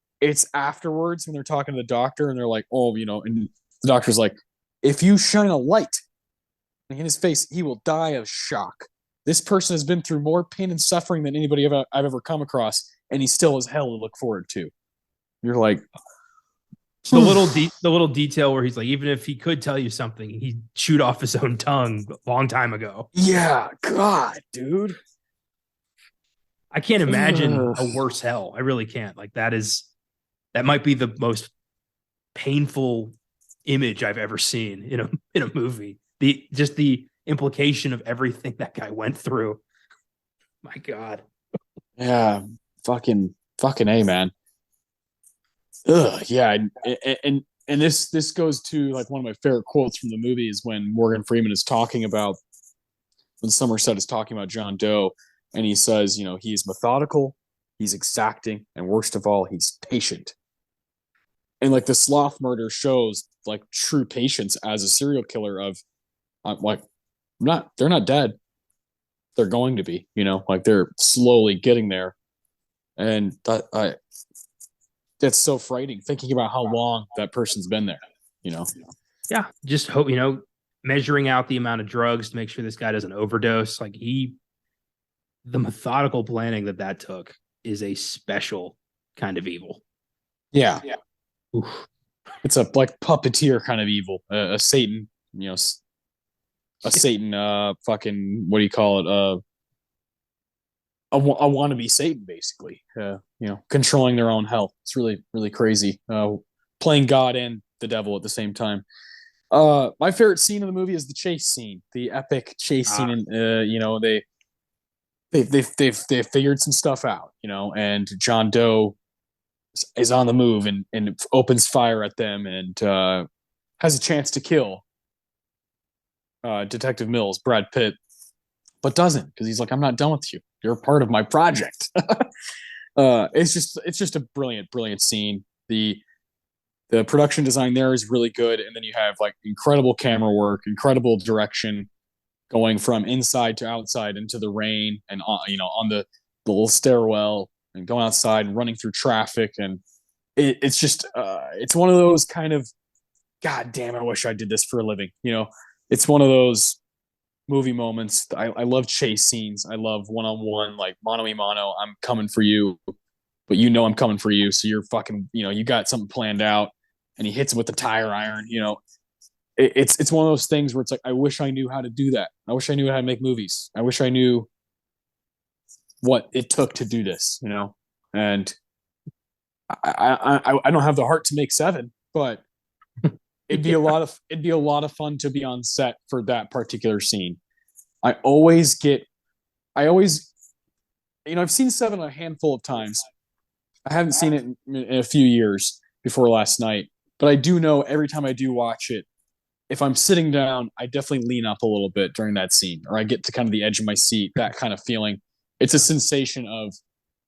afterwards when they're talking to the doctor and they're like, oh, and the doctor's like, if you shine a light in his face, he will die of shock. This person has been through more pain and suffering than anybody I've ever come across, and he still has hell to look forward to. You're like, the little detail where he's like, even if he could tell you something, he'd shoot off his own tongue a long time ago. Yeah, God, dude. I can't imagine a worse hell. I really can't. Like that might be the most painful image I've ever seen in a movie. The implication of everything that guy went through. My God. Yeah, fucking A, man. Ugh, yeah, and this goes to like one of my favorite quotes from the movie is when Morgan Freeman is talking about when Somerset is talking about John Doe, and he says, he's methodical, he's exacting, and worst of all, he's patient. And like the sloth murder shows like true patience as a serial killer of they're not dead. They're going to be, like they're slowly getting there. And that's so frightening thinking about how long that person's been there, Yeah. Just hope, measuring out the amount of drugs to make sure this guy doesn't overdose. Like the methodical planning that took is a special kind of evil. Yeah. Oof. It's a like puppeteer kind of evil, a Satan, a Satan, fucking, what do you call it? A wannabe Satan, basically, controlling their own hell. It's really, really crazy. Playing God and the devil at the same time. My favorite scene of the movie is the chase scene, the epic chase scene. And, they've figured some stuff out, and John Doe is on the move and opens fire at them and has a chance to kill Detective Mills, Brad Pitt, but doesn't, because he's like, I'm not done with you. You're part of my project. It's just a brilliant scene. The production design there is really good, and then you have like incredible camera work, incredible direction, going from inside to outside into the rain and on the little stairwell and going outside and running through traffic, and it's just it's one of those kind of, God damn, I wish I did this for a living. It's one of those movie moments. I love chase scenes. I love one-on-one, like mano a mano. I'm coming for you, but I'm coming for you. So you're fucking, you got something planned out, and he hits him with the tire iron. It's one of those things where it's like, I wish I knew how to do that. I wish I knew how to make movies. I wish I knew what it took to do this. And I don't have the heart to make Seven, but it'd be a lot of fun to be on set for that particular scene. I've seen Seven a handful of times. I haven't seen it in a few years before last night, but I do know every time I do watch it, if I'm sitting down, I definitely lean up a little bit during that scene, or I get to kind of the edge of my seat, that kind of feeling. It's a sensation of,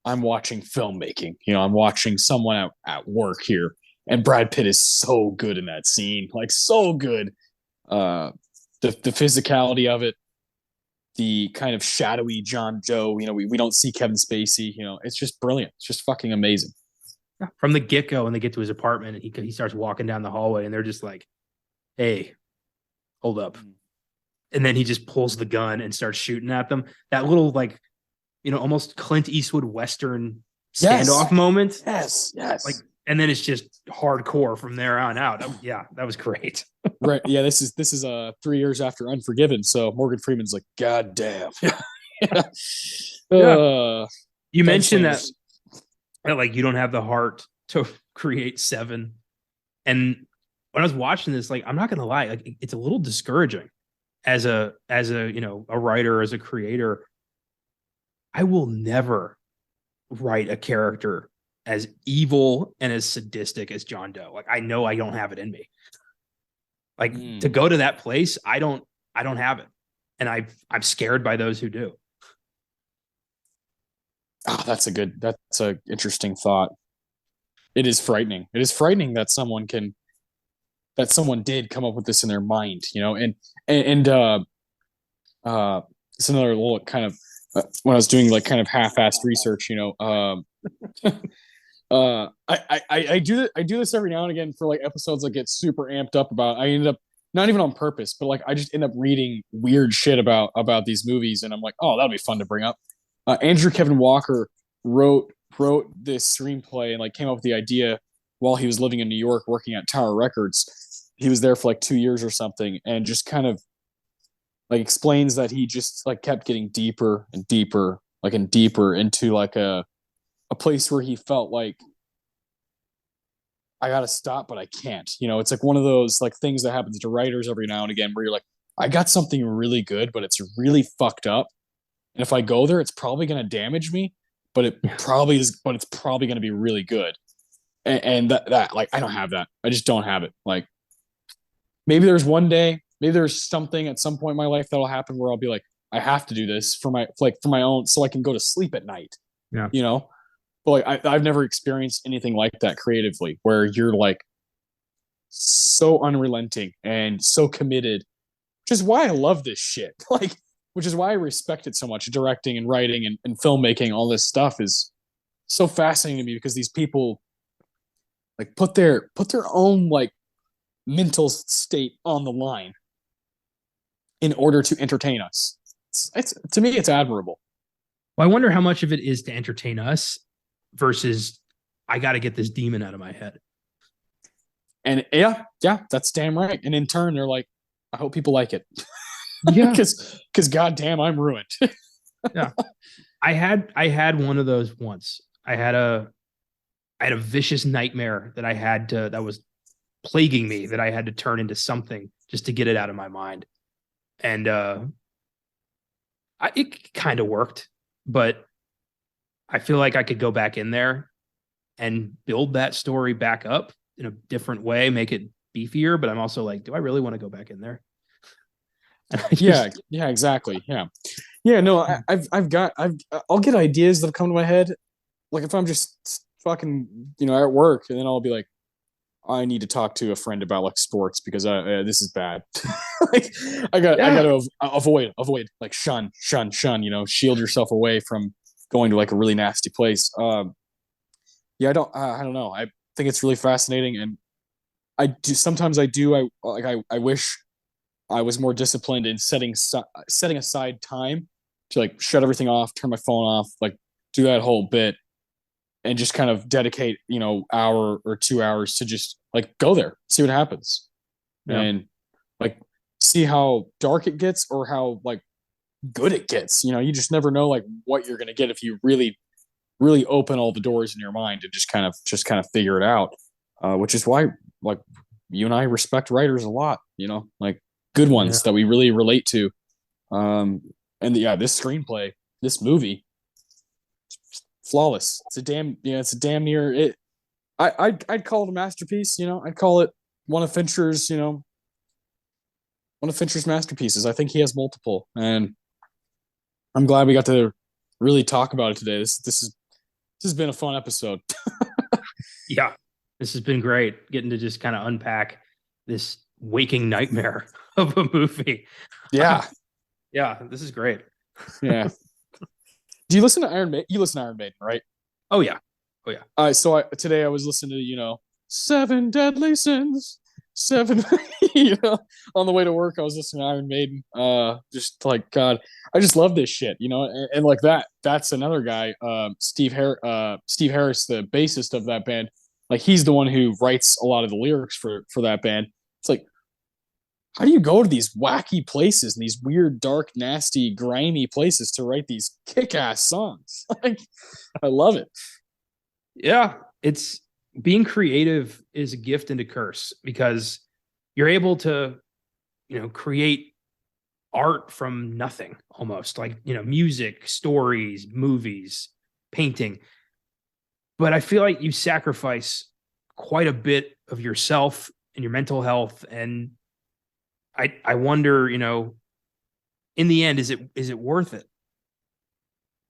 I'm watching filmmaking. I'm watching someone at work here. And Brad Pitt is so good in that scene, like so good. The physicality of it, the kind of shadowy John Doe. We don't see Kevin Spacey. It's just brilliant. It's just fucking amazing. From the get-go, when they get to his apartment and he starts walking down the hallway, and they're just like, hey, hold up. And then he just pulls the gun and starts shooting at them. That little, like, almost Clint Eastwood Western standoff moment. Yes. Like, and then it's just hardcore from there on out. That was great. Right. Yeah. This is 3 years after Unforgiven. So Morgan Freeman's like, God damn. Yeah. You mentioned that like you don't have the heart to create Seven. And when I was watching this, like, I'm not gonna lie, like, it's a little discouraging as a a writer, as a creator. I will never write a character as evil and as sadistic as John Doe. Like, I know I don't have it in me. Like, to go to that place, I don't have it. And I'm scared by those who do. Oh, that's a interesting thought. It is frightening. It is frightening that someone did come up with this in their mind, and it's another little kind of, when I was doing like kind of half-assed research, I do this every now and again for like episodes I get super amped up about. I ended up, not even on purpose, but like I just end up reading weird shit about these movies, and I'm like, oh, that'll be fun to bring up. Andrew Kevin Walker wrote this screenplay and like came up with the idea while he was living in New York working at Tower Records. He was there for like 2 years or something, and just kind of like explains that he just like kept getting deeper and deeper, like and deeper into like a place where he felt like, I gotta stop, but I can't. It's like one of those like things that happens to writers every now and again, where you're like, I got something really good, but it's really fucked up. And if I go there, it's probably going to damage me, but it's probably going to be really good. And that, like, I don't have that. I just don't have it. Like, maybe there's one day, maybe there's something at some point in my life that'll happen where I'll be like, I have to do this for my own, so I can go to sleep at night. Yeah. But like, I've never experienced anything like that creatively, where you're like so unrelenting and so committed, which is why I love this shit. Like, which is why I respect it so much. Directing and writing and filmmaking, all this stuff is so fascinating to me, because these people like put their own like mental state on the line in order to entertain us. It's to me, it's admirable. Well, I wonder how much of it is to entertain us versus I got to get this demon out of my head. And yeah, that's damn right. And in turn, they're like, I hope people like it. Yeah. Because goddamn, I'm ruined. Yeah. I had one of those once. I had a vicious nightmare that was plaguing me that I had to turn into something just to get it out of my mind. And it kind of worked, but I feel like I could go back in there and build that story back up in a different way, make it beefier. But I'm also like, do I really want to go back in there? Yeah, exactly. Yeah. No, I'll get ideas that come to my head. Like if I'm just fucking, at work, and then I'll be like, I need to talk to a friend about like sports because this is bad. Like I got to avoid, like shun, shield yourself away from going to like a really nasty place. Yeah, I don't know. I think it's really fascinating, and I wish I was more disciplined in setting aside time to like shut everything off, turn my phone off, like do that whole bit, and just kind of dedicate hour or 2 hours to just like go there, see what happens, Yeah. and like see how dark it gets or how like good it gets. You just never know like what you're gonna get if you really really open all the doors in your mind and just kind of figure it out. Which is why like you and I respect writers a lot. Like good ones that we really relate to. And this screenplay, this movie, flawless. It's a damn near it. I'd call it a masterpiece. I'd call it one of Fincher's masterpieces. I think he has multiple, and I'm glad we got to really talk about it today. This has been a fun episode. Yeah, this has been great getting to just kind of unpack this waking nightmare of a movie. Yeah. Yeah, this is great. Yeah. Do you listen to Iron Maiden? You listen to Iron Maiden, right? Oh yeah. So today I was listening to, Seven Deadly Sins, seven, on the way to work, I was listening to Iron Maiden. Just like, God, I just love this shit, and like that's another guy, Steve Harris, the bassist of that band. Like he's the one who writes a lot of the lyrics for that band. It's like, how do you go to these wacky places and these weird, dark, nasty, grimy places to write these kick-ass songs? Like, I love it. Yeah, it's being creative is a gift and a curse because you're able to, create art from nothing almost like, music, stories, movies, painting. But I feel like you sacrifice quite a bit of yourself and your mental health. And I wonder, in the end, is it worth it?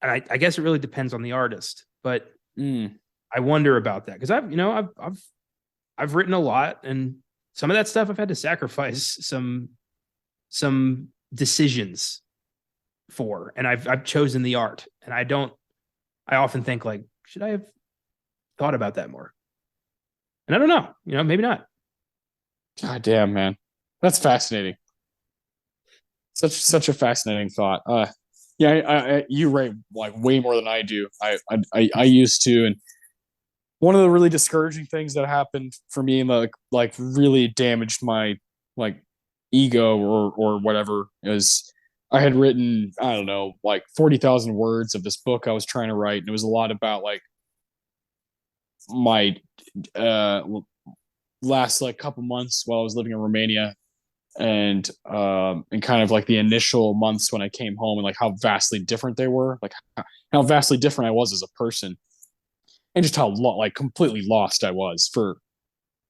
And I guess it really depends on the artist, but I wonder about that because I've written a lot, and some of that stuff I've had to sacrifice some decisions for, and I've chosen the art, and I often think like, should I have thought about that more? And I don't know, maybe not. God damn, man. That's fascinating. Such a fascinating thought. Yeah, you write like way more than I do. I used to, and one of the really discouraging things that happened for me and like really damaged my like ego or whatever is I had written, I don't know, like 40,000 words of this book I was trying to write, and it was a lot about like my last like couple months while I was living in Romania, and kind of like the initial months when I came home, and like how vastly different they were, like how vastly different I was as a person, and just how like completely lost I was for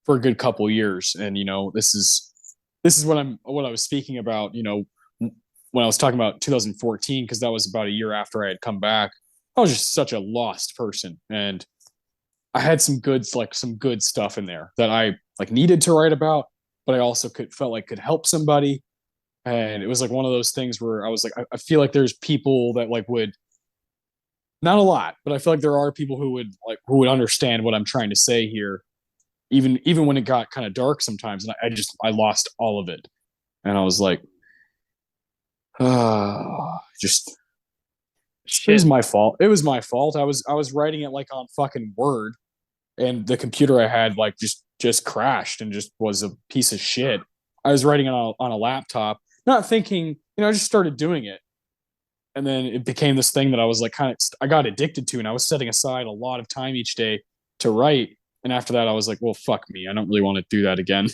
a good couple years. And this is what I was speaking about, when I was talking about 2014, because that was about a year after I had come back. I was just such a lost person, and I had some good stuff in there that I like needed to write about, but I also felt like could help somebody. And it was like one of those things where I was like, I feel like there's people that like would, not a lot, but I feel like there are people who would understand what I'm trying to say here, even when it got kind of dark sometimes. And I lost all of it. And I was like, Just it was Shit. my fault. It was my fault. I was writing it like on fucking Word, and the computer I had like just crashed and just was a piece of shit. I was writing it on a laptop, not thinking, I just started doing it. And then it became this thing that I was like I got addicted to, and I was setting aside a lot of time each day to write. And after that, I was like, well, fuck me. I don't really want to do that again.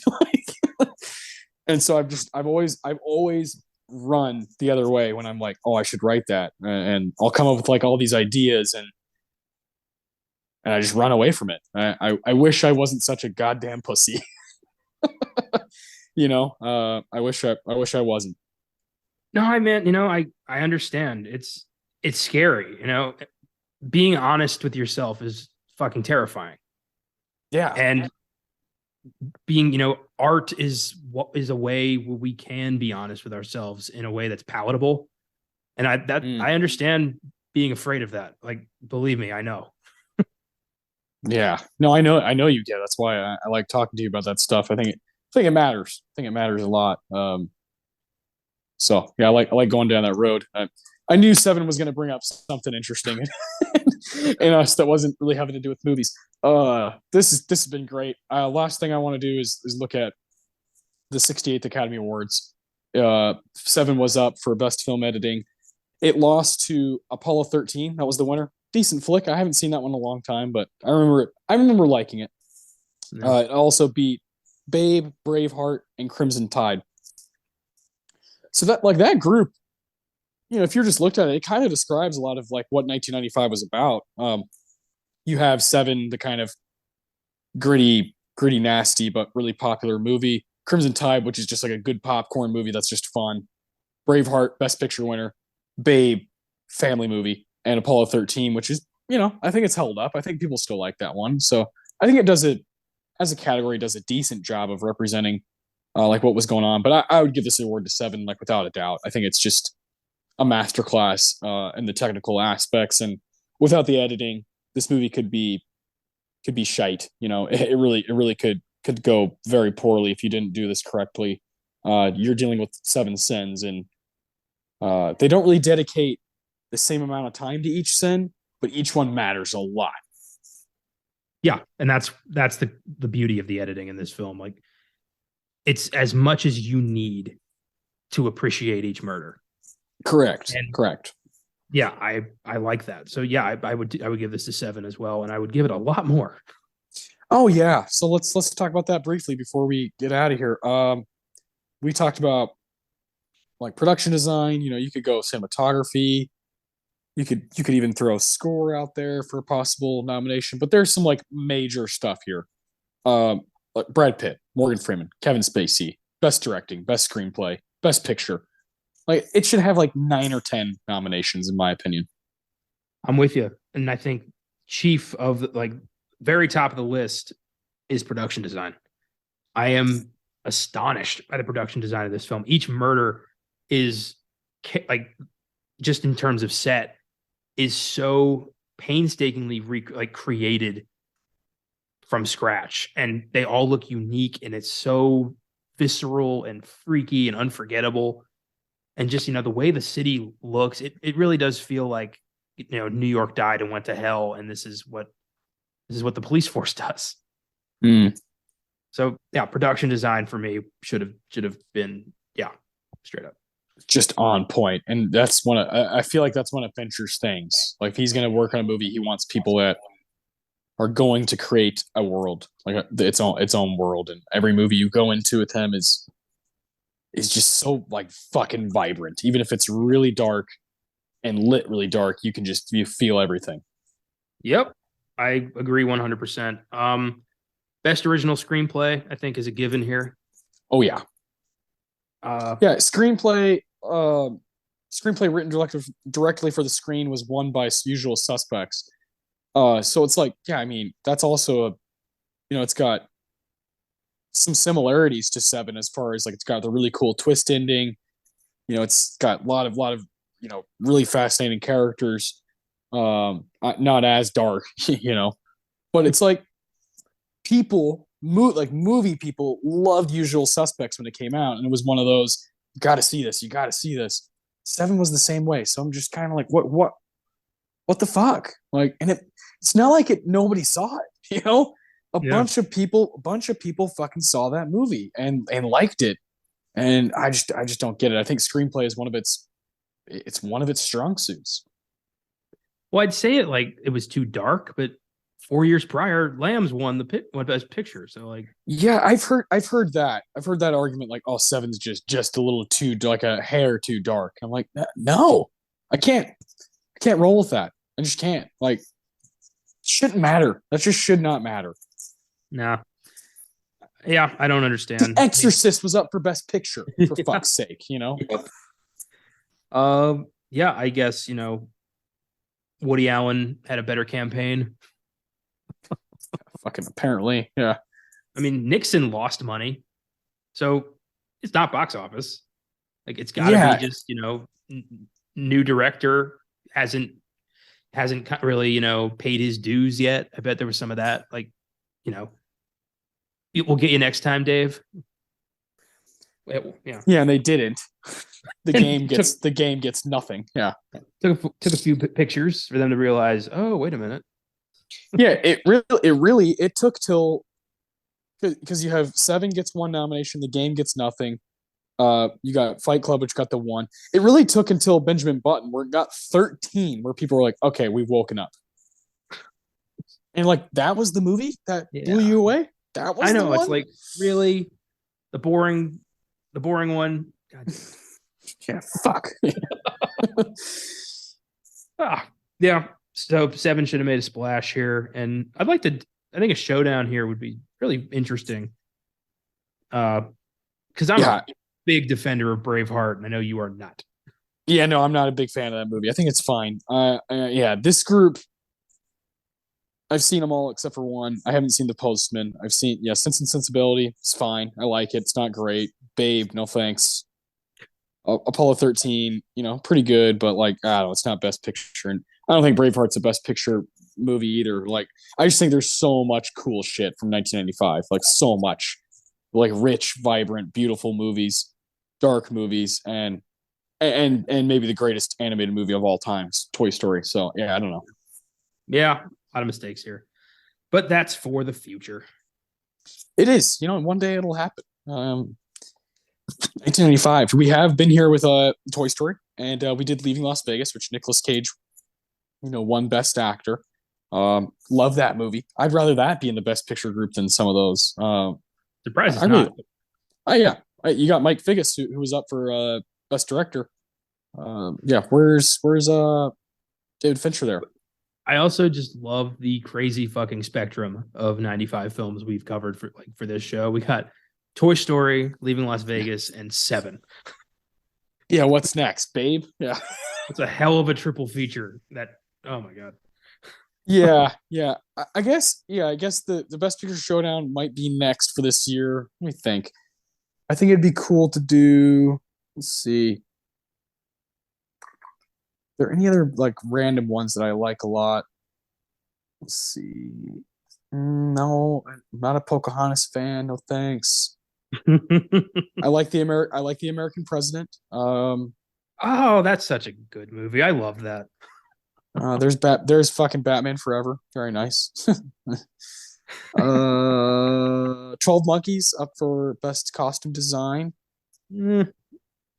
And so I've always run the other way when I'm like, oh, I should write that. And I'll come up with like all these ideas, and I just run away from it. I wish I wasn't such a goddamn pussy. I wish I wasn't. No, I mean, I understand. It's scary, being honest with yourself is fucking terrifying. Yeah. And being, art is what is a way where we can be honest with ourselves in a way that's palatable. And I understand being afraid of that. Like, believe me, I know. Yeah. No, I know you get. That's why I like talking to you about that stuff. I think it matters. I think it matters a lot. So yeah, I like going down that road. I knew Se7en was going to bring up something interesting in us that wasn't really having to do with movies. This has been great. Last thing I want to do is look at the 68th Academy Awards. Se7en was up for best film editing. It lost to Apollo 13. That was the winner. Decent flick. I haven't seen that one in a long time, but I remember liking it. Yeah. It also beat Babe, Braveheart, and Crimson Tide. So that group, if you're just looked at it, it kind of describes a lot of like what 1995 was about. You have Se7en, the kind of gritty, nasty, but really popular movie. Crimson Tide, which is just like a good popcorn movie that's just fun. Braveheart, Best Picture winner. Babe, family movie, and Apollo 13, which is, I think it's held up. I think people still like that one. So I think it does it as a category, does a decent job of representing like what was going on. But I would give this award to Se7en, like without a doubt. I think it's just a masterclass in the technical aspects, and without the editing, this movie could be shite. It really could go very poorly if you didn't do this correctly. You're dealing with 7 sins, and they don't really dedicate the same amount of time to each sin, but each one matters a lot. Yeah, and that's the beauty of the editing in this film. Like, it's as much as you need to appreciate each murder. Correct. And Correct. yeah, I like that. So yeah, I would give this to 7 as well, and I would give it a lot more. Oh yeah. So let's talk about that briefly before we get out of here. We talked about like production design. You could go cinematography. You could even throw score out there for a possible nomination. But there's some like major stuff here. Like Brad Pitt, Morgan Freeman, Kevin Spacey, best directing, best screenplay, best picture. Like it should have like 9 or 10 nominations in my opinion. I'm with you, and I think chief of like very top of the list is production design. I am astonished by the production design of this film. Each murder is like, just in terms of set, is so painstakingly like created from scratch, and they all look unique, and it's so visceral and freaky and unforgettable. And just, the way the city looks, it really does feel like, New York died and went to hell, and this is what the police force does. Mm. So yeah, production design for me should have been, yeah, straight up. Just on point. And that's I feel like that's one of Fincher's things. Like if he's going to work on a movie, he wants people that are going to create a world, like its own world. And every movie you go into with him is just so like fucking vibrant. Even if it's really dark and lit really dark, you feel everything. Yep, I agree 100%. Best original screenplay, I think, is a given here. Oh yeah. Yeah, screenplay written directly for the screen was won by Usual Suspects. So it's like, yeah, I mean, that's also it's got some similarities to Se7en as far as like it's got the really cool twist ending. It's got a lot of really fascinating characters. Not as dark, but it's like movie people loved Usual Suspects when it came out, and it was one of those, you got to see this. Seven was the same way. So I'm just kind of like, what the fuck? Like, and it's not like nobody saw it, you know? Yeah. A bunch of people fucking saw that movie and liked it. And I just don't get it. I think screenplay is it's one of its strong suits. Well, I'd say it was too dark, but 4 years prior, Lambs won won Best Picture. So like, Yeah, I've heard that argument like, oh, seven's just a little too like a hair too dark. I'm like, no, I can't roll with that. I just can't. Like, shouldn't matter. That just should not matter. nah, yeah, I don't The understand. Exorcist was up for Best Picture, for Yeah. fuck's sake, you know? Yeah, I guess Woody Allen had a better campaign. Fucking apparently, yeah. I mean, Nixon lost money, so it's not box office. Like it's got to Yeah, be just new director hasn't really paid his dues yet. I bet there was some of that. Like you know, we'll get you next time, Dave. Yeah, yeah, and they didn't. And The game gets nothing. Yeah, took a few pictures for them to realize. Oh, wait a minute. yeah. It took till because you have Seven gets one nomination, the game gets nothing. You got Fight Club, which got the one. It really took until Benjamin Button, where it got 13, where people were like, okay, we've woken up. And like that was the movie that blew Yeah, you away. That was I the know. It's one. like really the boring one. God. Yeah, fuck. Ah, yeah. So Seven should have made a splash here, and I think a showdown here would be really interesting. Because I'm Yeah, a big defender of Braveheart, and I know you are not. yeah. No, I'm not a big fan of that movie. I think it's fine. Yeah, this group. I've seen them all except for one. I haven't seen The Postman. I've seen Sense and Sensibility. It's fine. I like it. It's not great. Babe, no thanks. Apollo 13, pretty good, but like I don't know, it's not Best Picture, and I don't think Braveheart's a Best Picture movie either. Like I just think there's so much cool shit from 1995, like so much, like rich, vibrant, beautiful movies, dark movies, and maybe the greatest animated movie of all time, Toy Story. So yeah, I don't know. Yeah, a lot of mistakes here, but that's for the future. It is, one day it'll happen. 1995. We have been here with Toy Story, and we did Leaving Las Vegas, which Nicolas Cage, won Best Actor. Love that movie. I'd rather that be in the Best Picture group than some of those. Surprise, it's I really, not. yeah. You got Mike Figgis, who was up for Best Director. Yeah, where's David Fincher there? I also just love the crazy fucking spectrum of 95 films we've covered for this show. We got Toy Story, Leaving Las Vegas, and Seven. Yeah, what's next, Babe? Yeah. It's a hell of a triple feature. Oh my god. Yeah, yeah. I guess, the Best Picture Showdown might be next for this year. Let me think. I think it'd be cool to do. Let's see. Are there any other like random ones that I like a lot? Let's see. No, I'm not a Pocahontas fan. No thanks. I like the American President. Oh, that's such a good movie. I love that. There's fucking Batman Forever. Very nice. 12 Monkeys up for best costume design. Mm,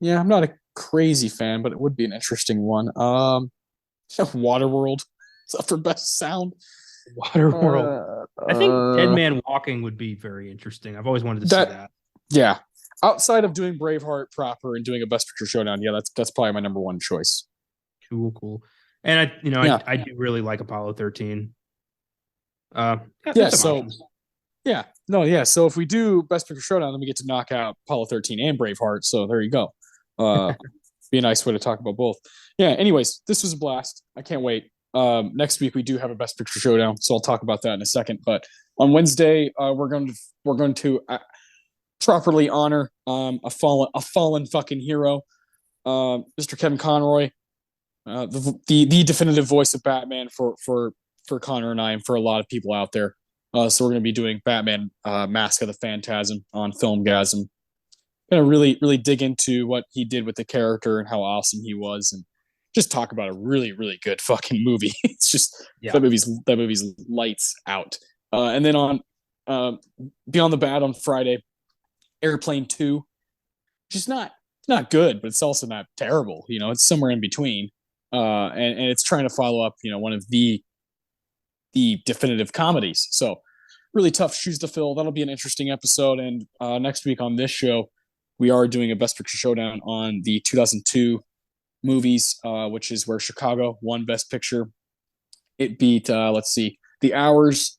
Yeah, I'm not a crazy fan, but it would be an interesting one. Waterworld is up for best sound. Waterworld. I think Dead Man Walking would be very interesting. I've always wanted to see that. Yeah. Outside of doing Braveheart proper and doing a Best Picture Showdown, yeah, that's probably my number one choice. Cool. And I do really like Apollo 13. So options. Yeah, no, yeah. So if we do Best Picture Showdown, then we get to knock out Apollo 13 and Braveheart. So there you go. Be a nice way to talk about both. Yeah. Anyways, this was a blast. I can't wait. Next week we do have a Best Picture Showdown, so I'll talk about that in a second. But on Wednesday, we're going to properly honor a fallen fucking hero, Mr. Kevin Conroy, the definitive voice of Batman for Connor and I, and for a lot of people out there. So we're going to be doing Batman Mask of the Phantasm on FILMGAZM gonna really dig into what he did with the character and how awesome he was, and just talk about a really good fucking movie. It's just Yeah. that movie's lights out. And then on uh, Beyond the Bad on Friday, Airplane 2, just not good, but it's also not terrible. It's somewhere in between. And it's trying to follow up, one of the definitive comedies. So really tough shoes to fill. That'll be an interesting episode. And next week on this show, we are doing a Best Picture showdown on the 2002 movies, which is where Chicago won Best Picture. It beat, let's see, The Hours,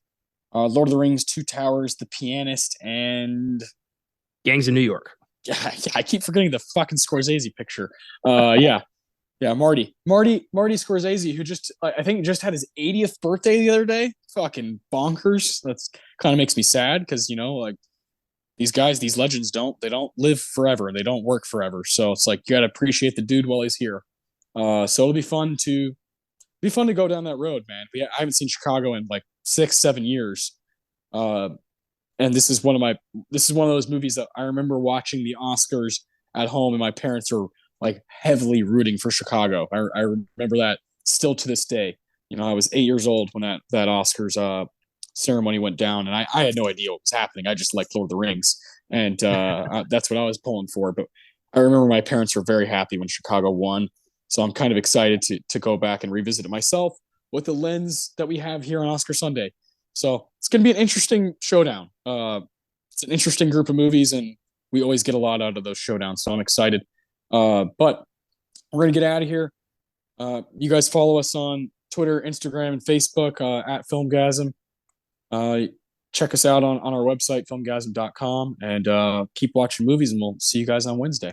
Lord of the Rings, Two Towers, The Pianist, and Gangs of New York. yeah, I keep forgetting the fucking Scorsese picture. Yeah, Marty Scorsese, who I think just had his 80th birthday the other day. Fucking bonkers. That's kind of makes me sad because like these guys, these legends they don't live forever. They don't work forever. So it's like you gotta appreciate the dude while he's here. So it'll be fun to go down that road, man. I haven't seen Chicago in like 6-7 years. And this is one of those movies that I remember watching the Oscars at home, and my parents were like heavily rooting for Chicago. I remember that still to this day. I was 8 years old when that Oscars ceremony went down, and I had no idea what was happening. I just liked Lord of the Rings, and that's what I was pulling for. But I remember my parents were very happy when Chicago won, so I'm kind of excited to go back and revisit it myself with the lens that we have here on Oscar Sunday. So it's going to be an interesting showdown. It's an interesting group of movies, and we always get a lot out of those showdowns. So I'm excited. But we're going to get out of here. You guys follow us on Twitter, Instagram, and Facebook at FILMGAZM. Check us out on our website, filmgazm.com, and keep watching movies, and we'll see you guys on Wednesday.